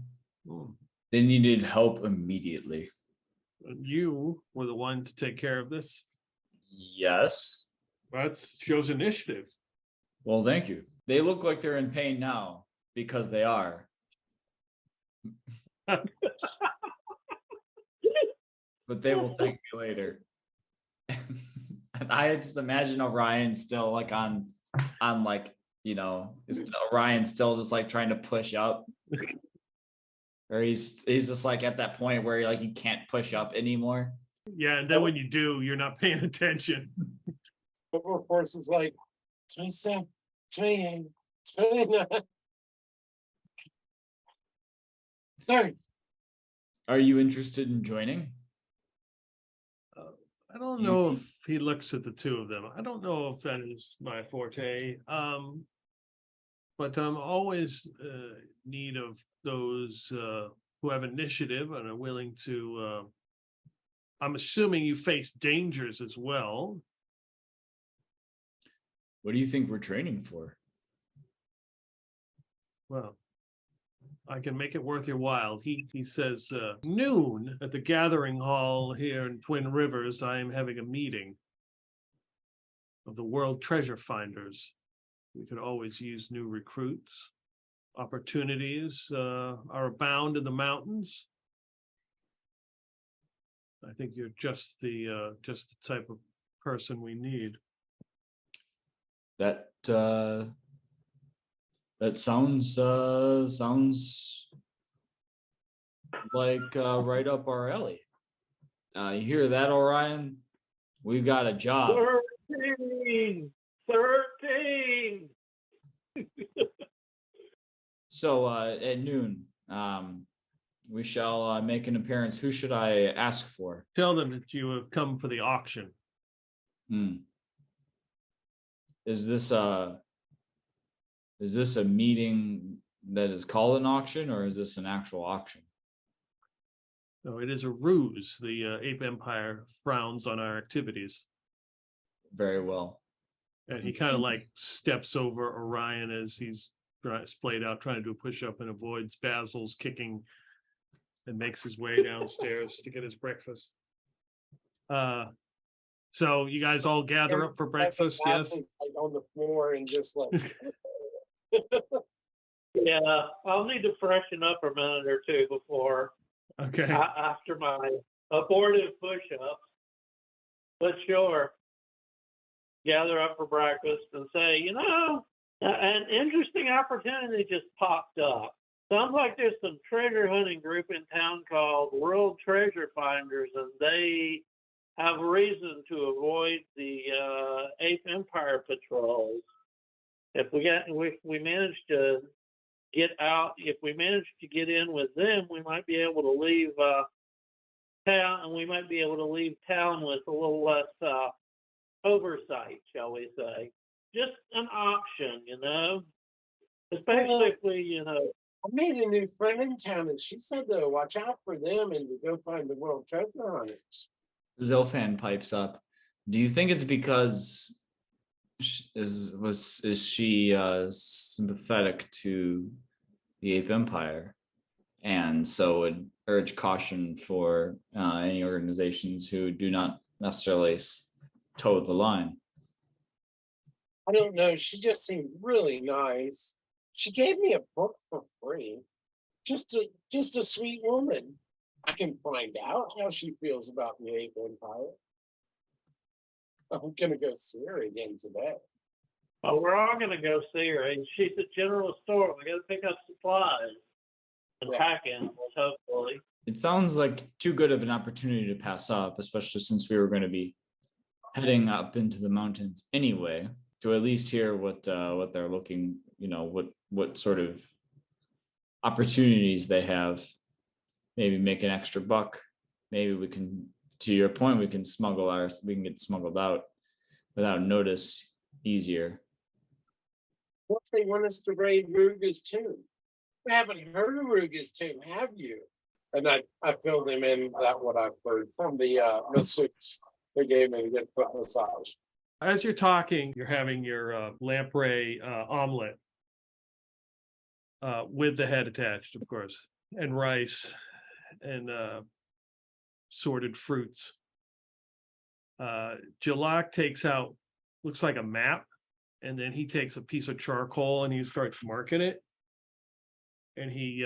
Hmm. They needed help immediately. You were the one to take care of this. Yes. That shows initiative. Well, thank you. They look like they're in pain now because they are. But they will thank me later. And I just imagine Orion still like on like, you know, Orion's still just like trying to push up. Or he's just like at that point where like you can't push up anymore. Yeah, and then when you do, you're not paying attention. But workforce is like 27, 28, 29, 30. Are you interested in joining? I don't know if he looks at the two of them. I don't know if that is my forte. But I'm always need of those who have initiative and are willing to. I'm assuming you face dangers as well. What do you think we're training for? Well, I can make it worth your while. He says noon at the gathering hall here in Twin Rivers. I am having a meeting of the World Treasure Finders. We could always use new recruits. Opportunities are abound in the mountains. I think you're just the type of person we need. That sounds like right up our alley. You hear that, Orion? We've got a job. 13. So at noon, we shall make an appearance. Who should I ask for? Tell them that you have come for the auction. Is this a meeting that is called an auction, or is this an actual auction? No, it is a ruse. The Ape Empire frowns on our activities. Very well. And he kind of like steps over Orion as he's splayed out trying to do a push-up and avoids Basil's kicking and makes his way downstairs to get his breakfast. So you guys all gather up for breakfast, yes? Like on the floor and just like Yeah, I'll need to freshen up a minute or two before Okay. after my abortive push-ups. But sure, gather up for breakfast and say, you know, an interesting opportunity just popped up. Sounds like there's some treasure hunting group in town called World Treasure Finders, and they have a reason to avoid the Ape Empire patrols. If we manage to get out, if we manage to get in with them, we might be able to leave town, and we might be able to leave town with a little less oversight, shall we say. Just an option, you know, especially if we, you know. I made a new friend in town, and she said to watch out for them and to go find the World Treasure Hunters. Zilfan pipes up. Do you think it's because is she sympathetic to the Ape Empire, and so would urge caution for any organizations who do not necessarily toe the line? I don't know. She just seemed really nice. She gave me a book for free. Just a sweet woman. I can find out how she feels about the Ape Empire. I'm gonna go see her again today. Well, we're all gonna go see her, and she's at general store. We gotta pick up supplies and Yeah. pack animals, hopefully. It sounds like too good of an opportunity to pass up, especially since we were going to be heading up into the mountains anyway, to at least hear what they're looking, what sort of opportunities they have. Maybe make an extra buck. Maybe we can, to your point, we can get smuggled out without notice easier. What if they want us to raid Ruga's tomb? We haven't heard of Ruga's tomb, have you? And I filled them in that what I've heard from the masseuse. They gave me a good foot massage. As you're talking, you're having your lamprey omelet with the head attached, of course, and rice and sorted fruits. Jalak takes out, looks like a map, and then he takes a piece of charcoal and he starts marking it. And he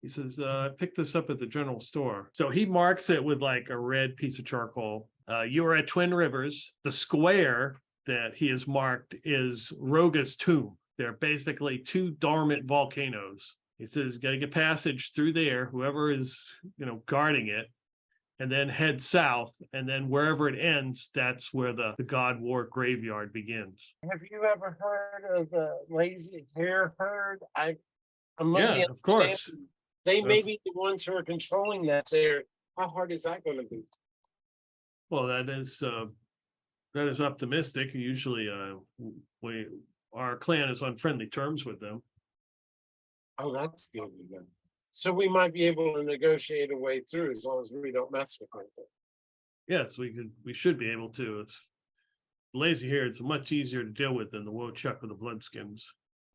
says, I picked this up at the general store. So he marks it with like a red piece of charcoal. You are at Twin Rivers. The square that he has marked is Roga's tomb. They're basically two dormant volcanoes. He says, got to get passage through there, whoever is, guarding it, and then head south. And then wherever it ends, that's where the God War graveyard begins. Have you ever heard of the lazy hair herd? I'm Yeah, of course. They may be the ones who are controlling that there. How hard is that going to be? Well, that is optimistic. Usually, our clan is on friendly terms with them. Oh, that's good. So we might be able to negotiate a way through as long as we don't mess with anything. Yes, we should be able to. Lazy hair, it's much easier to deal with than the woodchuck with the bloodskins.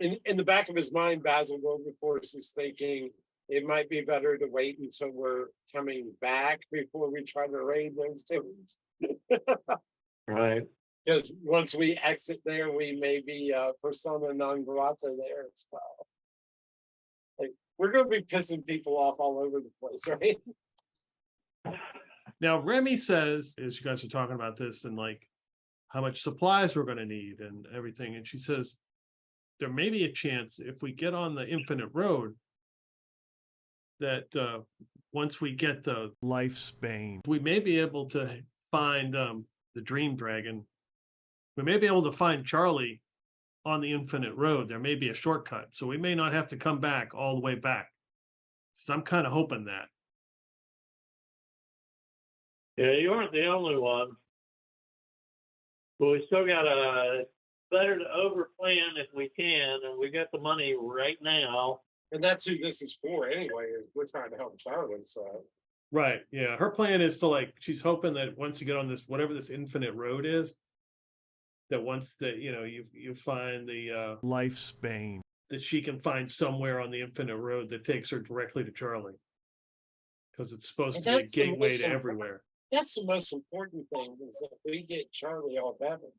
In the back of his mind, Basil W is thinking it might be better to wait until we're coming back before we try to raid those tombs. Right. Because once we exit there, we may be persona non grata there as well. Like, we're going to be pissing people off all over the place, right? Now, Remy says, as you guys are talking about this and like how much supplies we're going to need and everything, and she says, there may be a chance if we get on the Infinite Road that once we get the Life's Bane, we may be able to find the Dream Dragon. We may be able to find Charlie on the Infinite Road. There may be a shortcut, so we may not have to come back all the way back. So I'm kind of hoping that. Yeah, you aren't the only one. But we still got better to overplan if we can, and we got the money right now. And that's who this is for anyway. We're trying to help Charlie. So Right. Yeah. Her plan is to she's hoping that once you get on this, whatever this Infinite Road is, that once that, you find the Life's Bane, that she can find somewhere on the Infinite Road that takes her directly to Charlie. Because it's supposed to be a gateway to everywhere. That's the most important thing is that we get Charlie all better.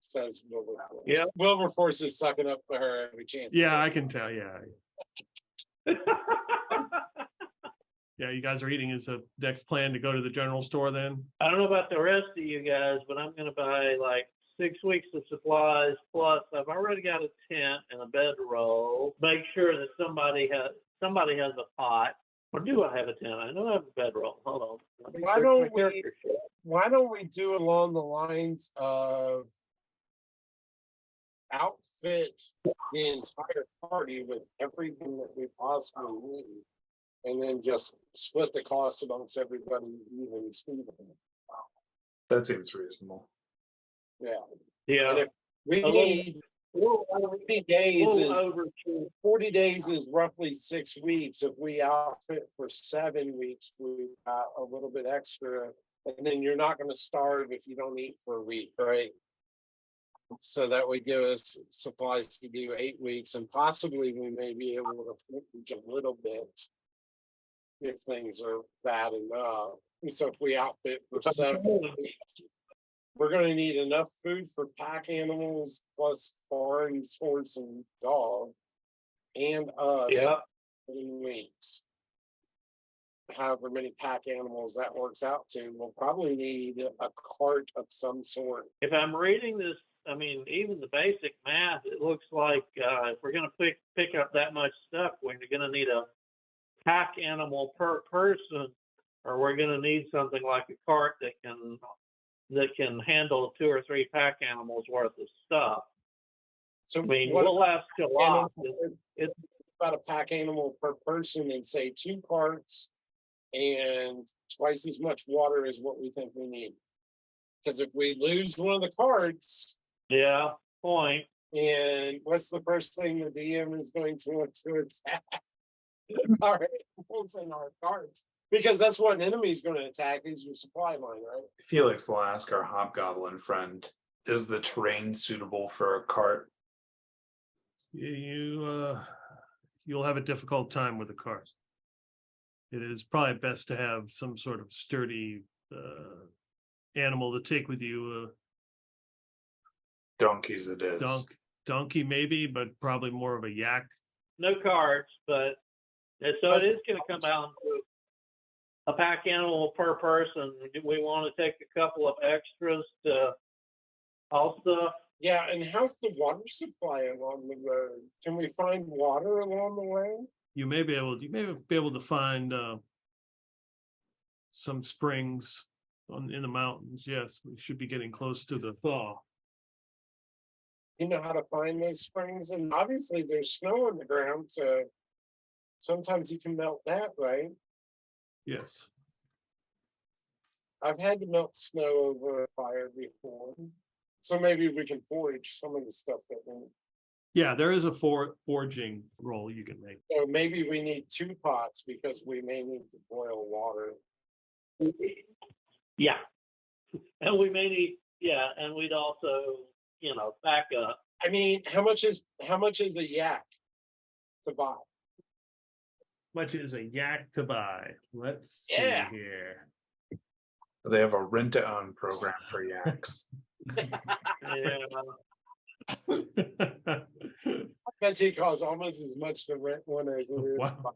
Says Wilberforce. Yeah. Wilberforce is sucking up for her every chance. Yeah, I can tell. Yeah. Yeah, you guys are eating. Is the next plan to go to the general store then? I don't know about the rest of you guys, but I'm going to buy like 6 weeks of supplies. Plus, I've already got a tent and a bedroll. Make sure that somebody has a pot. Or do I have a tent? I know I have a bedroll. Hold on. Why don't we do along the lines of outfit the entire party with everything that we possibly need, and then just split the cost amongst everybody even Steven. That seems reasonable. Yeah. Yeah. And if we need 40 days 40 days is roughly 6 weeks. If we outfit for 7 weeks, we got a little bit extra, and then you're not going to starve if you don't eat for a week, right? So that would give us supplies to do 8 weeks, and possibly we may be able to manage a little bit if things are bad enough. So if we outfit for 7 weeks, we're going to need enough food for pack animals plus barns, horse, and dog, and us. Yeah. 7 weeks. however many pack animals that works out to, we'll probably need a cart of some sort. If I'm reading this, I mean, even the basic math, it looks like if we're going to pick up that much stuff, we're going to need a pack animal per person, or we're going to need something like a cart that can handle 2 or 3 pack animals worth of stuff. So I mean, what we'll have to lot. it's about a pack animal per person and say 2 carts and twice as much water as what we think we need. Because if we lose one of the carts, Yeah, point. and what's the first thing the DM is going to want to attack? Our animals and our carts. Because that's what an enemy is going to attack, is your supply line, right? Felix will ask our hobgoblin friend, is the terrain suitable for a cart? You'll have a difficult time with the cart. It is probably best to have some sort of sturdy animal to take with you. Donkeys it is. Donkey maybe, but probably more of a yak. No carts, but so it is going to come out to a pack animal per person. Do we want to take a couple of extras to also? Yeah, and how's the water supply along the road? Can we find water along the way? You may be able to find some springs in the mountains. Yes, we should be getting close to the thaw. You know how to find those springs, and obviously there's snow on the ground, so sometimes you can melt that, right? Yes. I've had to melt snow over a fire before, so maybe we can forage some of the stuff that we. Yeah, there is a foraging roll you can make. So maybe we need 2 pots because we may need to boil water. Yeah, and we may need. Yeah, and we'd also, back up. I mean, how much is a yak to buy? Much is a yak to buy. Let's see here. They have a rent to own program for yaks. Yeah. I bet you it costs almost as much to rent one as it is. Wow. to buy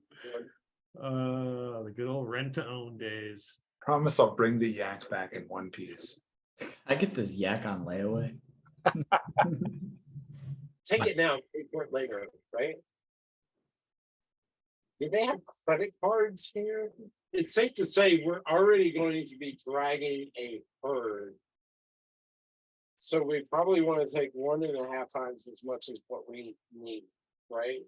one. The good old rent to own days. Promise I'll bring the yak back in one piece. I get this yak on layaway. Take it now, pay for it later, right? Do they have credit cards here? It's safe to say we're already going to be dragging a herd. So we probably want to take 1.5 times as much as what we need, right?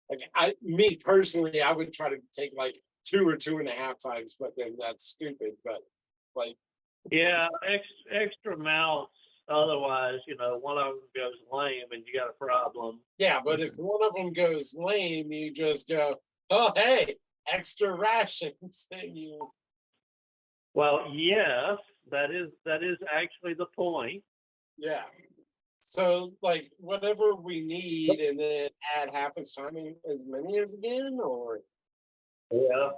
Like me personally, I would try to take like 2 or 2.5 times, but then that's stupid. But like, Yeah, extra mounts. Otherwise, one of them goes lame and you got a problem. yeah, but if one of them goes lame, you just go, oh hey, extra rations, and you. Well, yes, that is actually the point. Yeah. So like whatever we need, and then add half as many as again, or. Yeah.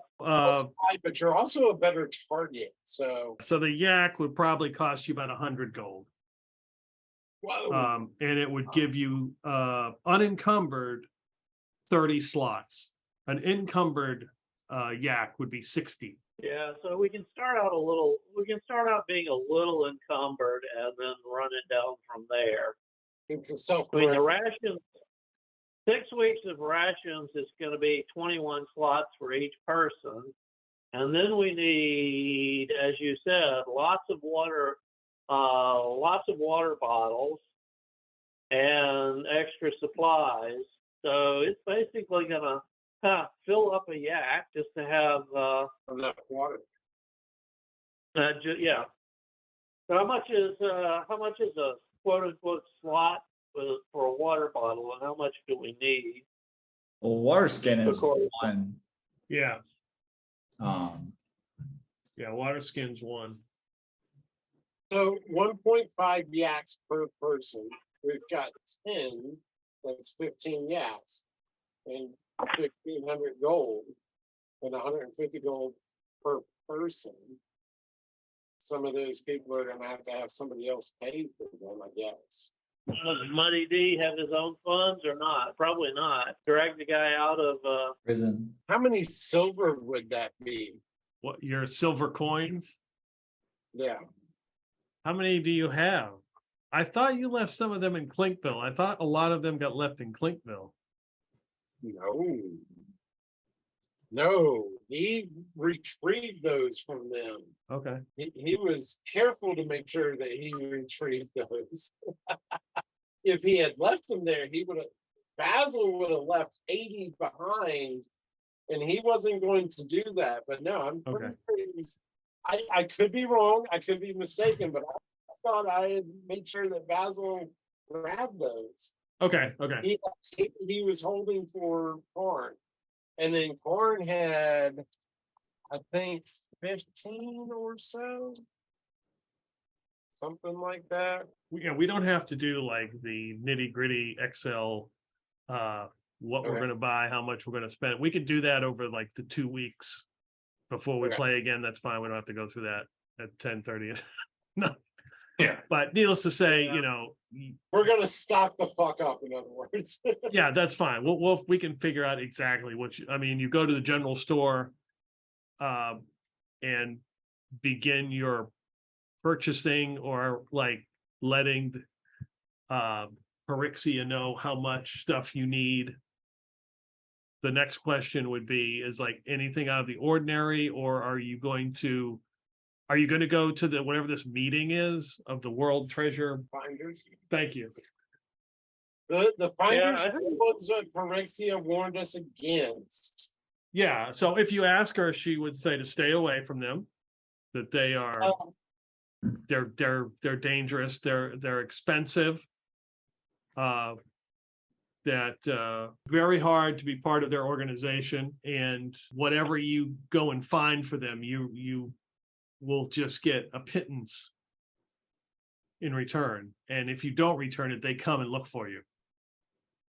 But you're also a better target. So the yak would probably cost you about 100 gold. whoa. And it would give you unencumbered 30 slots. An encumbered yak would be 60. Yeah, so we can start out being a little encumbered and then run it down from there. It's a self. I mean, the rations, 6 weeks of rations is going to be 21 slots for each person. And then we need, as you said, lots of water bottles and extra supplies. So it's basically going to fill up a yak just to have enough water. Yeah. So how much is a quote unquote slot for a water bottle, and how much do we need? Well, water skin is one. Yeah. Yeah, water skin's 1. So 1.5 yaks per person. We've got 10. That's 15 yaks, and 1,500 gold, and 150 gold per person. Some of those people are going to have somebody else pay for them, I guess. Does Muddy D have his own funds or not? Probably not. Drag the guy out of Prison. How many silver would that be? What, your silver coins? Yeah. How many do you have? I thought you left some of them in Clinkville. I thought a lot of them got left in Clinkville. No. No, he retrieved those from them. Okay. He was careful to make sure that he retrieved those. If he had left them there, he would have, Basil would have left 80 behind, and he wasn't going to do that. But no, I'm pretty sure I could be wrong, I could be mistaken, but I thought I had made sure that Basil grabbed those. Okay. He was holding for Corn. And then Corn had, I think, 15 or so. Something like that. We don't have to do like the nitty gritty Excel, what we're Okay. going to buy, how much we're going to spend. We could do that over like the 2 weeks before we Okay. play again. That's fine. We don't have to go through that at 10:30. No, Yeah. but needless to say, We're gonna stock the fuck up, in other words. yeah, that's fine. We can figure out exactly what you go to the general store, and begin your purchasing, or like letting Pyrexia know how much stuff you need. The next question would be, is like anything out of the ordinary, or are you going to go to the whatever this meeting is of the World Treasure? Finders. Thank you. The finders Yeah, I are the ones that Pyrexia warned us against. Yeah, so if you ask her, she would say to stay away from them, that they are they're dangerous, they're expensive, that very hard to be part of their organization, and whatever you go and find for them, you will just get a pittance in return, and if you don't return it, they come and look for you.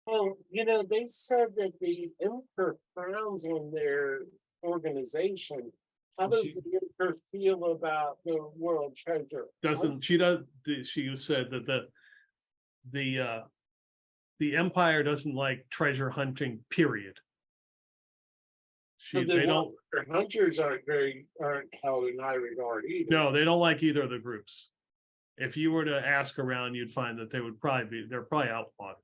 Well, they said that the Emperor frowns on their organization. How does the Emperor feel about the World Treasure? She said that the Empire doesn't like treasure hunting, period. So They don't. hunters aren't held in high regard either. No, they don't like either of the groups. If you were to ask around, you'd find that they're probably outlawed.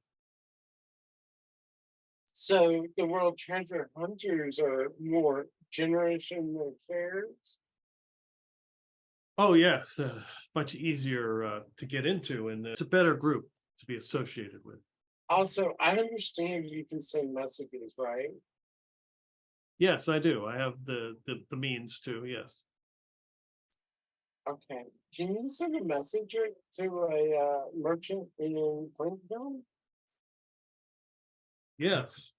So the World Treasure hunters are more generous in their cares. Oh yes, much easier to get into, and it's a better group to be associated with. Also, I understand you can send messages, right? Yes, I do. I have the means to. Yes. Okay. Can you send a message to a merchant in Clinton? Yes.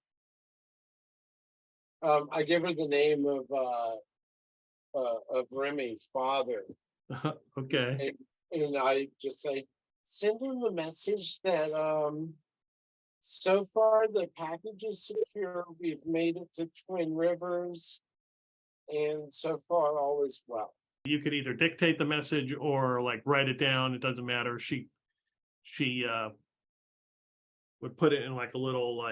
I give her the name of Remy's father, Okay. and I just say, send him the message that so far the package is secure. We've made it to Twin Rivers, and so far all is well. You could either dictate the message or like write it down. It doesn't matter. She would put it in like a little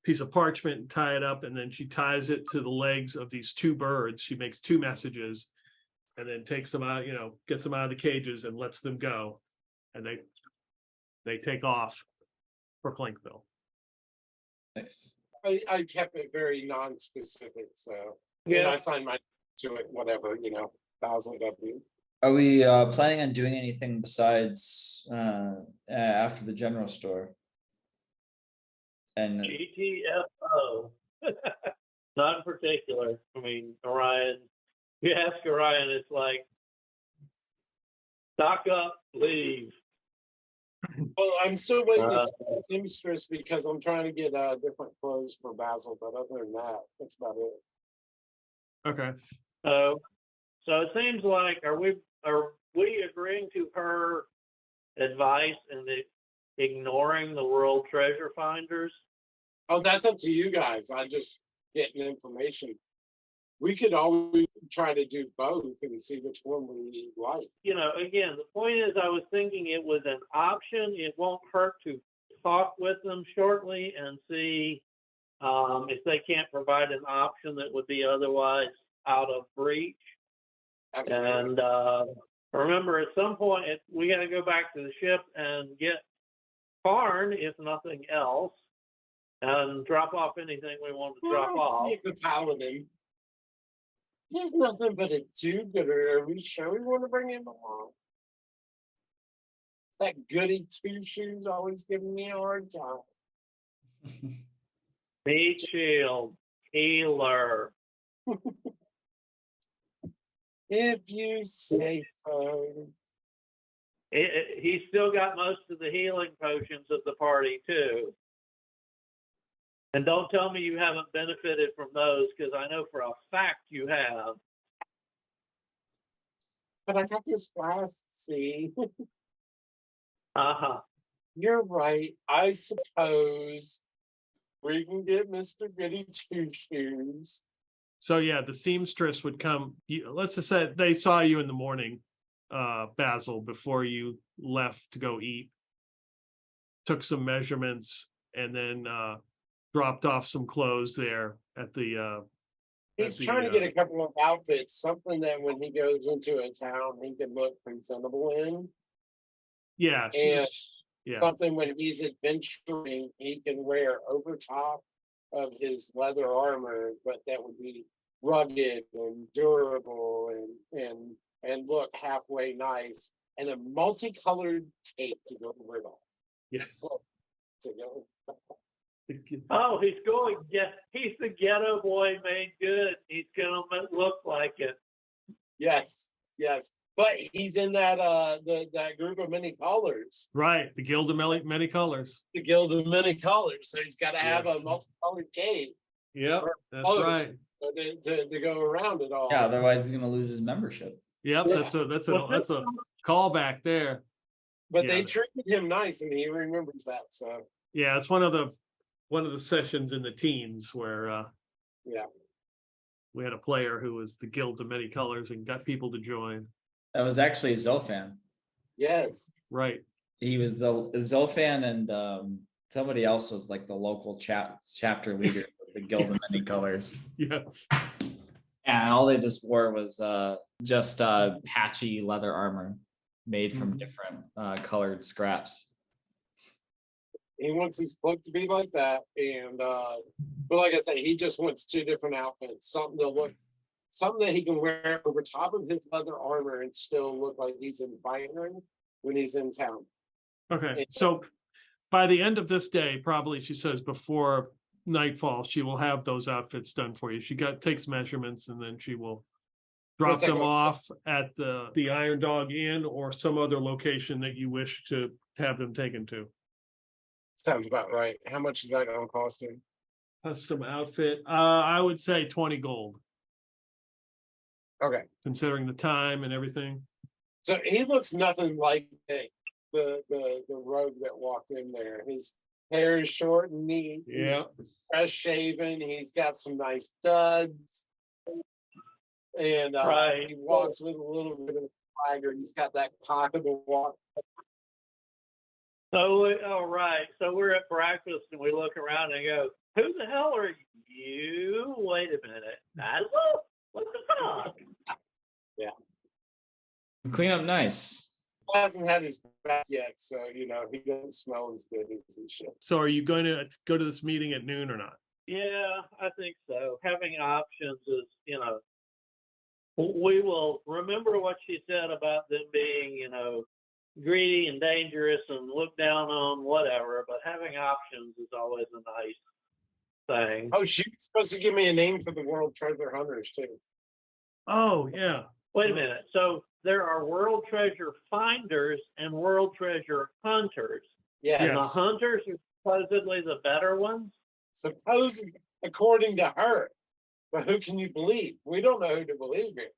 piece of parchment and tie it up, and then she ties it to the legs of these two birds. She makes two messages and then takes them out, gets them out of the cages and lets them go, and they take off for Clinkville. Nice. I kept it very non-specific, so and Yeah. I signed my to it, whatever, Basil W. Are we planning on doing anything besides after the general store? And GTFO. Not in particular. I mean, Orion. You ask Orion, it's like, stock up, leave. Well, I'm still waiting to see the seamstress because I'm trying to get different clothes for Basil, but other than that, that's about it. Okay. So it seems like, are we agreeing to her advice and ignoring the World Treasure Finders? Oh, that's up to you guys. I just getting information. we could always try to do both and see which one we like. You know, again, the point is, I was thinking it was an option. It won't hurt to talk with them shortly and see if they can't provide an option that would be otherwise out of reach. Absolutely. And remember, at some point, we got to go back to the ship and get Karn, if nothing else, and drop off anything we want to drop off. The paladin. He's nothing but a do-gooder. Are we sure we want to bring him along? That goody two-shoes always giving me a hard time. Meat shield, healer. If you say so. He's still got most of the healing potions of the party, too. And don't tell me you haven't benefited from those, because I know for a fact you have. But I got this flask, see? Uh-huh. You're right. I suppose we can get Mr. Goody Two-Shoes. So yeah, the seamstress would come. Let's just say they saw you in the morning, Basil, before you left to go eat. Took some measurements and then dropped off some clothes there at the. He's trying to get a couple of outfits, something that when he goes into a town, he can look presentable in. Yeah, And yeah. something when he's adventuring, he can wear over top of his leather armor, but that would be rugged and durable and look halfway nice, and a multicolored cape to go with it. Yeah. To go. Oh, he's going. Yeah, he's the ghetto boy made good. He's gonna look like it. Yes, yes. But he's in that that group of many colors. Right, the Guild of Many Colors. The Guild of Many Colors. So he's got to have Yes. a multicolored cape. Yep, that's right. To go around it all. Yeah, otherwise he's gonna lose his membership. Yep, Yeah. that's a callback there. But Yeah. they treated him nice, and he remembers that. So Yeah, it's one of the sessions in the teens where yeah, we had a player who was the Guild of Many Colors and got people to join. That was actually Zolfan. yes, Right. He was the Zolfan, and somebody else was like the local chapter leader of the Guild of Many Colors. Yes. And all they just wore was just patchy leather armor made from different colored scraps. he wants his cloak to be like that, and but like I said, he just wants two different outfits, something that he can wear over top of his leather armor and still look like he's inviting when he's in town. Okay. So by the end of this day, probably she says before nightfall, she will have those outfits done for you. She takes measurements and then she will drop What's that them going- off at the Iron Dog Inn or some other location that you wish to have them taken to. Sounds about right. How much is that going to cost him? Custom outfit. I would say 20 gold, Okay, considering the time and everything. so he looks nothing like the rogue that walked in there. His hair is short and neat. Yeah. He's fresh shaven. He's got some nice studs, and Right. he walks with a little bit of a swagger. He's got that pocket of walk. So, all right. So we're at breakfast and we look around and go, "Who the hell are you? Wait a minute, Basil? What the fuck?" Clean up nice. He hasn't had his bath yet, so he doesn't smell as good as he should. So are you going to go to this meeting at noon or not? Yeah, I think so. Having options is, we will remember what she said about them being, greedy and dangerous and looked down on whatever, but having options is always a nice thing. Oh, she was supposed to give me a name for the World Treasure Hunters too. Oh, yeah. Wait a minute. So there are world treasure finders and world treasure hunters. Yes. And the hunters are supposedly the better ones? Supposedly, according to her. But who can you believe? We don't know who to believe here.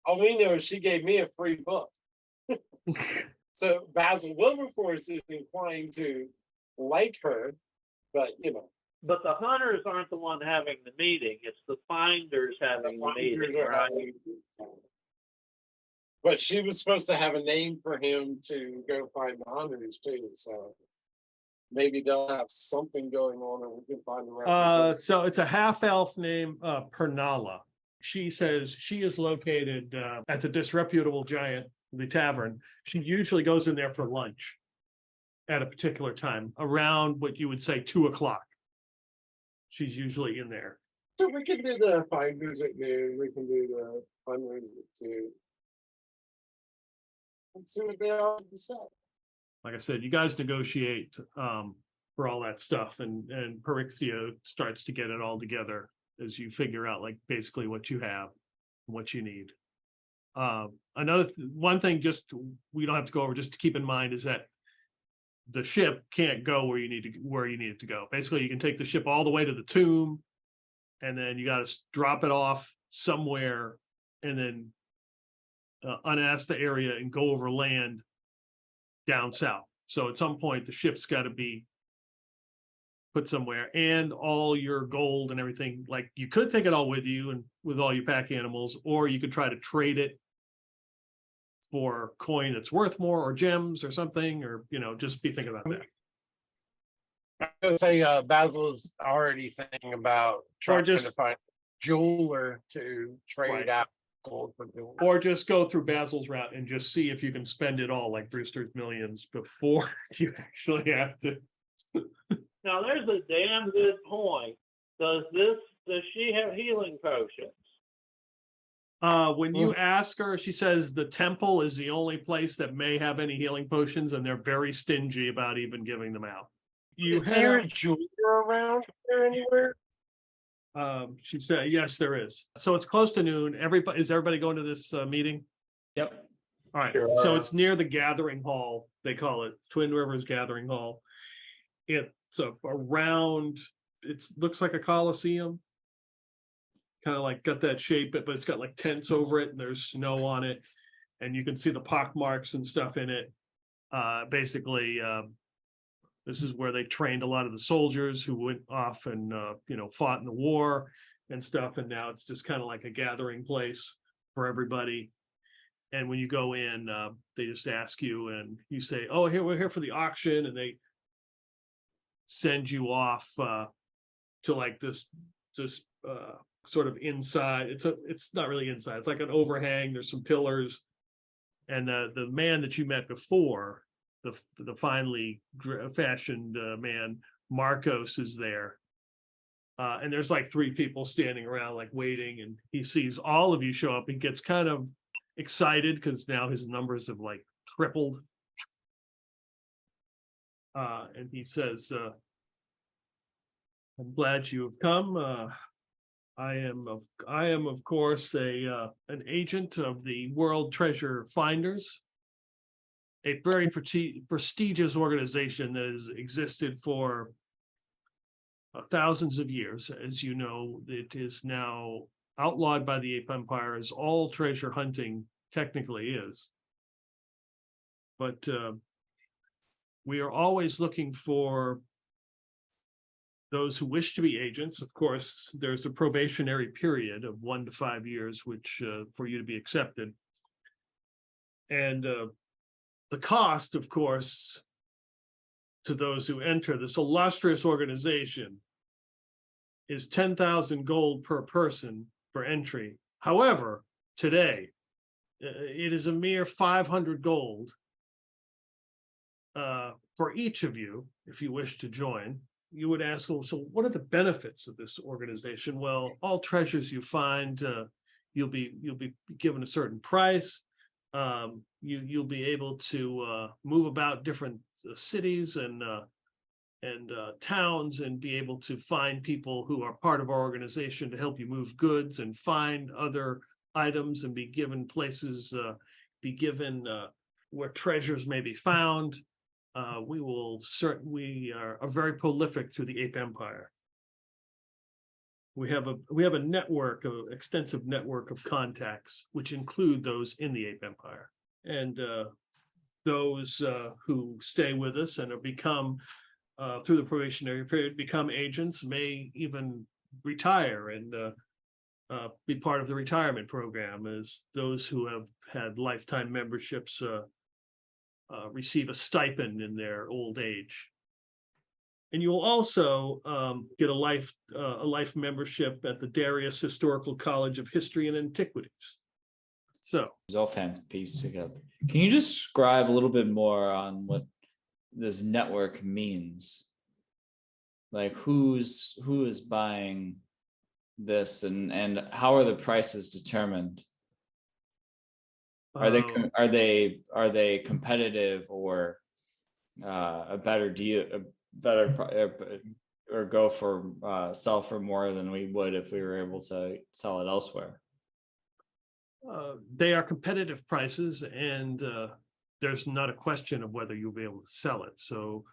All we know is she gave me a free book. So Basil Wilberforce is inclined to like her, but But the hunters aren't the one having the meeting. It's the finders having the Finders meeting, are right? having- But she was supposed to have a name for him to go find the hunters too, so. Maybe they'll have something going on and we can find the representative. So it's a half elf named Pernala. She says she is located at the Disreputable Giant, the Tavern. She usually goes in there for lunch at a particular time, around what you would say 2:00. She's usually in there. So we can do the finders at noon, we can do the fundraisers at 2. Let's see what they all have to say. Like I said, you guys negotiate for all that stuff, and Pyrexia starts to get it all together as you figure out like basically what you have and what you need. One thing just we don't have to go over, just to keep in mind, is that the ship can't go where you need it to go. Basically, you can take the ship all the way to the tomb, and then you got to drop it off somewhere, and then unask the area and go over land down south. So at some point, the ship's got to be put somewhere, and all your gold and everything. Like, you could take it all with you and with all your pack animals, or you could try to trade it for coin that's worth more, or gems or something, or just be thinking about that. I would say Basil's already thinking about trying just- to find a jeweler to trade Right. out gold for jewels. Or just go through Basil's route and just see if you can spend it all like Brewster's Millions before you actually have to. Now, there's a damn good point. Does she have healing potions? When you ask her, she says the temple is the only place that may have any healing potions, and they're very stingy about even giving them out. Is there a jeweler around here anywhere? She said, yes, there is. So it's close to noon. Is everybody going to this meeting? Yep. All right, Sure. so it's near the Gathering Hall. They call it Twin Rivers Gathering Hall. It's around, it looks like a Coliseum. Kind of like got that shape, but it's got like tents over it, and there's snow on it. And you can see the pock marks and stuff in it. Basically, this is where they trained a lot of the soldiers who went off and, fought in the war and stuff. And now it's just kind of like a gathering place for everybody. And when you go in, they just ask you, and you say, oh, we're here for the auction. And they send you off to like this sort of inside. It's not really inside. It's like an overhang. There's some pillars. And the man that you met before, the finely fashioned man, Marcos, is there. And there's like 3 people standing around like waiting, and he sees all of you show up. He gets kind of excited because now his numbers have like tripled. And he says, I'm glad you have come. I am of course an agent of the World Treasure Finders, a very prestigious organization that has existed for thousands of years. As you know, it is now outlawed by the Ape Empire, as all treasure hunting technically is. But we are always looking for those who wish to be agents. Of course, there's a probationary period of 1 to 5 years, which for you to be accepted. And the cost, of course, to those who enter this illustrious organization is 10,000 gold per person for entry. However, today, it is a mere 500 gold for each of you, if you wish to join. You would ask, well, so what are the benefits of this organization? Well, all treasures you find, you'll be given a certain price. You'll be able to move about different cities and towns, and be able to find people who are part of our organization to help you move goods and find other items, and be given places, where treasures may be found. We are very prolific through the Ape Empire. We have a network, an extensive network of contacts, which include those in the Ape Empire, and those who stay with us and have become through the probationary period, become agents, may even retire and be part of the retirement program, as those who have had lifetime memberships receive a stipend in their old age. And you'll also get a life membership at the Darius Historical College of History and Antiquities. So It's all fancy pieced together. Can you describe a little bit more on what this network means? Like who is buying this, and how are the prices determined? Are they competitive, or a better deal, or go for sell for more than we would if we were able to sell it elsewhere? They are competitive prices, and there's not a question of whether you'll be able to sell it. So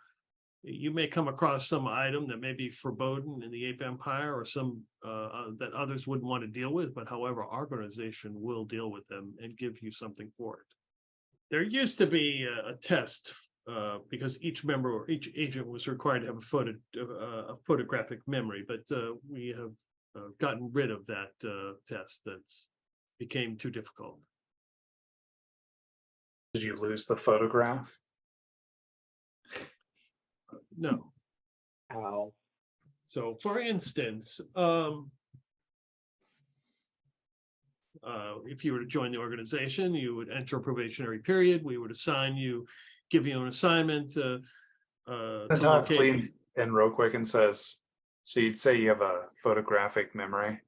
you may come across some item that may be forbidden in the Ape Empire, or some that others wouldn't want to deal with, but however, our organization will deal with them and give you something for it. There used to be a test because each member or each agent was required to have a photographic memory, but we have gotten rid of that test. That's became too difficult. Did you lose the photograph? No. How? So for instance, if you were to join the organization, you would enter a probationary period. We would give you an assignment. The dog leans in real quick and says, so you'd say you have a photographic memory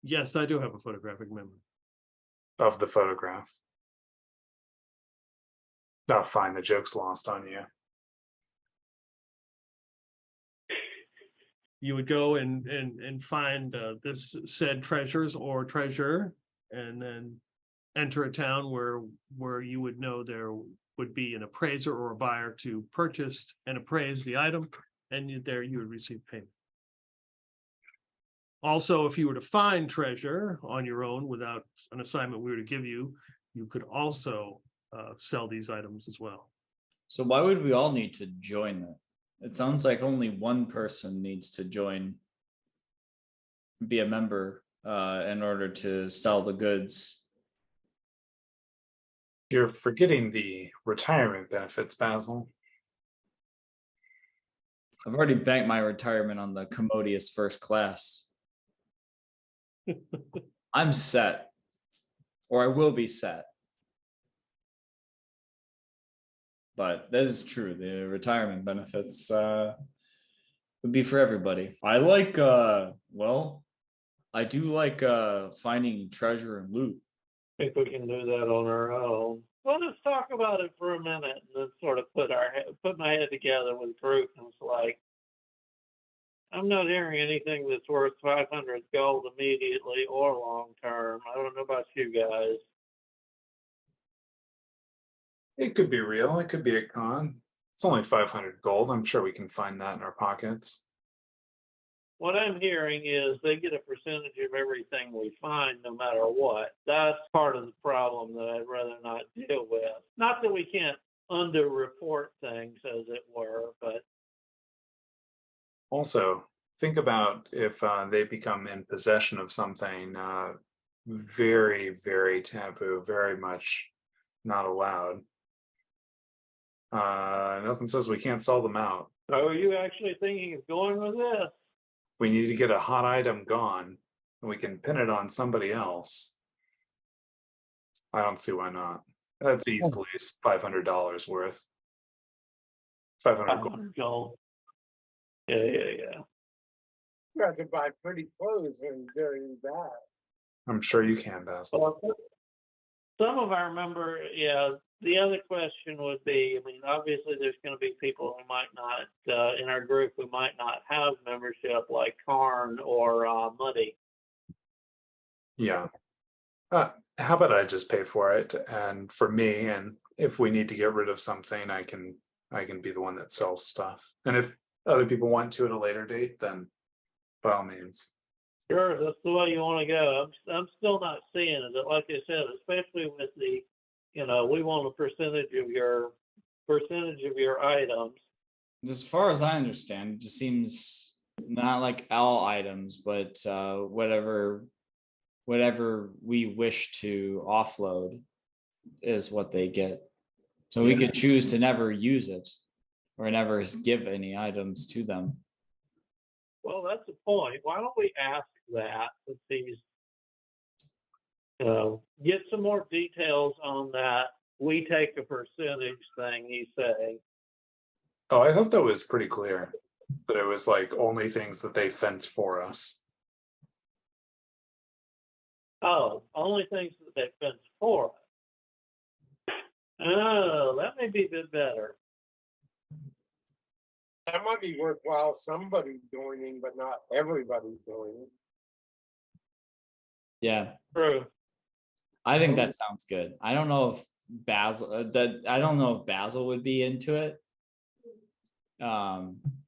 Yes, I do have a photographic memory. of the photograph? Oh, fine, the joke's lost on you. You would go and find this said treasures or treasure, and then enter a town where you would know there would be an appraiser or a buyer to purchase and appraise the item, and there you would receive payment. Also, if you were to find treasure on your own without an assignment we were to give you, you could also sell these items as well. So why would we all need to join that? It sounds like only one person needs to join, be a member in order to sell the goods. You're forgetting the retirement benefits, Basil. I've already banked my retirement on the commodious first class. I'm set, or I will be set. But that is true. The retirement benefits would be for everybody. I like, I do like finding treasure and loot. I think we can do that on our own. Well, let's talk about it for a minute and then sort of put my head together with the group. And it's like, I'm not hearing anything that's worth 500 gold immediately or long term. I don't know about you guys. It could be real. It could be a con. It's only 500 gold. I'm sure we can find that in our pockets. What I'm hearing is they get a percentage of everything we find, no matter what. That's part of the problem that I'd rather not deal with. Not that we can't underreport things, as it were, but Also, think about if they become in possession of something very, very taboo, very much not allowed. Nothing says we can't sell them out. so are you actually thinking of going with this? We need to get a hot item gone, and we can pin it on somebody else. I don't see why not. That's easily $500 worth. 500 gold. 500 gold. Yeah. You have to buy pretty clothes and doing that. I'm sure you can, Basil. Well, some of our the other question would be, I mean, obviously there's going to be people who might not, in our group, who might not have membership, like Karn or Muddy. Yeah. How about I just pay for it, and for me, and if we need to get rid of something, I can be the one that sells stuff. And if other people want to at a later date, then by all means. Sure, that's the way you want to go. I'm still not seeing it. Like I said, especially with the, we want a percentage of your items. As far as I understand, it just seems not like all items, but whatever we wish to offload is what they get. So we could choose to never use it or never give any items to them. Well, that's the point. Why don't we ask that with these? Get some more details on that. We take a percentage thing he's saying. Oh, I thought that was pretty clear. That it was like only things that they fence for us. Oh, only things that they fence for us. Oh, that may be a bit better. That might be worthwhile somebody joining, but not everybody joining. Yeah, True. I think that sounds good. I don't know if Basil I don't know if Basil would be into it.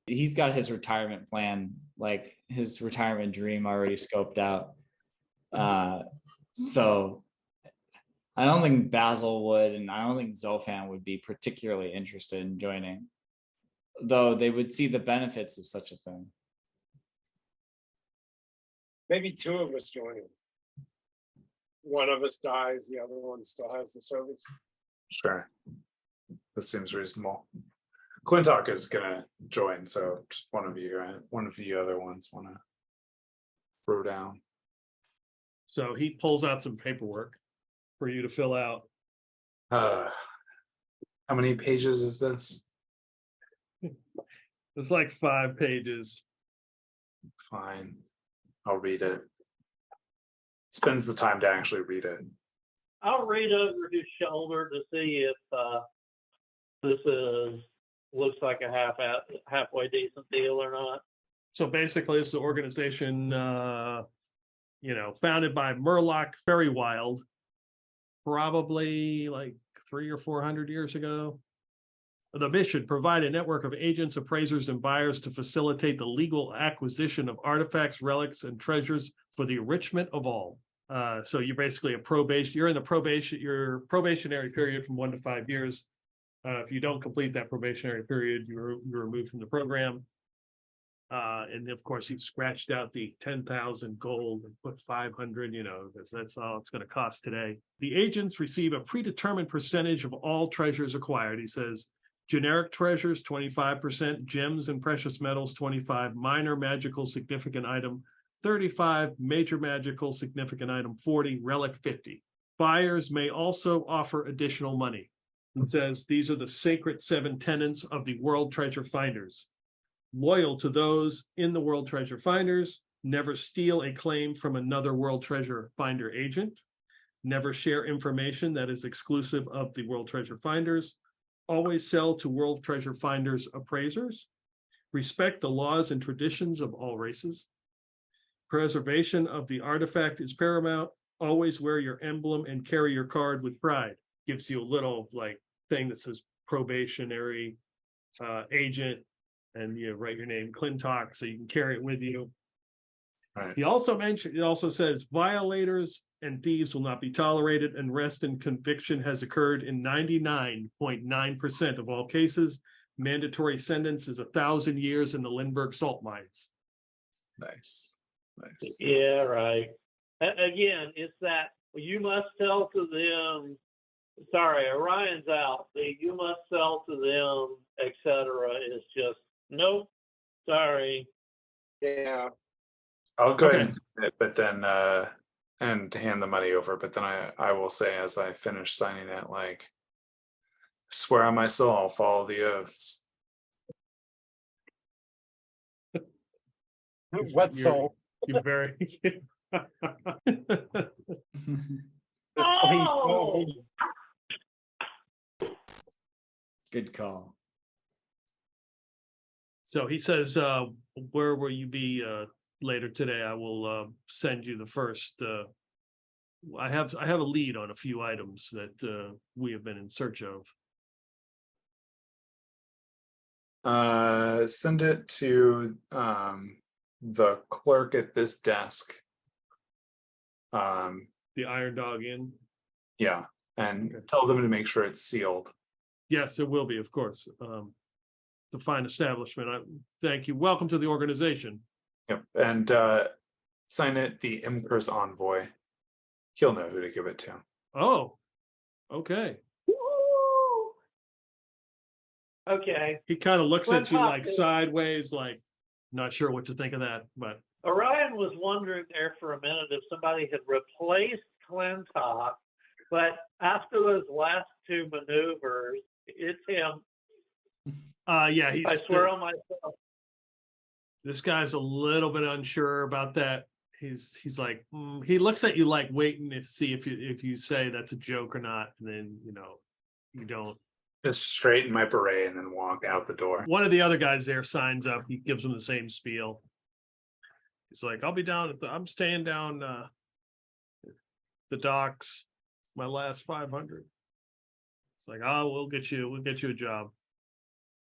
He's got his retirement plan, like his retirement dream already scoped out. So I don't think Basil would, and I don't think Zofan would be particularly interested in joining, though they would see the benefits of such a thing. Maybe two of us joining. One of us dies, the other one still has the service. Sure. That seems reasonable. Clintok is gonna join, so just one of you other ones wanna throw down. So he pulls out some paperwork for you to fill out. How many pages is this? It's like 5 pages. Fine. I'll read it. Spends the time to actually read it. I'll read over his shoulder to see if this looks like a halfway decent deal or not. So basically, it's an organization, founded by Murloc Fairywild, probably like 300 or 400 years ago. The mission: provide a network of agents, appraisers, and buyers to facilitate the legal acquisition of artifacts, relics, and treasures for the enrichment of all. So you're basically you're in your probationary period from 1 to 5 years. If you don't complete that probationary period, you're removed from the program. And of course, he scratched out the 10,000 gold and put 500, because that's all it's going to cost today. The agents receive a predetermined percentage of all treasures acquired. He says, generic treasures, 25%, gems and precious metals, 25, minor magical significant item, 35, major magical significant item, 40, relic, 50. Buyers may also offer additional money. It says these are the sacred 7 tenets of the World Treasure Finders. Loyal to those in the World Treasure Finders, never steal a claim from another World Treasure Finder agent, never share information that is exclusive of the World Treasure Finders, always sell to World Treasure Finders appraisers, respect the laws and traditions of all races, preservation of the artifact is paramount, always wear your emblem and carry your card with pride. Gives you a little thing that says probationary agent, and you write your name Clintok so you can carry it with you. Right. He also says violators and thieves will not be tolerated, and arrest and conviction has occurred in 99.9% of all cases. Mandatory sentence is 1,000 years in the Lindbergh salt mines. Nice. Yeah, right. Again, it's that you must sell to them. Sorry, Orion's out. The you must sell to them, etc. is just nope. Sorry. Yeah. I'll go ahead Okay. and sign it, but then and hand the money over. But then I will say as I finish signing it, swear on my soul, I'll follow the oaths. What soul? You're very. Oh! Good call. So he says, where will you be later today? I will send you the first. I have a lead on a few items that we have been in search of. Send it to the clerk at this desk. The Iron Dog Inn. Yeah, and Okay. tell them to make sure it's sealed. Yes, it will be, of course. a fine establishment. Thank you. Welcome to the organization. Yep, and sign it the Emperor's Envoy. He'll know who to give it to. Oh, okay. Woo! Okay. He kind of looks at you Clintok like is- sideways, like not sure what to think of that, but Orion was wondering there for a minute if somebody had replaced Clintok, but after those last two maneuvers, it's him. yeah, I swear on myself. this guy's a little bit unsure about that. He's like, he looks at you like waiting to see if you say that's a joke or not, and then you don't. Just straighten my beret and then walk out the door. One of the other guys there signs up. He gives him the same spiel. He's like, I'll be down I'm staying down the docks. My last 500. It's like, oh, we'll get you a job.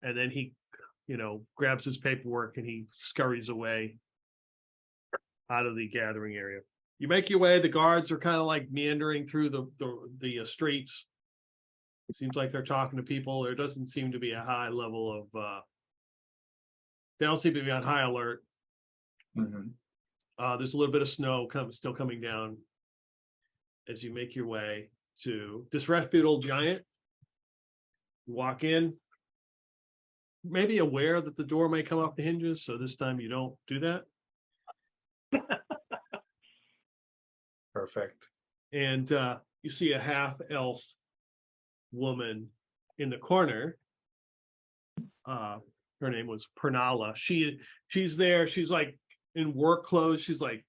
And then he, grabs his paperwork and he scurries away out of the gathering area. You make your way. The guards are kind of like meandering through the streets. It seems like they're talking to people. There doesn't seem to be a high level of they don't seem to be on high alert. Mhm. There's a little bit of snow still coming down as you make your way to Disreputable Giant. You walk in, maybe aware that the door may come off the hinges, so this time you don't do that. Perfect. And you see a half-elf woman in the corner. Her name was Pernala. She's there. She's like in work clothes. She's like,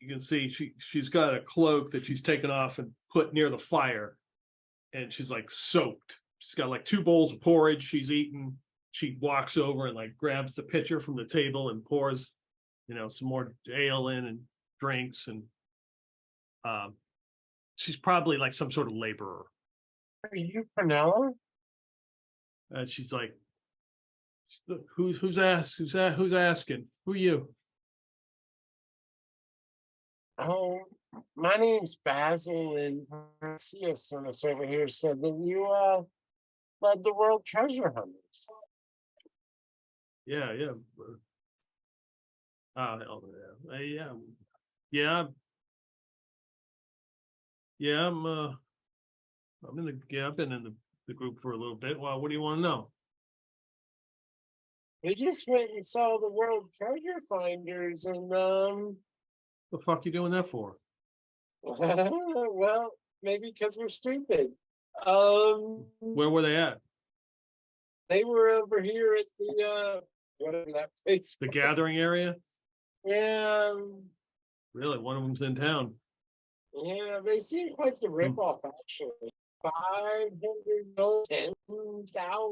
you can see she's got a cloak that she's taken off and put near the fire, and she's like soaked. She's got like 2 bowls of porridge she's eaten. She walks over and like grabs the pitcher from the table and pours, some more ale in and drinks, and she's probably like some sort of laborer. Are you Pernella? And she's like, who's asking? Who are you? Oh, my name's Basil, and Pyrexia sent us over here, said that you led the World Treasure Hunters. Yeah. Hell yeah. I've been in the group for a little bit. Well, what do you want to know? We just went and saw the World Treasure Finders, and The fuck you doing that for? well, maybe because we're stupid. Where were they at? They were over here at the whatever that place. The gathering area? Yeah, Really? One of them's in town. yeah, they seem quite the ripoff, actually. 500, 10,000.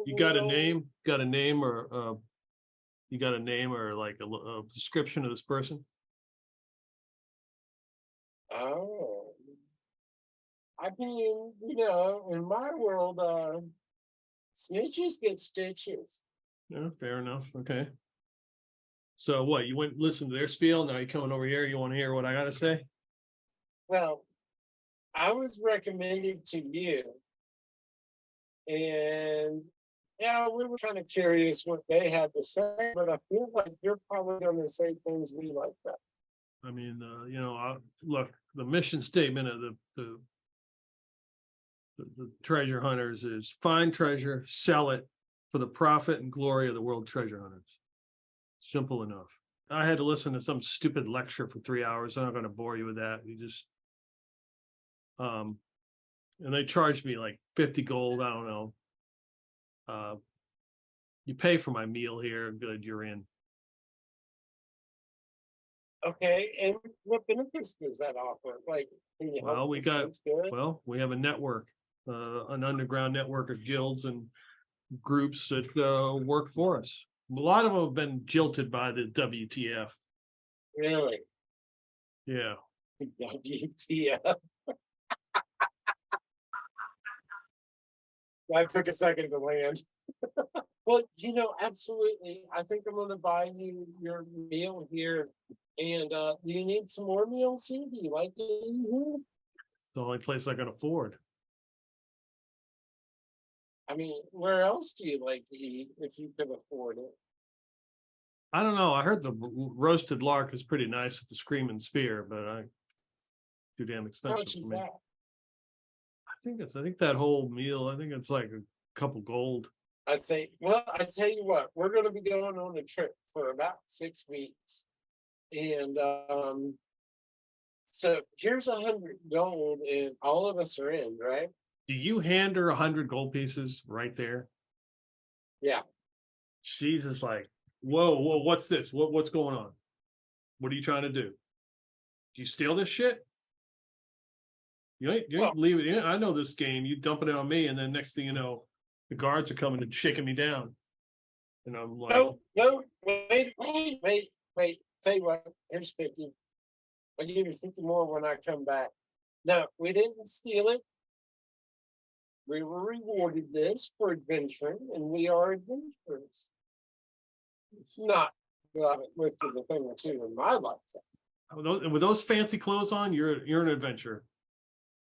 You got a name? Got a name or you got a name or like a description of this person? Oh, I mean, in my world, snitches get stitches. Yeah, fair enough. Okay. So what? You went listen to their spiel. Now you're coming over here. You want to hear what I got to say? Well, I was recommended to you, and yeah, we were kind of curious what they had to say, but I feel like you're probably going to say things we like that. I mean, look, the mission statement of the treasure hunters is find treasure, sell it for the profit and glory of the world treasure hunters. Simple enough. I had to listen to some stupid lecture for 3 hours. I'm not going to bore you with that. You just, and they charged me like 50 gold. I don't know. You pay for my meal here. Good, you're in. Okay, and what benefits does that offer? Like, can you Well, help we us got, sense good? well, we have a network, an underground network of guilds and groups that work for us. A lot of them have been jilted by the WTF. Really? Yeah. WTF. That took a second to land. Well, absolutely. I think I'm going to buy you your meal here. And do you need some more meals here? Do you like it in here? It's the only place I can afford. I mean, where else do you like to eat if you could afford it? I don't know. I heard the roasted lark is pretty nice at the Screaming Spear, but too damn How expensive much is for me. that? I think that whole meal, I think it's like a couple gold. I say, well, I tell you what, we're going to be going on a trip for about 6 weeks, and so here's 100 gold, and all of us are in, right? Do you hand her 100 gold pieces right there? Yeah. She's just like, whoa, what's this? What's going on? What are you trying to do? Do you steal this shit? You ain't leave it in. I know this game. You dumping it on me, and then next thing you know, the guards are coming and shaking me down. And I'm like, No, wait. Tell you what, here's 50. I'll give you 50 more when I come back. No, we didn't steal it. We were rewarded this for adventuring, and we are adventurers. It's not that I've lifted a thing or two in my lifetime. with those fancy clothes on, you're an adventurer.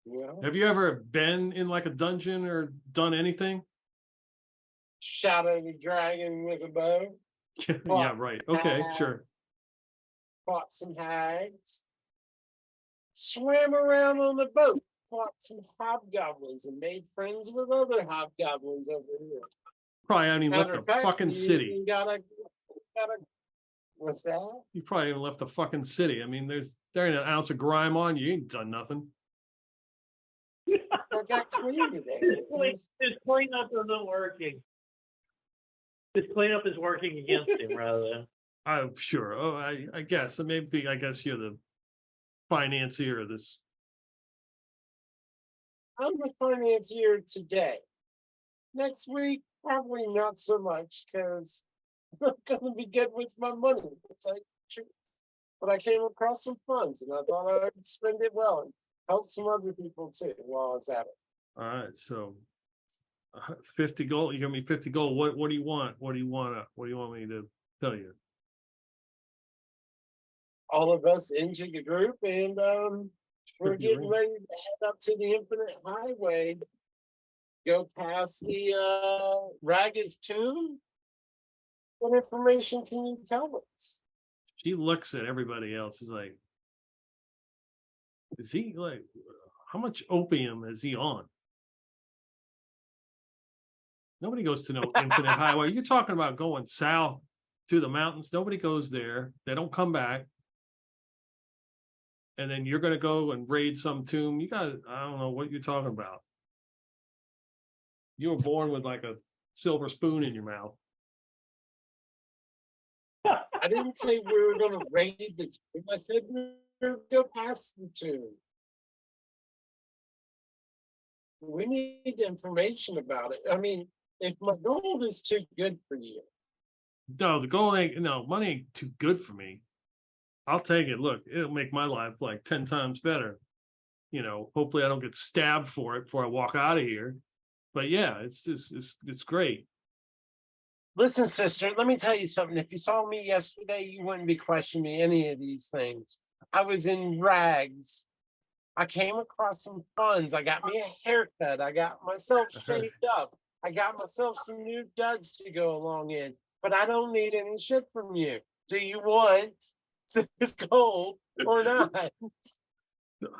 Yeah. Have you ever been in like a dungeon or done anything? Shot at a dragon with a bow. Yeah, right. Okay, sure. Fought some hags. Swam around on the boat. Fought some hobgoblins and made friends with other hobgoblins over here. Probably haven't even left Matter of the fact, fucking you city. gotta. What's that? You probably haven't left the fucking city. I mean, there ain't an ounce of grime on you. You ain't done nothing. I got clean today. His cleanup isn't working. His cleanup is working against him, rather. I'm sure. Oh, I guess. Maybe I guess you're the financier of this. I'm the financier today. Next week, probably not so much because I'm going to be good with my money. But I came across some funds and I thought I would spend it well and help some other people too while I was at it. All right, so 50 gold. You give me 50 gold. What do you want? What do you want me to tell you? All of us into the group, and we're getting ready to head up to the Infinite Highway. Go past the Ragged's tomb. What information can you tell us? She looks at everybody else. Is like, is he like? How much opium is he on? Nobody goes to no Infinite Highway. You're talking about going south through the mountains. Nobody goes there. They don't come back. And then you're going to go and raid some tomb. I don't know what you're talking about. You were born with like a silver spoon in your mouth. I didn't say we were going to raid the tomb. I said we were going to go past the tomb. We need information about it. I mean, if my gold is too good for you. No, the gold money ain't too good for me. I'll take it. Look, it'll make my life like 10 times better. Hopefully I don't get stabbed for it before I walk out of here. But yeah, it's great. Listen, sister, let me tell you something. If you saw me yesterday, you wouldn't be questioning any of these things. I was in rags. I came across some funds. I got me a haircut. I got myself shaved up. I got myself some new duds to go along in. But I don't need any shit from you. Do you want this gold or not?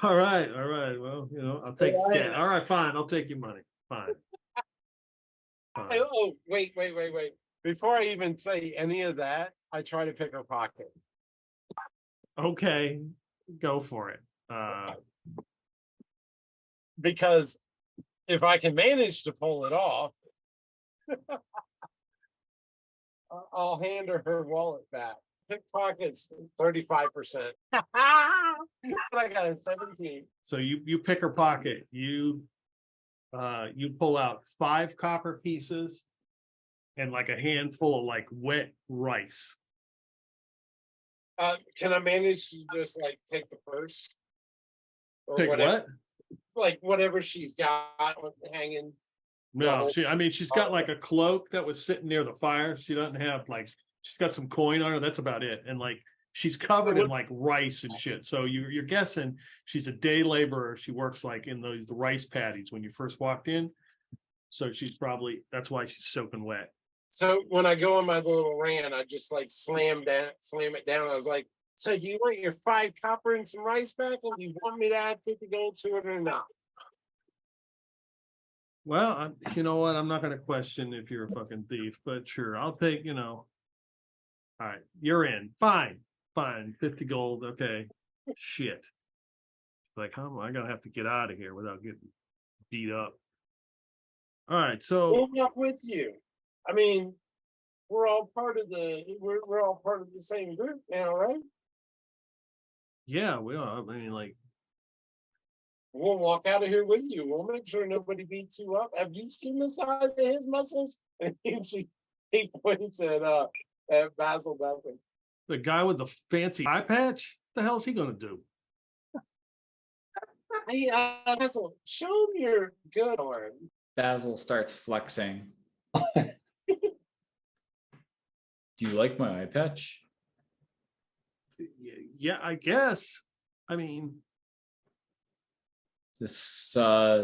All right. Well, I'll take that. All right, fine. I'll take your money. Fine. Oh, wait. Before I even say any of that, I try to pick her pocket. Okay, go for it. Because if I can manage to pull it off, I'll hand her wallet back. Pickpockets 35%. But I got a 17. So you pick her pocket. You pull out 5 copper pieces and like a handful of like wet rice. Can I manage to just like take the purse? Or Take whatever, what? Like whatever she's got hanging. No, she's got like a cloak that was sitting near the fire. She doesn't have she's got some coin on her. That's about it. And like she's covered in like rice and shit. So you're guessing she's a day laborer. She works like in the rice paddies when you first walked in. So she's probably, that's why she's soaking wet. So when I go on my little rant, I just like slam it down. I was like, so do you want your 5 copper and some rice back? And do you want me to add 50 gold to it or not? Well, you know what? I'm not gonna question if you're a fucking thief, but sure, I'll take, All right, you're in. Fine. 50 gold. Okay. Shit. Like, how am I gonna have to get out of here without getting beat up? All right, so We'll walk with you. I mean, we're all part of the same group now, right? yeah, we are. I mean, like, We'll walk out of here with you. We'll make sure nobody beats you up. Have you seen the size of his muscles? And he points at Basil W. the guy with the fancy eye patch, the hell's he gonna do? Hey, Basil, show him your good arm. Basil starts flexing. Do you like my eye patch? Yeah, I guess. I mean, This is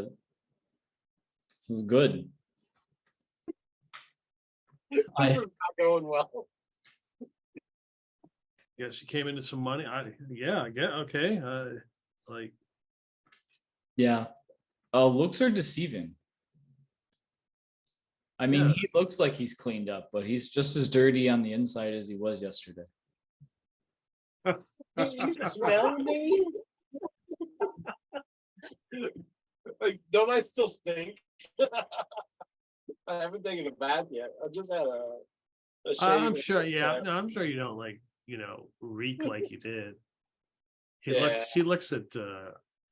good. This is not going well. yeah, she came into some money. I get okay. Like, Yeah. Looks are deceiving. I mean, Yeah. he looks like he's cleaned up, but he's just as dirty on the inside as he was yesterday. You smell me? Like, don't I still stink? I haven't taken a bath yet. I just had a shave. I'm sure. Yeah, no, I'm sure you don't like reek like you did. He looks at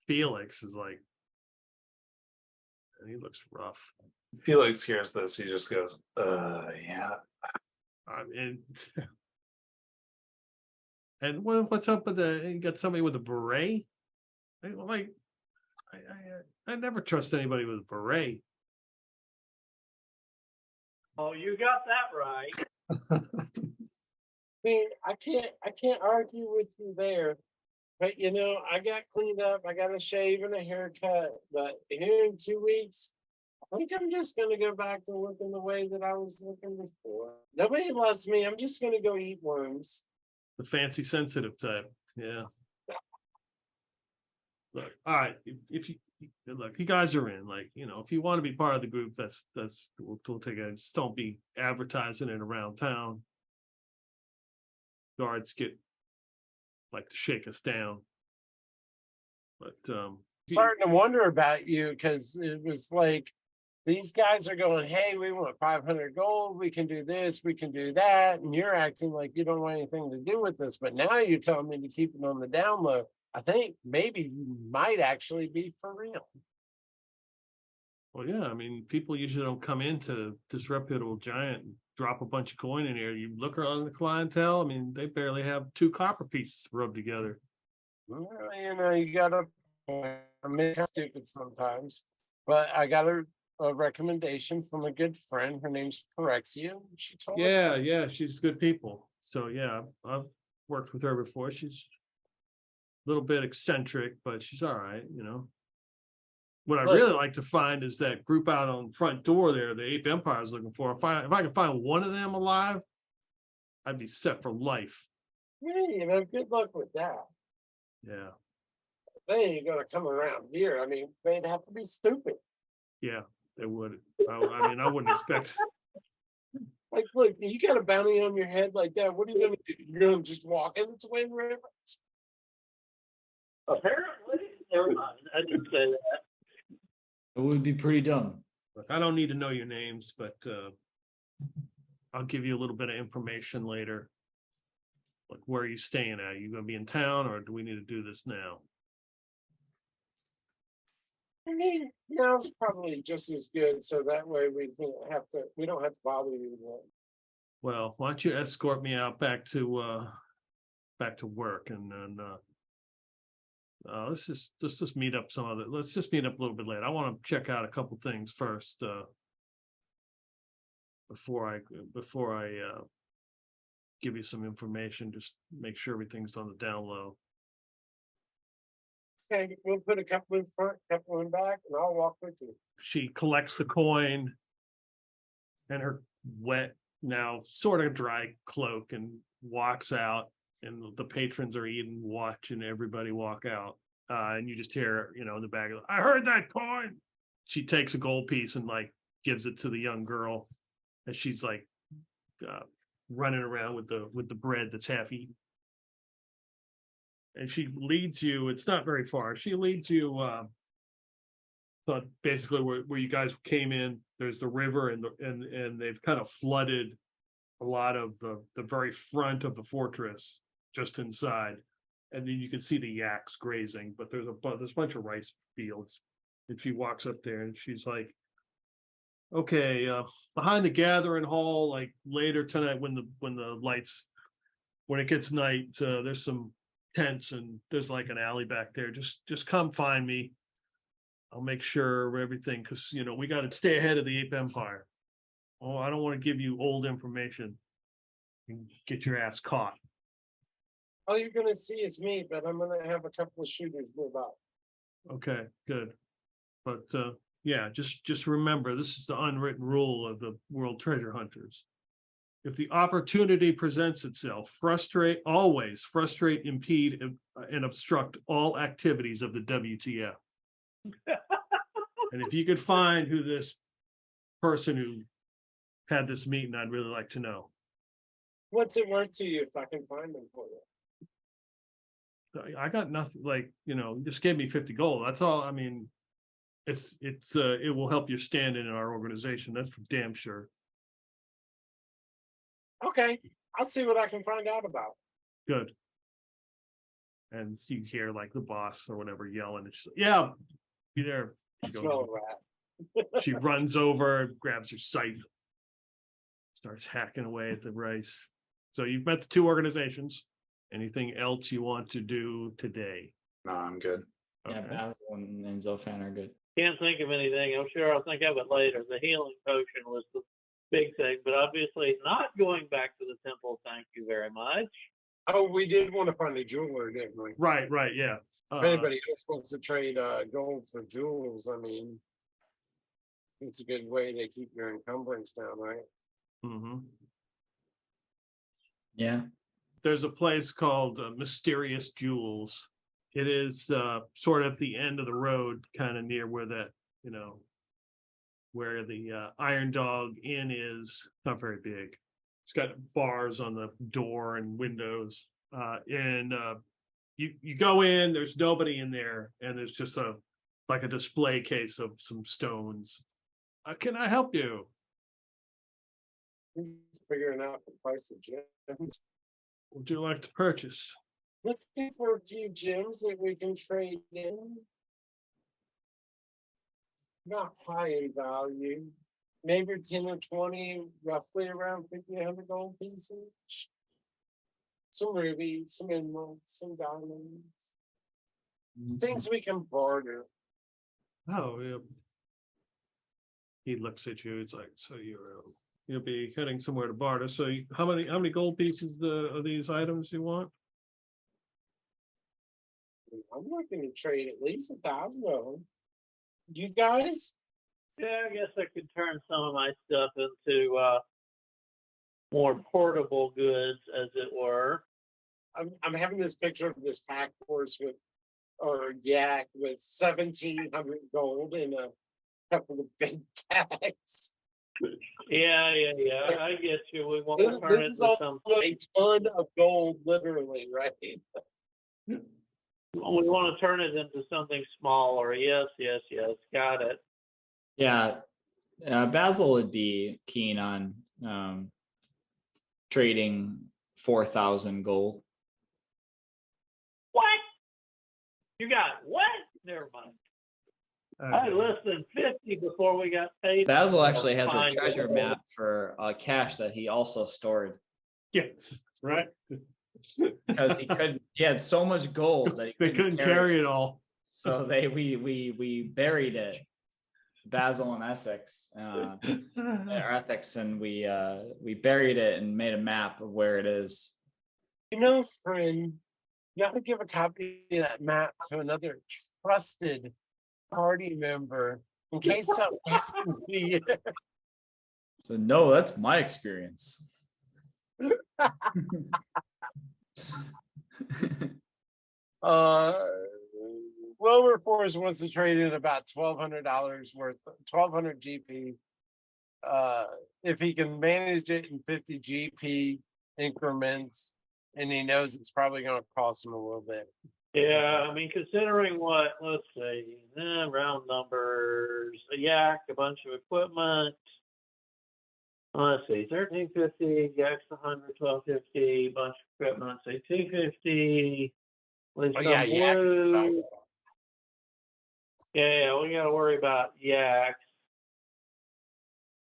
Felix is like, and he looks rough. Felix hears this, he just goes, yeah. And and what's up with you got somebody with a beret? I never trust anybody with a beret. Oh, you got that right. I mean, I can't argue with you there. But I got cleaned up, I got a shave and a haircut, but here in 2 weeks, I think I'm just gonna go back to looking the way that I was looking before. Nobody loves me. I'm just gonna go eat worms. The fancy sensitive type. Yeah. Look, all right. If you look, you guys are in. Like, if you want to be part of the group, we'll take it. Just don't be advertising it around town. Guards like to shake us down. But Starting to wonder about you because it was like these guys are going, hey, we want 500 gold, we can do this, we can do that, and you're acting like you don't want anything to do with this, but now you're telling me to keep it on the down low. I think maybe you might actually be for real. well, yeah, I mean, people usually don't come into Disreputable Giant and drop a bunch of coin in here. You look around the clientele, I mean, they barely have 2 copper pieces to rub together. Well, you gotta, I'm stupid sometimes, but I got a recommendation from a good friend. Her name's Pyrexia. She told me. Yeah, she's good people. So yeah, I've worked with her before. She's a little bit eccentric, but she's all right, What I Look. really like to find is that group out on the front door there, the Ape Empire is looking for. If I can find one of them alive, I'd be set for life. Yeah, good luck with that. Yeah, They ain't gonna come around here. I mean, they'd have to be stupid. yeah, they would. I mean, I wouldn't expect. Like, look, you got a bounty on your head like that. What are you gonna do? You're gonna just walk in the Twin River? Apparently, never mind. I didn't say that. It would be pretty dumb. Look, I don't need to know your names, but I'll give you a little bit of information later. Like, where are you staying at? Are you going to be in town, or do we need to do this now? I mean, now's probably just as good, so that way we don't have to bother you again. Well, why don't you escort me out back to work, and then let's just meet up let's just meet up a little bit later. I want to check out a couple things first before I give you some information. Just make sure everything's on the down low. Okay, we'll put a couple in front, couple in back, and I'll walk with you. She collects the coin and her wet, now sort of dry cloak and walks out, and the patrons are eating, watching everybody walk out. And you just hear, in the back, I heard that coin. She takes a gold piece and like gives it to the young girl as she's like running around with the bread that's half eaten. And she leads you, it's not very far. She leads you so basically where you guys came in, there's the river and they've kind of flooded a lot of the very front of the fortress just inside. And then you can see the yaks grazing, but there's a bunch of rice fields. And she walks up there and she's like, okay, behind the gathering hall, like later tonight when it gets night, there's some tents and there's like an alley back there. Just come find me. I'll make sure everything, because we got to stay ahead of the Ape Empire. Oh, I don't want to give you old information and get your ass caught. All you're gonna see is me, but I'm gonna have a couple of shooters move out. Okay, good. But yeah, just remember, this is the unwritten rule of the World Treasure Hunters. If the opportunity presents itself, always frustrate, impede, and obstruct all activities of the WTF. And if you could find who this person who had this meeting, I'd really like to know. What's it worth to you if I can find them for you? I got nothing, like, just gave me 50 gold. That's all. I mean, it will help you stand in our organization. That's for damn sure. Okay, I'll see what I can find out about. Good. And you hear like the boss or whatever yelling. And she's like, yeah, be there. I smell a rat. She runs over, grabs her scythe, starts hacking away at the rice. So you've met the two organizations. Anything else you want to do today? No, I'm good. Yeah, Okay. Basil and Zofan are good. Can't think of anything. I'm sure I'll think of it later. The healing potion was the big thing, but obviously not going back to the temple. Thank you very much. Oh, we did want to find a jeweler, didn't we? Right, yeah. If anybody else wants to trade gold for jewels, I mean, it's a good way to keep your encumbrance down, right? Mm-hmm. Yeah. There's a place called Mysterious Jewels. It is sort of at the end of the road, kind of near where that, where the Iron Dog Inn is. Not very big. It's got bars on the door and windows. You go in, there's nobody in there, and there's just a display case of some stones. Can I help you? Figuring out the price of gems. Would you like to purchase? Looking for a few gems that we can trade in. Not high in value. Maybe 10 or 20, roughly around 50, 100 gold pieces. Some rubies, some emeralds, some diamonds. Things we can barter. Oh, yeah. He looks at you. It's like, so you'll be heading somewhere to barter. So how many gold pieces of these items you want? I'm looking to trade at least 1,000 of them. You guys? Yeah, I guess I could turn some of my stuff into more portable goods, as it were. I'm having this picture of this pack horse or yak with 1,700 gold in a couple of big packs. Yeah. I get you. We want to turn This it is into some. a ton of gold, literally, right? We want to turn it into something smaller. Yes. Got it. Yeah. Basil would be keen on trading 4,000 gold. What? You got what? Never mind. I had less than 50 before we got paid. Basil actually has a Fine. treasure map for cash that he also stored Yes, that's right. because he had so much gold that They couldn't carry it all. So we buried it. Basil and Essex, or Ethics, and we buried it and made a map of where it is. Friend, You have to give a copy of that map to another trusted party member in case something happens to you. So no, that's my experience. Wilberforce wants to trade in about $1,200 worth, 1,200 GP. If he can manage it in 50 GP increments, and he knows it's probably going to cost him a little bit. Yeah, I mean, considering what, let's see, round numbers, a yak, a bunch of equipment. Let's see, 1350, yak's 100, 1250, bunch of equipment, say 250. With some yak. blue. Yeah, we got to worry about yaks.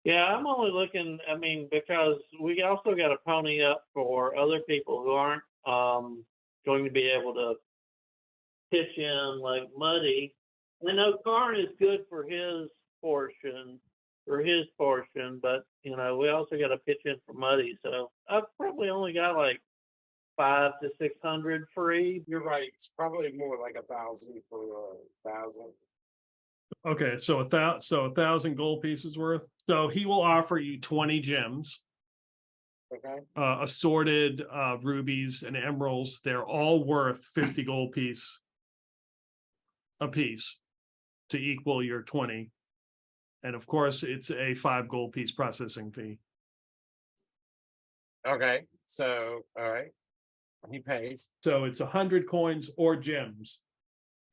Yeah, I'm only looking, I mean, because we also got to pony up for other people who aren't going to be able to pitch in, like Muddy. I know Karn is good for his portion, but, you know, we also got to pitch in for Muddy. So I've probably only got like 500 to 600 free. You're right. It's probably more like 1,000 for 1,000. Okay, so 1,000 gold pieces worth. So he will offer you 20 gems, Okay. assorted rubies and emeralds. They're all worth 50 gold piece a piece to equal your 20. And of course, it's a 5 gold piece processing fee. Okay. So, all right. He pays. So it's 100 coins or gems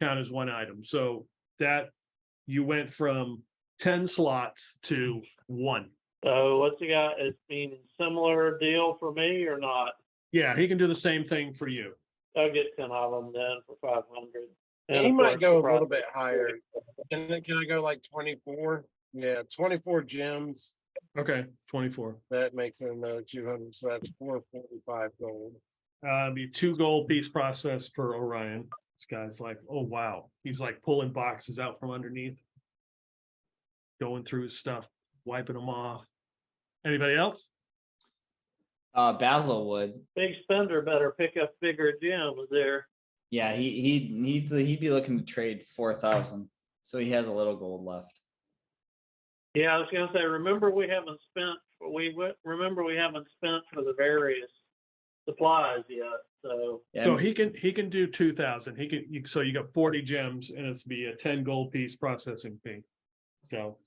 count as one item. So that you went from 10 slots to 1. So what's he got? It's been similar deal for me or not? Yeah, he can do the same thing for you. I'll get 10 of them then for 500. He might go a little bit higher. Can I go like 24? Yeah, 24 gems. Okay, 24. That makes it another 200. So that's 445 gold. Be 2 gold piece process for Orion. This guy's like, oh wow. He's like pulling boxes out from underneath, going through his stuff, wiping them off. Anybody else? Basil would. Big spender better pick up bigger gems there. Yeah, he'd be looking to trade 4,000. So he has a little gold left. Yeah, I was gonna say, remember we haven't spent for the various supplies yet. So Yeah, So he can do 2,000. So you got 40 gems and it's be a 10 gold piece processing fee. So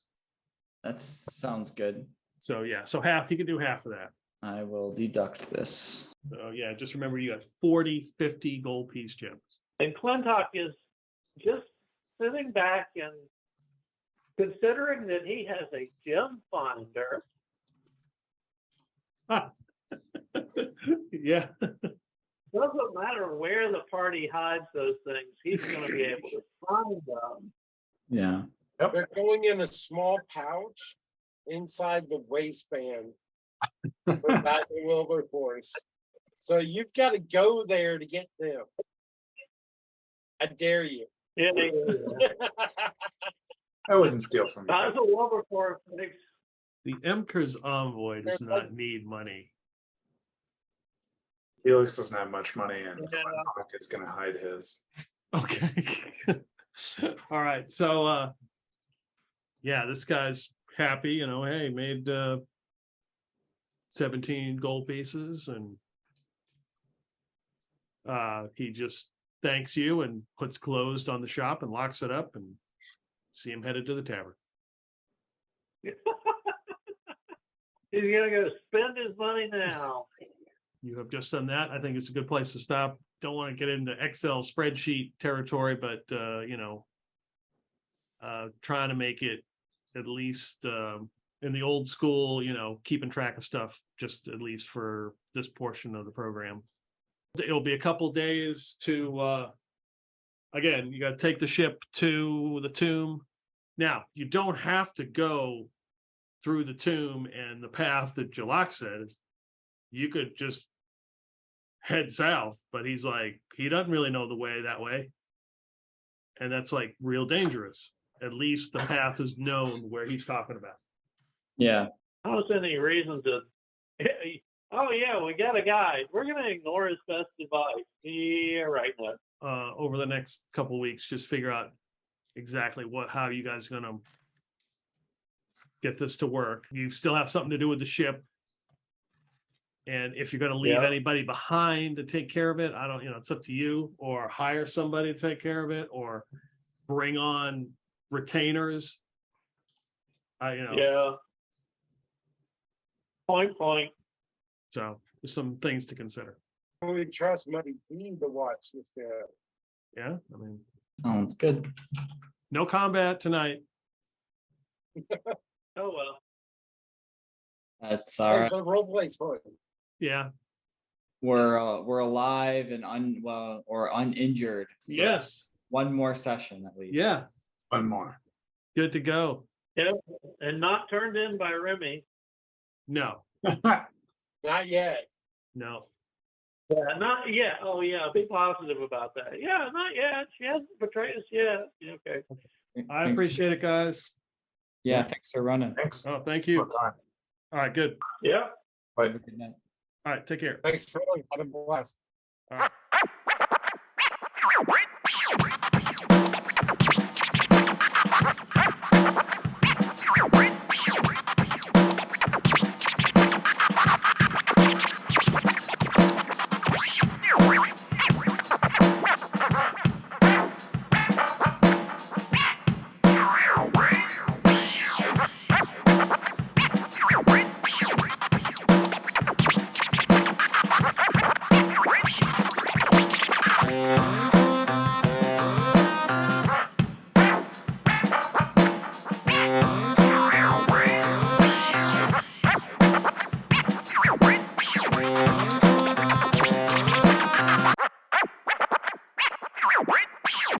that sounds good. yeah, so he can do half of that. I will deduct this. So yeah, just remember you got 40, 50 gold piece gems. and Clintok is just sitting back and considering that he has a gem finder. Yeah. Doesn't matter where the party hides those things, he's going to be able to find them. Yeah. They're going in a small pouch inside the waistband with Basil Wilberforce. So you've got to go there to get them. I dare you. Yeah. I wouldn't steal from you. Basil Wilberforce thinks The Emperor's envoy does not need money. Felix doesn't have much money, and Clintok is going to hide his. Okay. All right. So yeah, this guy's happy, you know, hey, made 17 gold pieces, and he just thanks you and puts closed on the shop and locks it up, and see him headed to the tavern. he's going to go spend his money now. You have just done that. I think it's a good place to stop. Don't want to get into Excel spreadsheet territory, but trying to make it at least in the old school, you know, keeping track of stuff, just at least for this portion of the program. It'll be a couple days to, again, you got to take the ship to the tomb. Now, you don't have to go through the tomb and the path that Jalak says. You could just head south, but he's like, he doesn't really know the way that way. And that's like real dangerous. At least the path is known where he's talking about. Yeah. I don't see any reason to. Oh yeah, we got a guide. We're gonna ignore his best advice. Yeah, right now. Over the next couple of weeks, just figure out exactly how you guys are gonna get this to work. You still have something to do with the ship. And if you're gonna leave Yeah. anybody behind to take care of it, I don't, it's up to you, or hire somebody to take care of it, or bring on retainers. Yeah. Point. So there's some things to consider. We trust Money Bean to watch this guy. Yeah, I mean, Sounds good. no combat tonight. Oh well. That's all right. But role play's fun. Yeah. We're alive and uninjured. for Yes. One more session at least. Yeah. One more. Good to go. Yep. And not turned in by Remy. No. Not yet. No. Yeah, not yet. Oh yeah, be positive about that. Yeah, not yet. She hasn't betrayed us yet. Yeah, okay. I appreciate it, guys. Yeah, thanks for running. Thanks. Oh, thank you. Good time. All right, good. Yeah. Bye. Have a good night. All right, take care. Thanks for having a blast. All right.